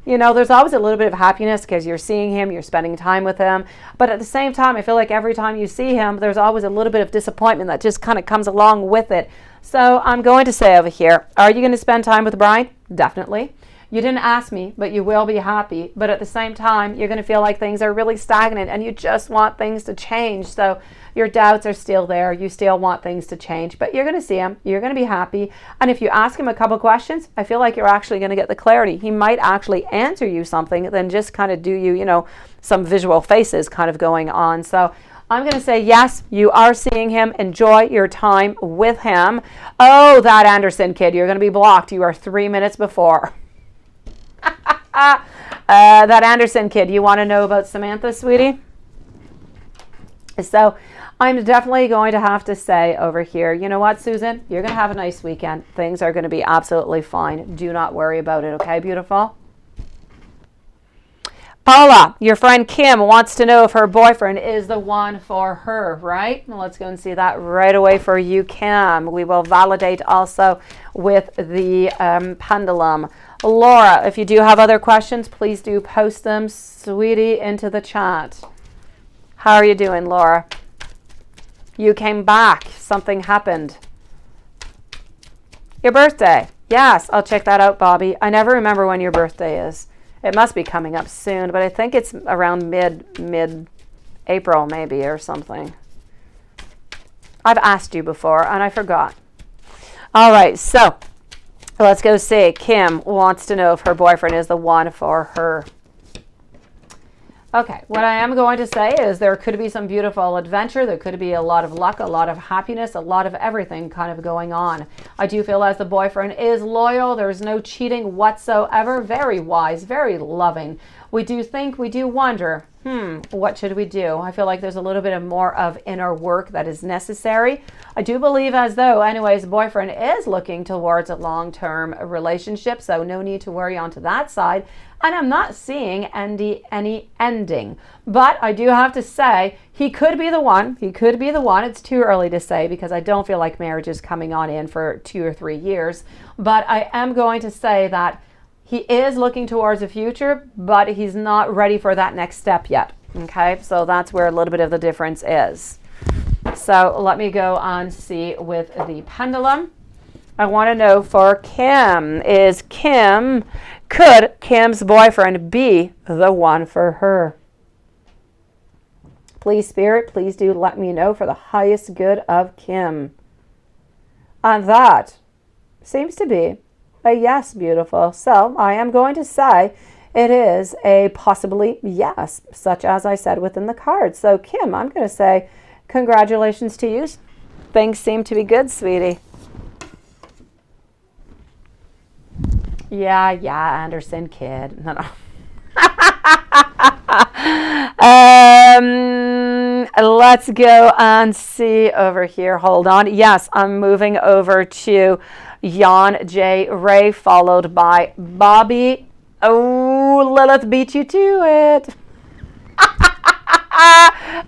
You know, there's always a little bit of happiness because you're seeing him, you're spending time with him. But at the same time, I feel like every time you see him, there's always a little bit of disappointment that just kind of comes along with it. So I'm going to say over here, are you going to spend time with Bryant? Definitely. You didn't ask me, but you will be happy. But at the same time, you're going to feel like things are really stagnant and you just want things to change. So your doubts are still there. You still want things to change, but you're going to see him. You're going to be happy. And if you ask him a couple questions, I feel like you're actually going to get the clarity. He might actually answer you something, then just kind of do you know, some visual faces kind of going on. So I'm going to say, yes, you are seeing him. Enjoy your time with him. Oh, that Anderson kid, you're going to be blocked. You are 3 minutes before. That Anderson kid, you want to know about Samantha, sweetie? So I'm definitely going to have to say over here, you know what, Susan? You're going to have a nice weekend. Things are going to be absolutely fine. Do not worry about it, okay, beautiful? Paula, your friend Kim wants to know if her boyfriend is the one for her, right? Well, let's go and see that right away for you, Kim. We will validate also with the pendulum. Laura, if you do have other questions, please do post them, sweetie, into the chat. How are you doing, Laura? You came back. Something happened. Your birthday. Yes, I'll check that out, Bobby. I never remember when your birthday is. It must be coming up soon, but I think it's around mid-April maybe or something. I've asked you before and I forgot. All right, so let's go see. Kim wants to know if her boyfriend is the one for her. Okay, what I am going to say is there could be some beautiful adventure. There could be a lot of luck, a lot of happiness, a lot of everything kind of going on. I do feel as the boyfriend is loyal. There's no cheating whatsoever. Very wise, very loving. We do think, we do wonder, what should we do? I feel like there's a little bit of more of inner work that is necessary. I do believe as though, anyways, the boyfriend is looking towards a long-term relationship, so no need to worry onto that side. And I'm not seeing any ending. But I do have to say, he could be the one. He could be the one. It's too early to say because I don't feel like marriage is coming on in for 2 or 3 years. But I am going to say that he is looking towards the future, but he's not ready for that next step yet. Okay, so that's where a little bit of the difference is. So let me go on see with the pendulum. I want to know for Kim, could Kim's boyfriend be the one for her? Please, Spirit, please do let me know for the highest good of Kim. And that seems to be a yes, beautiful. So I am going to say it is a possibly yes, such as I said within the card. So Kim, I'm going to say congratulations to you. Things seem to be good, sweetie. Yeah, Anderson kid. No. Let's go and see over here. Hold on. Yes, I'm moving over to Jan J. Ray, followed by Bobby. Oh, Lilith beat you to it.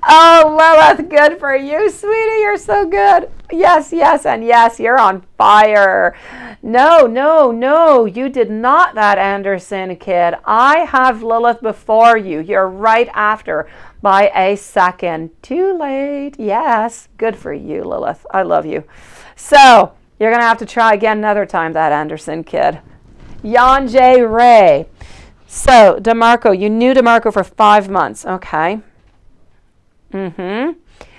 Oh, Lilith, good for you, sweetie. You're so good. Yes, and yes, you're on fire. No, you did not that, Anderson kid. I have Lilith before you. You're right after by a second. Too late. Yes, good for you, Lilith. I love you. So you're going to have to try again another time, that Anderson kid. Jan J. Ray. So, DeMarco, you knew DeMarco for 5 months. Okay.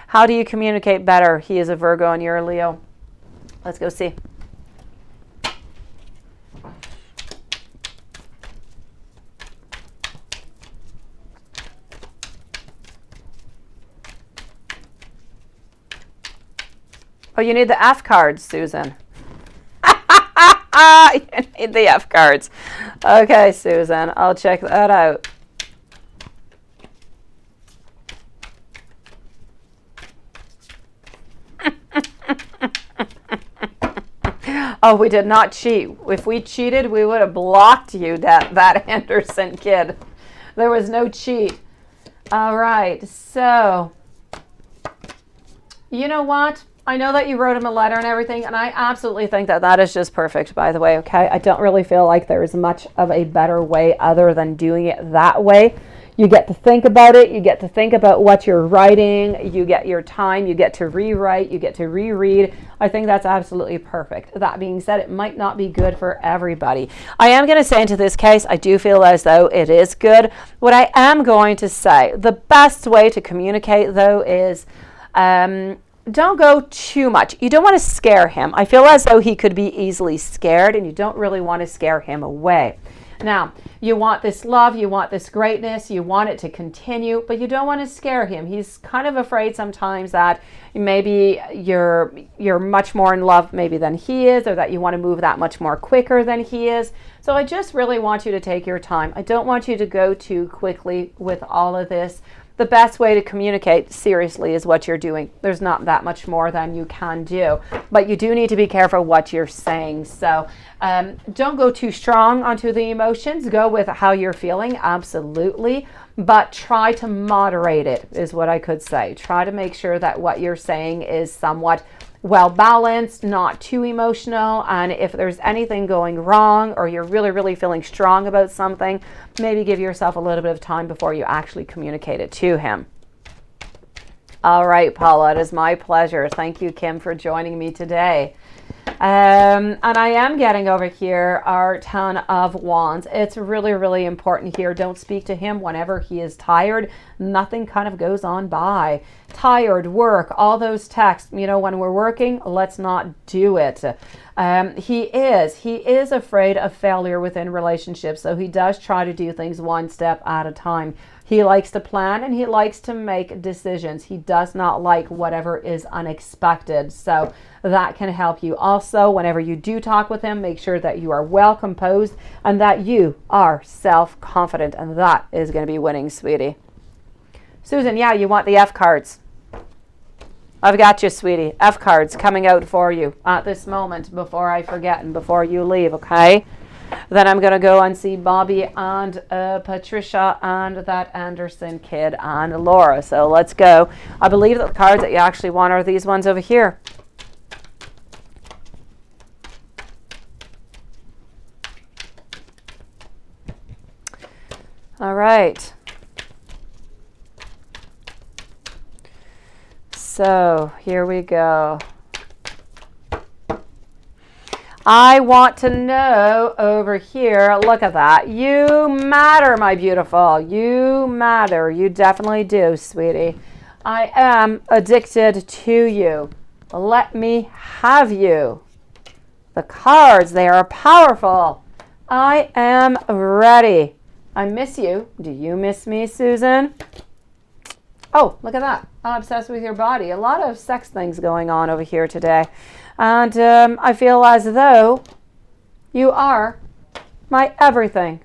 How do you communicate better? He is a Virgo and you're a Leo. Let's go see. Oh, you need the F cards, Susan. You need the F cards. Okay, Susan, I'll check that out. Oh, we did not cheat. If we cheated, we would have blocked you, that Anderson kid. There was no cheat. All right, so you know what? I know that you wrote him a letter and everything, and I absolutely think that that is just perfect, by the way, okay? I don't really feel like there is much of a better way other than doing it that way. You get to think about it. You get to think about what you're writing. You get your time. You get to rewrite. You get to reread. I think that's absolutely perfect. That being said, it might not be good for everybody. I am going to say into this case, I do feel as though it is good. What I am going to say, the best way to communicate, though, is don't go too much. You don't want to scare him. I feel as though he could be easily scared, and you don't really want to scare him away. Now, you want this love, you want this greatness, you want it to continue, but you don't want to scare him. He's kind of afraid sometimes that maybe you're much more in love maybe than he is, or that you want to move that much more quicker than he is. So I just really want you to take your time. I don't want you to go too quickly with all of this. The best way to communicate seriously is what you're doing. There's not that much more than you can do, but you do need to be careful what you're saying. So don't go too strong onto the emotions. Go with how you're feeling, absolutely, but try to moderate it is what I could say. Try to make sure that what you're saying is somewhat well balanced, not too emotional, and if there's anything going wrong or you're really feeling strong about something, maybe give yourself a little bit of time before you actually communicate it to him. All right, Paula, it is my pleasure. Thank you, Kim, for joining me today. And I am getting over here our Ten of Wands. It's really, really important here. Don't speak to him whenever he is tired. Nothing kind of goes on by. Tired, work, all those texts. You know, when we're working, let's not do it. He is afraid of failure within relationships. So he does try to do things one step at a time. He likes to plan and he likes to make decisions. He does not like whatever is unexpected. So that can help you. Also, whenever you do talk with him, make sure that you are well composed and that you are self-confident. And that is going to be winning, sweetie. Susan, yeah, you want the F cards. I've got you, sweetie. F cards coming out for you at this moment before I forget and before you leave, okay? Then I'm going to go and see Bobby and Patricia and that Anderson kid and Laura. So let's go. I believe that the cards that you actually want are these ones over here. All right. So here we go. I want to know over here, look at that. You matter, my beautiful. You matter. You definitely do, sweetie. I am addicted to you. Let me have you. The cards, they are powerful. I am ready. I miss you. Do you miss me, Susan? Oh, look at that. I'm obsessed with your body. A lot of sex things going on over here today. And I feel as though you are my everything.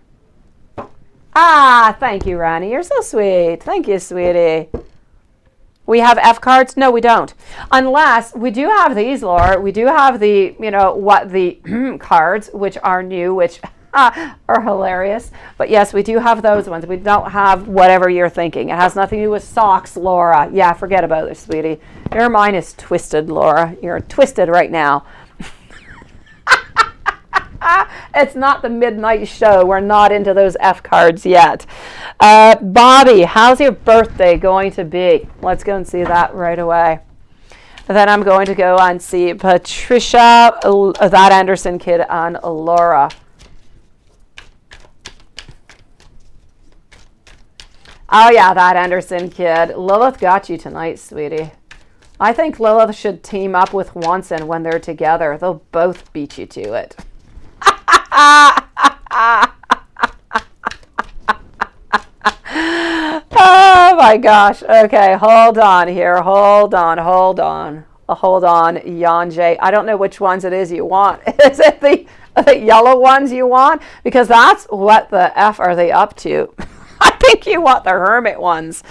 Ah, thank you, Rani. You're so sweet. Thank you, sweetie. We have F cards? No, we don't. Unless we do have these, Laura. We do have the, you know, what the cards, which are new, which are hilarious. But yes, we do have those ones. We don't have whatever you're thinking. It has nothing to do with socks, Laura. Yeah, forget about it, sweetie. Your mind is twisted, Laura. You're twisted right now. It's not the midnight show. We're not into those F cards yet. Bobby, how's your birthday going to be? Let's go and see that right away. Then I'm going to go and see Patricia, that Anderson kid, and Laura. Oh, yeah, that Anderson kid. Lilith got you tonight, sweetie. I think Lilith should team up with Wanson when they're together. They'll both beat you to it. Oh, my gosh. Okay, hold on here. Hold on. Hold on, Yonjay. I don't know which ones it is you want. Is it the yellow ones you want? Because that's what the F are they up to. I think you want the hermit ones.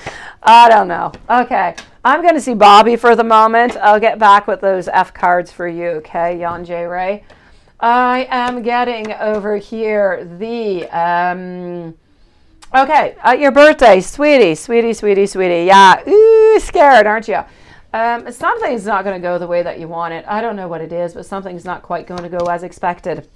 I don't know. Okay. I'm going to see Bobby for the moment. I'll get back with those F cards for you. Okay, Jan J. Ray. I am getting over here the, okay, your birthday, sweetie. Yeah, ooh, scared, aren't you? Something's not going to go the way that you want it. I don't know what it is, but something's not quite going to go as expected.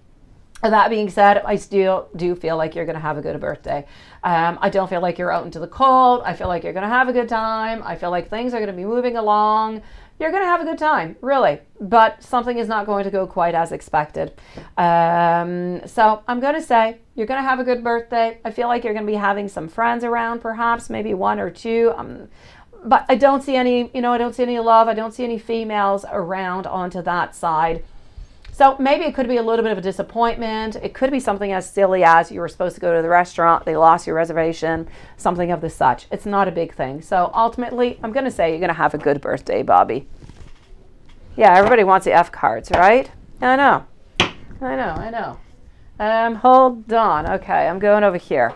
That being said, I still do feel like you're going to have a good birthday. I don't feel like you're out into the cold. I feel like you're going to have a good time. I feel like things are going to be moving along. You're going to have a good time, really. But something is not going to go quite as expected. So I'm going to say you're going to have a good birthday. I feel like you're going to be having some friends around, perhaps, maybe one or two. But I don't see any, I don't see any love. I don't see any females around onto that side. So maybe it could be a little bit of a disappointment. It could be something as silly as you were supposed to go to the restaurant, they lost your reservation, something of the such. It's not a big thing. So ultimately, I'm going to say you're going to have a good birthday, Bobby. Yeah, everybody wants the F cards, right? I know. Hold on. Okay, I'm going over here.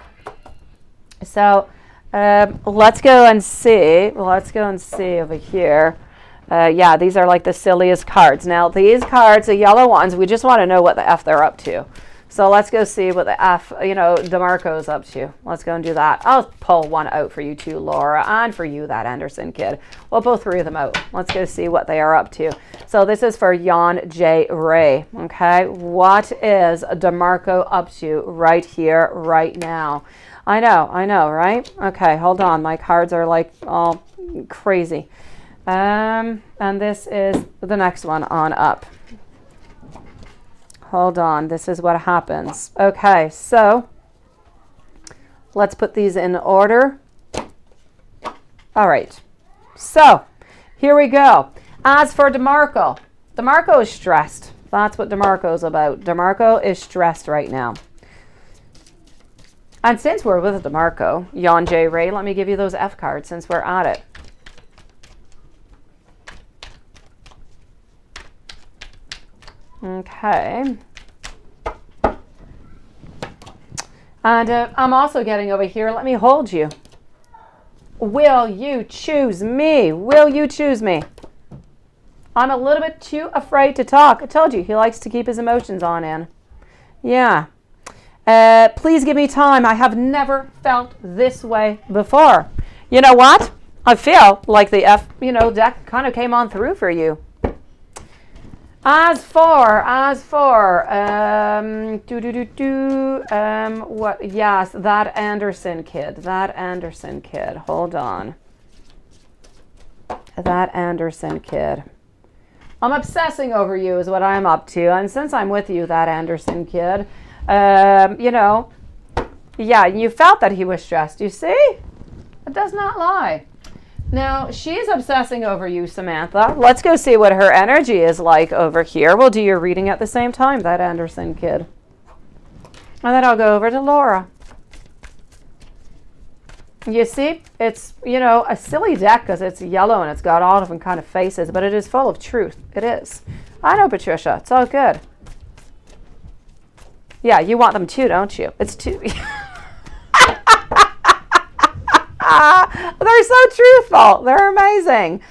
So let's go and see. Let's go and see over here. Yeah, these are like the silliest cards. Now, these cards, the yellow ones, we just want to know what the F they're up to. So let's go see what the F, DeMarco's up to. Let's go and do that. I'll pull one out for you too, Laura, and for you, that Anderson kid. We'll pull three of them out. Let's go see what they are up to. So this is for Jan J. Ray, okay? What is DeMarco up to right here, right now? I know, right? Okay, hold on. My cards are like all crazy. And this is the next one on up. Hold on. This is what happens. Okay, so let's put these in order. All right. So here we go. As for DeMarco, DeMarco is stressed. That's what DeMarco's about. DeMarco is stressed right now. And since we're with DeMarco, Jan J. Ray, let me give you those F cards since we're at it. Okay. And I'm also getting over here. Let me hold you. Will you choose me? Will you choose me? I'm a little bit too afraid to talk. I told you, he likes to keep his emotions on in. Yeah. Please give me time. I have never felt this way before. You know what? I feel like the deck kind of came on through for you. As for, what? Yes, that Anderson kid. Hold on. That Anderson kid. I'm obsessing over you is what I'm up to. And since I'm with you, that Anderson kid, yeah, you felt that he was stressed. You see? It does not lie. Now, she's obsessing over you, Samantha. Let's go see what her energy is like over here. We'll do your reading at the same time, that Anderson kid. And then I'll go over to Laura. You see, it's, a silly deck because it's yellow and it's got all different kind of faces, but it is full of truth. It is. I know, Patricia. It's all good. Yeah, you want them too, don't you? It's too... They're so truthful. They're amazing.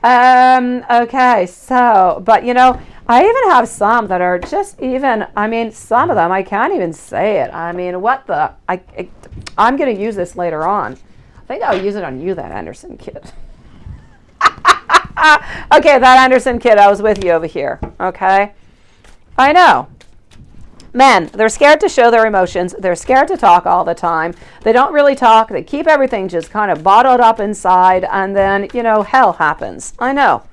Okay, so, but I even have some that are just some of them, I can't even say it. I'm going to use this later on. I think I'll use it on you, that Anderson kid. Okay, that Anderson kid, I was with you over here. Okay. I know. Men, they're scared to show their emotions. They're scared to talk all the time. They don't really talk. They keep everything just kind of bottled up inside, and then, hell happens. I know.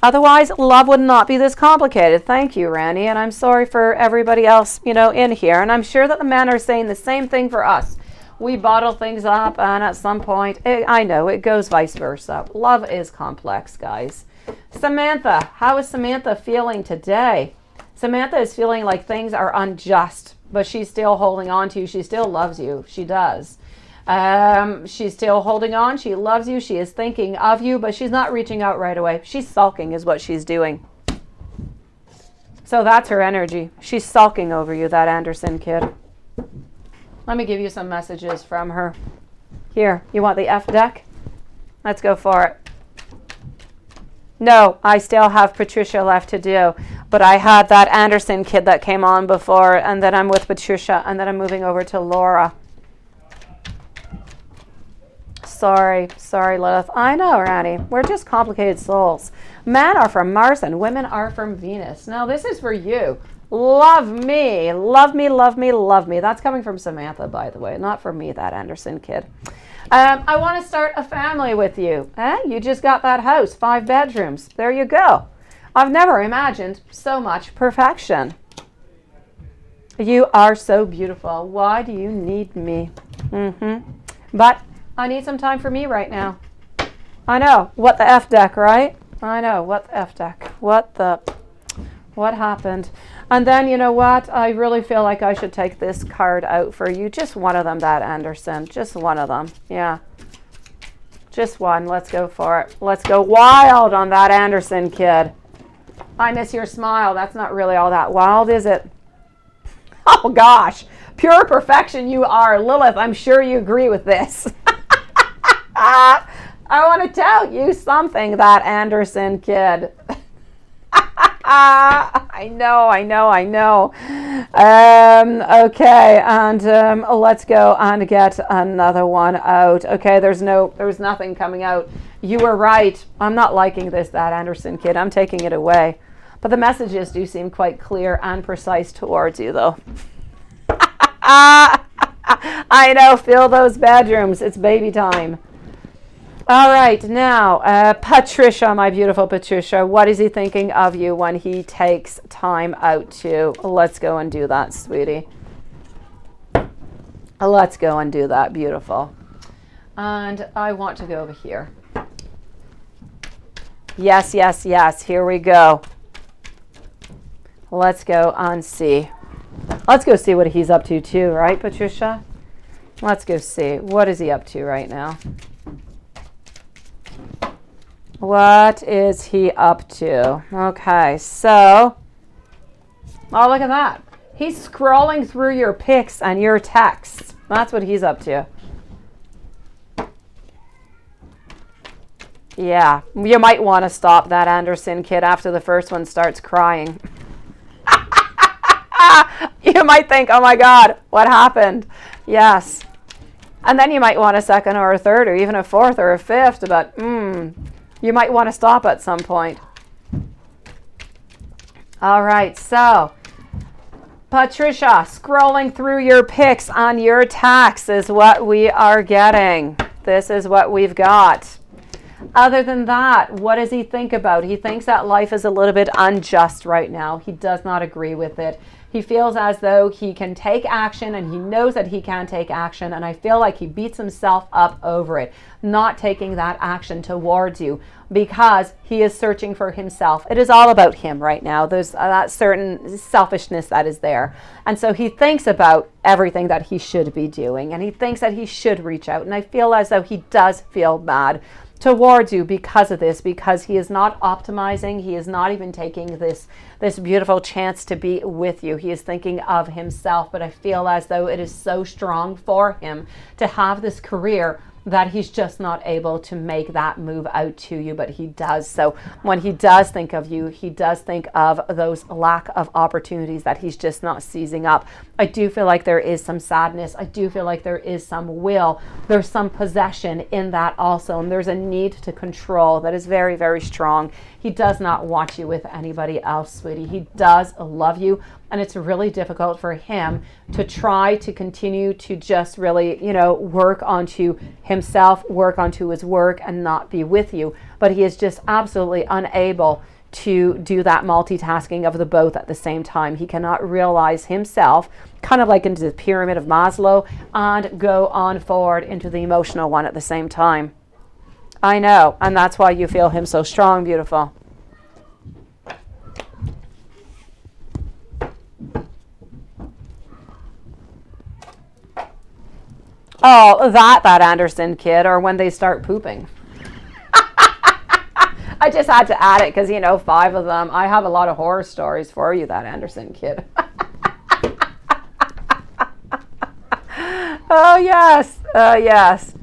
Otherwise, love would not be this complicated. Thank you, Randy, and I'm sorry for everybody else, in here, and I'm sure that the men are saying the same thing for us. We bottle things up, and at some point, I know, it goes vice versa. Love is complex, guys. Samantha, how is Samantha feeling today? Samantha is feeling like things are unjust, but she's still holding on to you. She still loves you. She does. She's still holding on. She loves you. She is thinking of you, but she's not reaching out right away. She's sulking is what she's doing. So that's her energy. She's sulking over you, that Anderson kid. Let me give you some messages from her. Here, you want the F deck? Let's go for it. No, I still have Patricia left to do, but I had that Anderson kid that came on before, and then I'm with Patricia, and then I'm moving over to Laura. Sorry, Lilith. I know, Randy. We're just complicated souls. Men are from Mars and women are from Venus. Now, this is for you. Love me. Love me, love me, love me. That's coming from Samantha, by the way, not from me, that Anderson kid. I want to start a family with you. You just got that house, 5 bedrooms. There you go. I've never imagined so much perfection. You are so beautiful. Why do you need me? But I need some time for me right now. I know. What the F deck, right? I know. What the F deck? What happened? And then, you know what? I really feel like I should take this card out for you. Just one of them, that Anderson. Just one of them. Yeah. Just one. Let's go for it. Let's go wild on that Anderson kid. I miss your smile. That's not really all that wild, is it? Oh, gosh. Pure perfection you are. Lilith, I'm sure you agree with this. I want to tell you something, that Anderson kid. I know. Okay, and let's go and get another one out. Okay, there's nothing coming out. You were right. I'm not liking this, that Anderson kid. I'm taking it away. But the messages do seem quite clear and precise towards you, though. I know. Fill those bedrooms. It's baby time. All right, now, Patricia, my beautiful Patricia, what is he thinking of you when he takes time out to? Let's go and do that, sweetie. Let's go and do that, beautiful. And I want to go over here. Yes, yes, yes, here we go. Let's go and see. Let's go see what he's up to too, right, Patricia? Let's go see. What is he up to right now? What is he up to? Okay, so, oh, look at that. He's scrolling through your pics and your texts. That's what he's up to. Yeah, you might want to stop that, Anderson kid, after the first one starts crying. You might think, oh my God, what happened? Yes. And then you might want a second or a third or even a fourth or a fifth, but you might want to stop at some point. All right, so Patricia, scrolling through your pics on your tax is what we are getting. This is what we've got. Other than that, what does he think about? He thinks that life is a little bit unjust right now. He does not agree with it. He feels as though he can take action, and he knows that he can take action, and I feel like he beats himself up over it, not taking that action towards you, because he is searching for himself. It is all about him right now. There's that certain selfishness that is there. And so he thinks about everything that he should be doing, and he thinks that he should reach out. And I feel as though he does feel bad towards you because of this, because he is not optimizing. He is not even taking this beautiful chance to be with you. He is thinking of himself, but I feel as though it is so strong for him to have this career that he's just not able to make that move out to you, but he does. So when he does think of you, he does think of those lack of opportunities that he's just not seizing up. I do feel like there is some sadness. I do feel like there is some will. There's some possession in that also, and there's a need to control that is very, very strong. He does not want you with anybody else, sweetie. He does love you, and it's really difficult for him to try to continue to just really, work onto himself, work onto his work, and not be with you. But he is just absolutely unable to do that multitasking of the both at the same time. He cannot realize himself, kind of like into the pyramid of Maslow, and go on forward into the emotional one at the same time. I know, and that's why you feel him so strong, beautiful. Oh, that Anderson kid, or when they start pooping. I just had to add it because, 5 of them. I have a lot of horror stories for you, that Anderson kid. Oh, yes. Yes.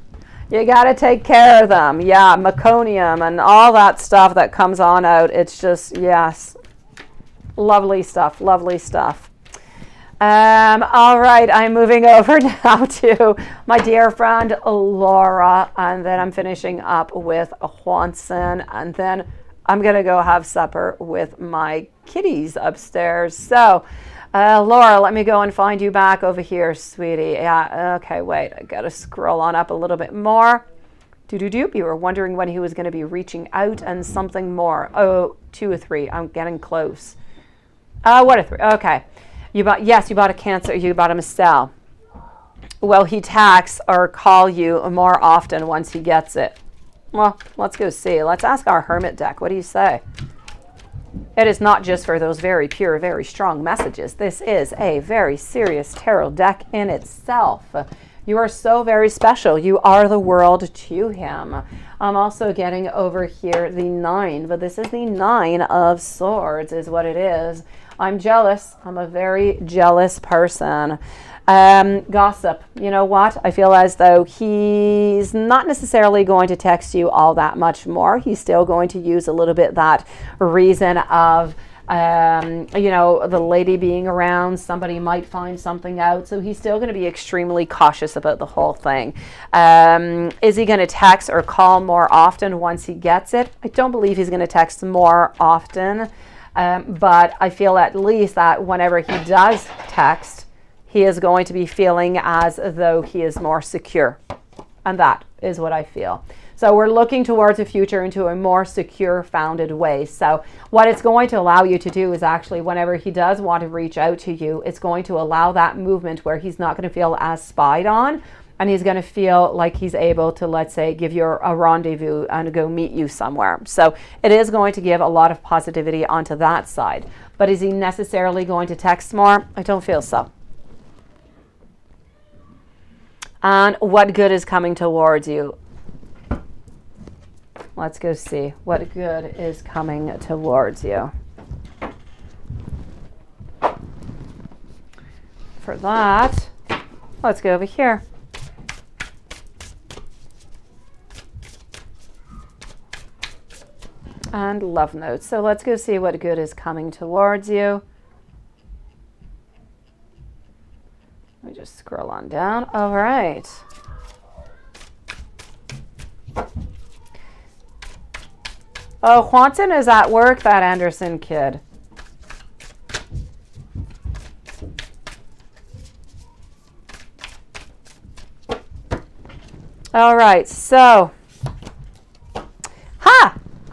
You got to take care of them. Yeah, meconium and all that stuff that comes on out. It's just, yes. Lovely stuff. Lovely stuff. All right, I'm moving over now to my dear friend Laura, and then I'm finishing up with Juanson, and then I'm going to go have supper with my kitties upstairs. So, Laura, let me go and find you back over here, sweetie. Yeah, okay, wait, I got to scroll on up a little bit more. Doop. You were wondering when he was going to be reaching out and something more. Oh, 2 or 3. I'm getting close. What a 3? Okay. You bought a Cancer, you bought him a cell. Will he text or call you more often once he gets it? Well, let's go see. Let's ask our Hermit deck. What do you say? It is not just for those very pure, very strong messages. This is a very serious tarot deck in itself. You are so very special. You are the world to him. I'm also getting over here the 9, but this is the 9 of Swords is what it is. I'm jealous. I'm a very jealous person. Gossip. You know what? I feel as though he's not necessarily going to text you all that much more. He's still going to use a little bit that reason of, the lady being around. Somebody might find something out. So he's still going to be extremely cautious about the whole thing. Is he going to text or call more often once he gets it? I don't believe he's going to text more often. But I feel at least that whenever he does text, he is going to be feeling as though he is more secure. And that is what I feel. So we're looking towards the future into a more secure, founded way. So what it's going to allow you to do is actually, whenever he does want to reach out to you, it's going to allow that movement where he's not going to feel as spied on, and he's going to feel like he's able to, let's say, give you a rendezvous and go meet you somewhere. So it is going to give a lot of positivity onto that side. But is he necessarily going to text more? I don't feel so. And what good is coming towards you? Let's go see what good is coming towards you. For that, let's go over here. And love notes. So let's go see what good is coming towards you. Let me just scroll on down. All right. Oh, Juanson is at work, that Anderson kid. All right, so.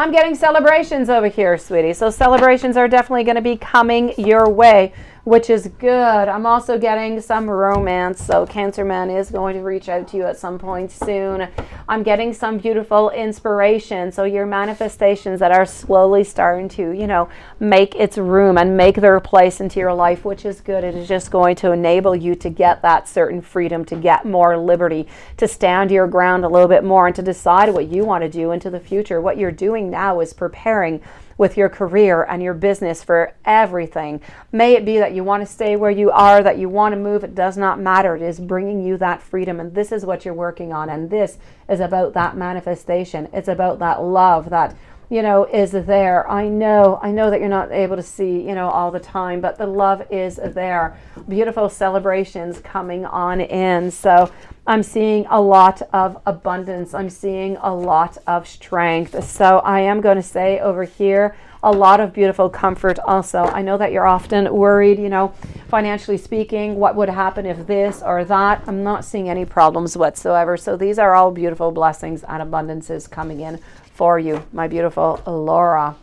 I'm getting celebrations over here, sweetie. So celebrations are definitely going to be coming your way, which is good. I'm also getting some romance. So Cancer Man is going to reach out to you at some point soon. I'm getting some beautiful inspiration. So your manifestations that are slowly starting to, you know, make its room and make their place into your life, which is good. It is just going to enable you to get that certain freedom, to get more liberty, to stand your ground a little bit more, and to decide what you want to do into the future. What you're doing now is preparing with your career and your business for everything. May it be that you want to stay where you are, that you want to move, it does not matter. It is bringing you that freedom, and this is what you're working on, and this is about that manifestation. It's about that love that, you know, is there. I know that you're not able to see, you know, all the time, but the love is there. Beautiful celebrations coming on in. So I'm seeing a lot of abundance. I'm seeing a lot of strength. So I am going to say over here, a lot of beautiful comfort also. I know that you're often worried, you know, financially speaking, what would happen if this or that. I'm not seeing any problems whatsoever. So these are all beautiful blessings and abundances coming in for you, my beautiful Laura.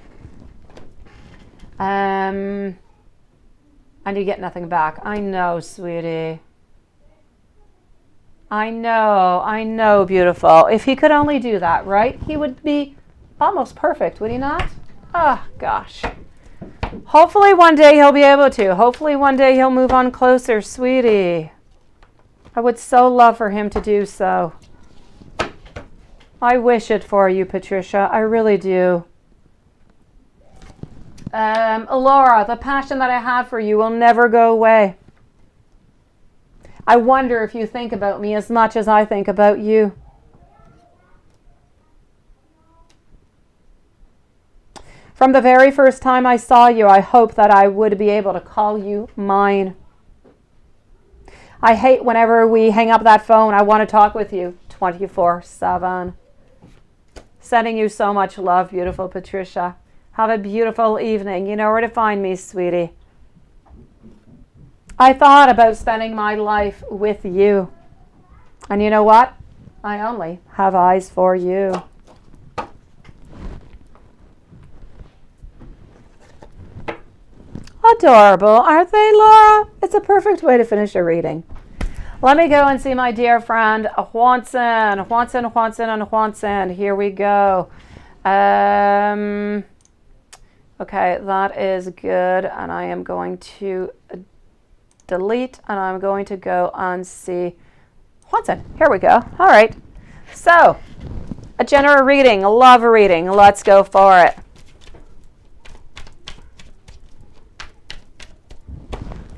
And you get nothing back. I know, sweetie. I know, beautiful. If he could only do that, right? He would be almost perfect, would he not? Oh, gosh. Hopefully one day he'll be able to. Hopefully one day he'll move on closer, sweetie. I would so love for him to do so. I wish it for you, Patricia. I really do. Laura, the passion that I have for you will never go away. I wonder if you think about me as much as I think about you. From the very first time I saw you, I hoped that I would be able to call you mine. I hate whenever we hang up that phone. I want to talk with you 24/7. Sending you so much love, beautiful Patricia. Have a beautiful evening. You know where to find me, sweetie. I thought about spending my life with you. And you know what? I only have eyes for you. Adorable, aren't they, Laura? It's a perfect way to finish a reading. Let me go and see my dear friend Juanson. Here we go. Okay, that is good. And I am going to delete, and I'm going to go and see Juanson. Here we go. All right. So, a general reading, a love reading. Let's go for it.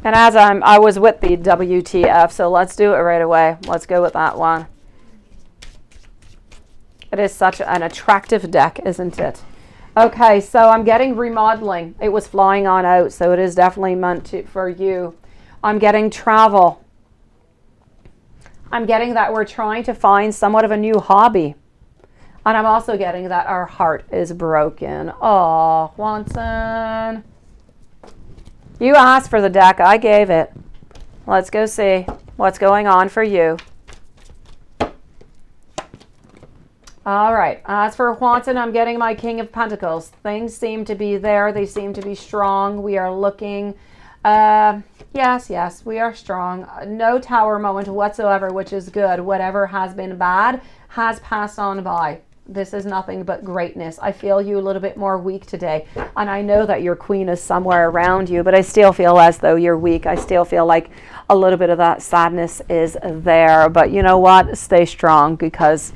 And as I was with the WTF, so let's do it right away. Let's go with that one. It is such an attractive deck, isn't it? Okay, so I'm getting remodeling. It was flying on out, so it is definitely meant for you. I'm getting travel. I'm getting that we're trying to find somewhat of a new hobby. And I'm also getting that our heart is broken. Oh, Juanson. You asked for the deck. I gave it. Let's go see what's going on for you. All right. As for Juanson, I'm getting my King of Pentacles. Things seem to be there. They seem to be strong. We are looking. Yes, we are strong. No tower moment whatsoever, which is good. Whatever has been bad has passed on by. This is nothing but greatness. I feel you a little bit more weak today. And I know that your queen is somewhere around you, but I still feel as though you're weak. I still feel like a little bit of that sadness is there. But you know what? Stay strong, because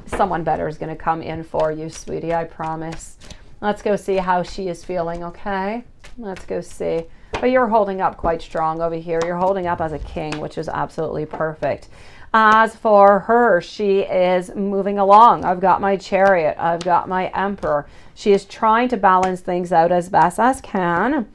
someone better is going to come in for you, sweetie. I promise. Let's go see how she is feeling, okay? Let's go see. But you're holding up quite strong over here. You're holding up as a king, which is absolutely perfect. As for her, she is moving along. I've got my Chariot. I've got my Emperor. She is trying to balance things out as best as can.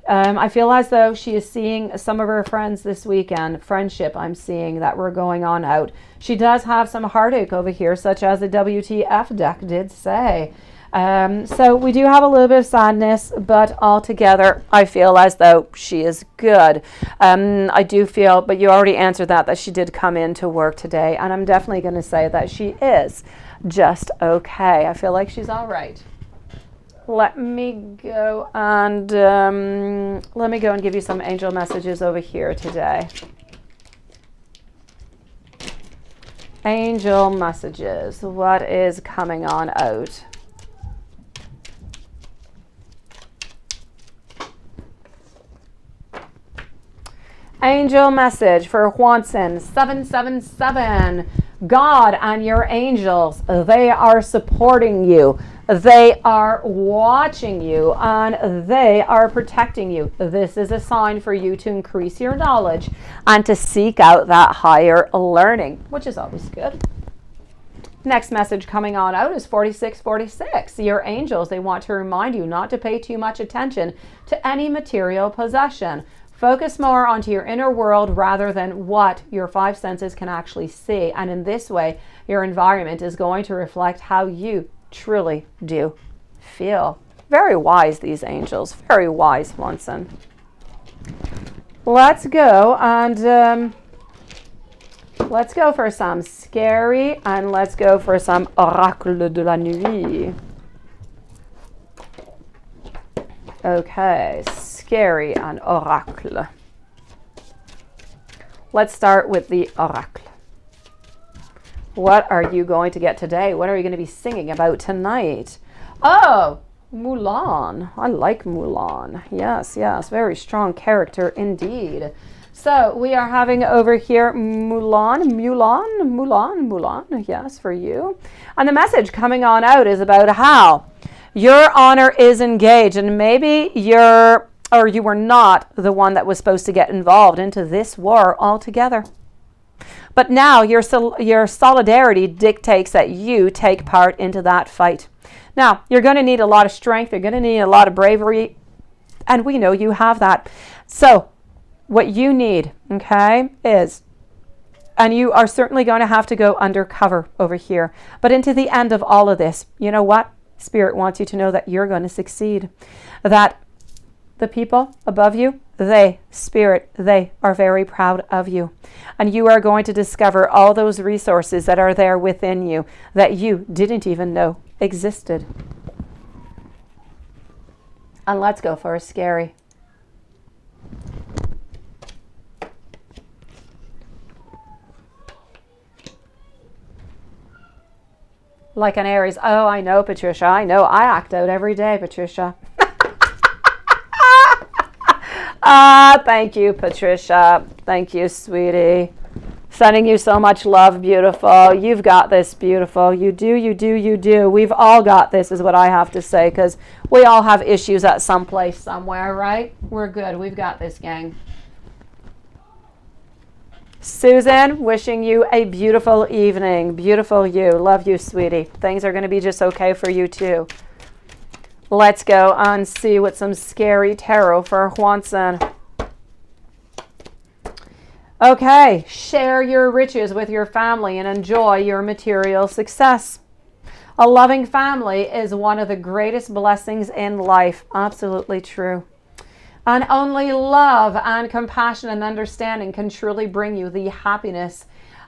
I feel as though she is seeing some of her friends this weekend. Friendship, I'm seeing that we're going on out. She does have some heartache over here, such as the WTF deck did say. So we do have a little bit of sadness, but altogether, I feel as though she is good. I do feel, but you already answered that she did come in to work today, and I'm definitely going to say that she is just okay. I feel like she's all right. Let me go and give you some angel messages over here today. Angel messages. What is coming on out? Angel message for Juanson, 777. God and your angels, they are supporting you. They are watching you, and they are protecting you. This is a sign for you to increase your knowledge and to seek out that higher learning, which is always good. Next message coming on out is 4646. Your angels, they want to remind you not to pay too much attention to any material possession. Focus more onto your inner world rather than what your five senses can actually see. And in this way, your environment is going to reflect how you truly do feel. Very wise, these angels. Very wise, Juanson. Let's go and let's go for some scary, and let's go for some oracle de la nuit. Okay, scary and oracle. Let's start with the oracle. What are you going to get today? What are you going to be singing about tonight? Oh, Mulan. I like Mulan. Yes, very strong character indeed. So we are having over here Mulan, yes, for you. And the message coming on out is about how your honor is engaged, and maybe you were not the one that was supposed to get involved into this war altogether. But now your solidarity dictates that you take part into that fight. Now, you're going to need a lot of strength. You're going to need a lot of bravery. And we know you have that. So what you need, okay, is, and you are certainly going to have to go undercover over here. But into the end of all of this, you know what? Spirit wants you to know that you're going to succeed. That the people above you, they are very proud of you. And you are going to discover all those resources that are there within you that you didn't even know existed. And let's go for a scary. Like an Aries. Oh, I know, Patricia. I know. I act out every day, Patricia. Thank you, Patricia. Thank you, sweetie. Sending you so much love, beautiful. You've got this, beautiful. You do. We've all got this, is what I have to say, because we all have issues at some place, somewhere, right? We're good. We've got this, gang. Susan, wishing you a beautiful evening. Beautiful you. Love you, sweetie. Things are going to be just okay for you, too. Let's go and see what some scary tarot for Juanson. Okay, share your riches with your family and enjoy your material success. A loving family is one of the greatest blessings in life. Absolutely true. And only love and compassion and understanding can truly bring you the happiness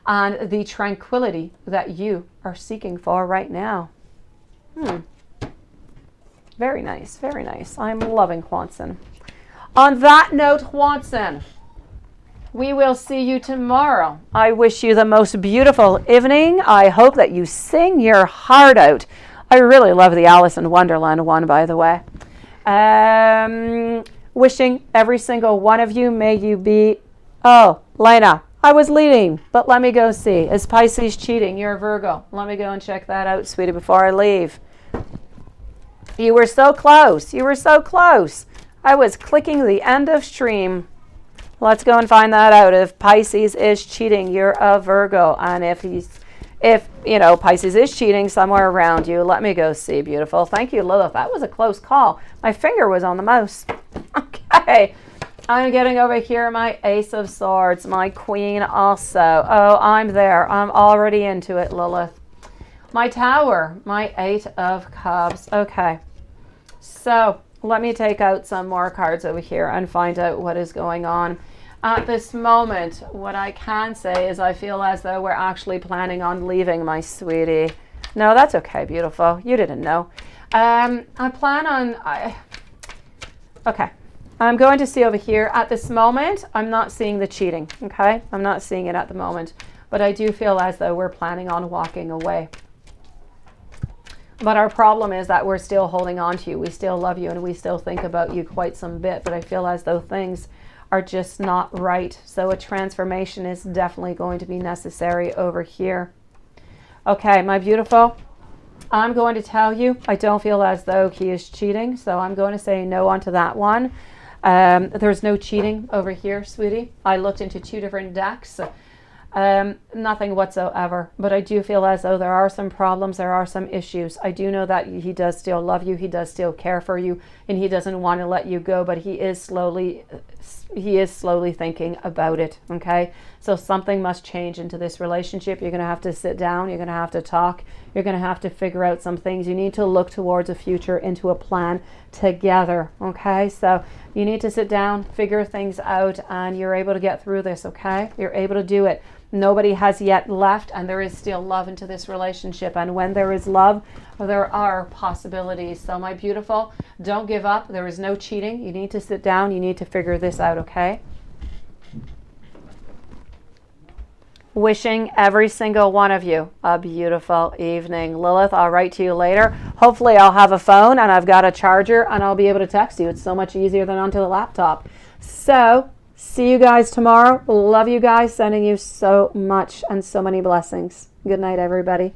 and the tranquility that you are seeking for right now. Very nice, very nice. I'm loving Juanson. On that note, Juanson, we will see you tomorrow. I wish you the most beautiful evening. I hope that you sing your heart out. I really love the Alice in Wonderland one, by the way. Wishing every single one of you, may you be... Oh, Lena, I was leading, but let me go see. Is Pisces cheating? You're a Virgo. Let me go and check that out, sweetie, before I leave. You were so close. You were so close. I was clicking the end of stream. Let's go and find that out. If Pisces is cheating, you're a Virgo. And if you know, Pisces is cheating somewhere around you, let me go see, beautiful. Thank you, Lilith. That was a close call. My finger was on the mouse. Okay. I'm getting over here my Ace of Swords, my Queen also. Oh, I'm there. I'm already into it, Lilith. My Tower, my Eight of Cups. Okay. So let me take out some more cards over here and find out what is going on. At this moment, what I can say is I feel as though we're actually planning on leaving, my sweetie. No, that's okay, beautiful. You didn't know. I plan on... Okay. I'm going to see over here. At this moment, I'm not seeing the cheating, okay? I'm not seeing it at the moment. But I do feel as though we're planning on walking away. But our problem is that we're still holding on to you. We still love you and we still think about you quite some bit. But I feel as though things are just not right. So a transformation is definitely going to be necessary over here. Okay, my beautiful, I'm going to tell you, I don't feel as though he is cheating. So I'm going to say no onto that one. There's no cheating over here, sweetie. I looked into 2 different decks. Nothing whatsoever, but I do feel as though there are some problems, there are some issues. I do know that he does still love you, he does still care for you, and he doesn't want to let you go, but he is slowly thinking about it, okay? So something must change into this relationship. You're going to have to sit down, you're going to have to talk, you're going to have to figure out some things. You need to look towards a future, into a plan together, okay? So you need to sit down, figure things out, and you're able to get through this, okay? You're able to do it. Nobody has yet left, and there is still love into this relationship. And when there is love, there are possibilities. So my beautiful, don't give up. There is no cheating. You need to sit down. You need to figure this out, okay? Wishing every single one of you a beautiful evening. Lilith, I'll write to you later. Hopefully I'll have a phone and I've got a charger and I'll be able to text you. It's so much easier than onto the laptop. So see you guys tomorrow. Love you guys. Sending you so much and so many blessings. Good night, everybody.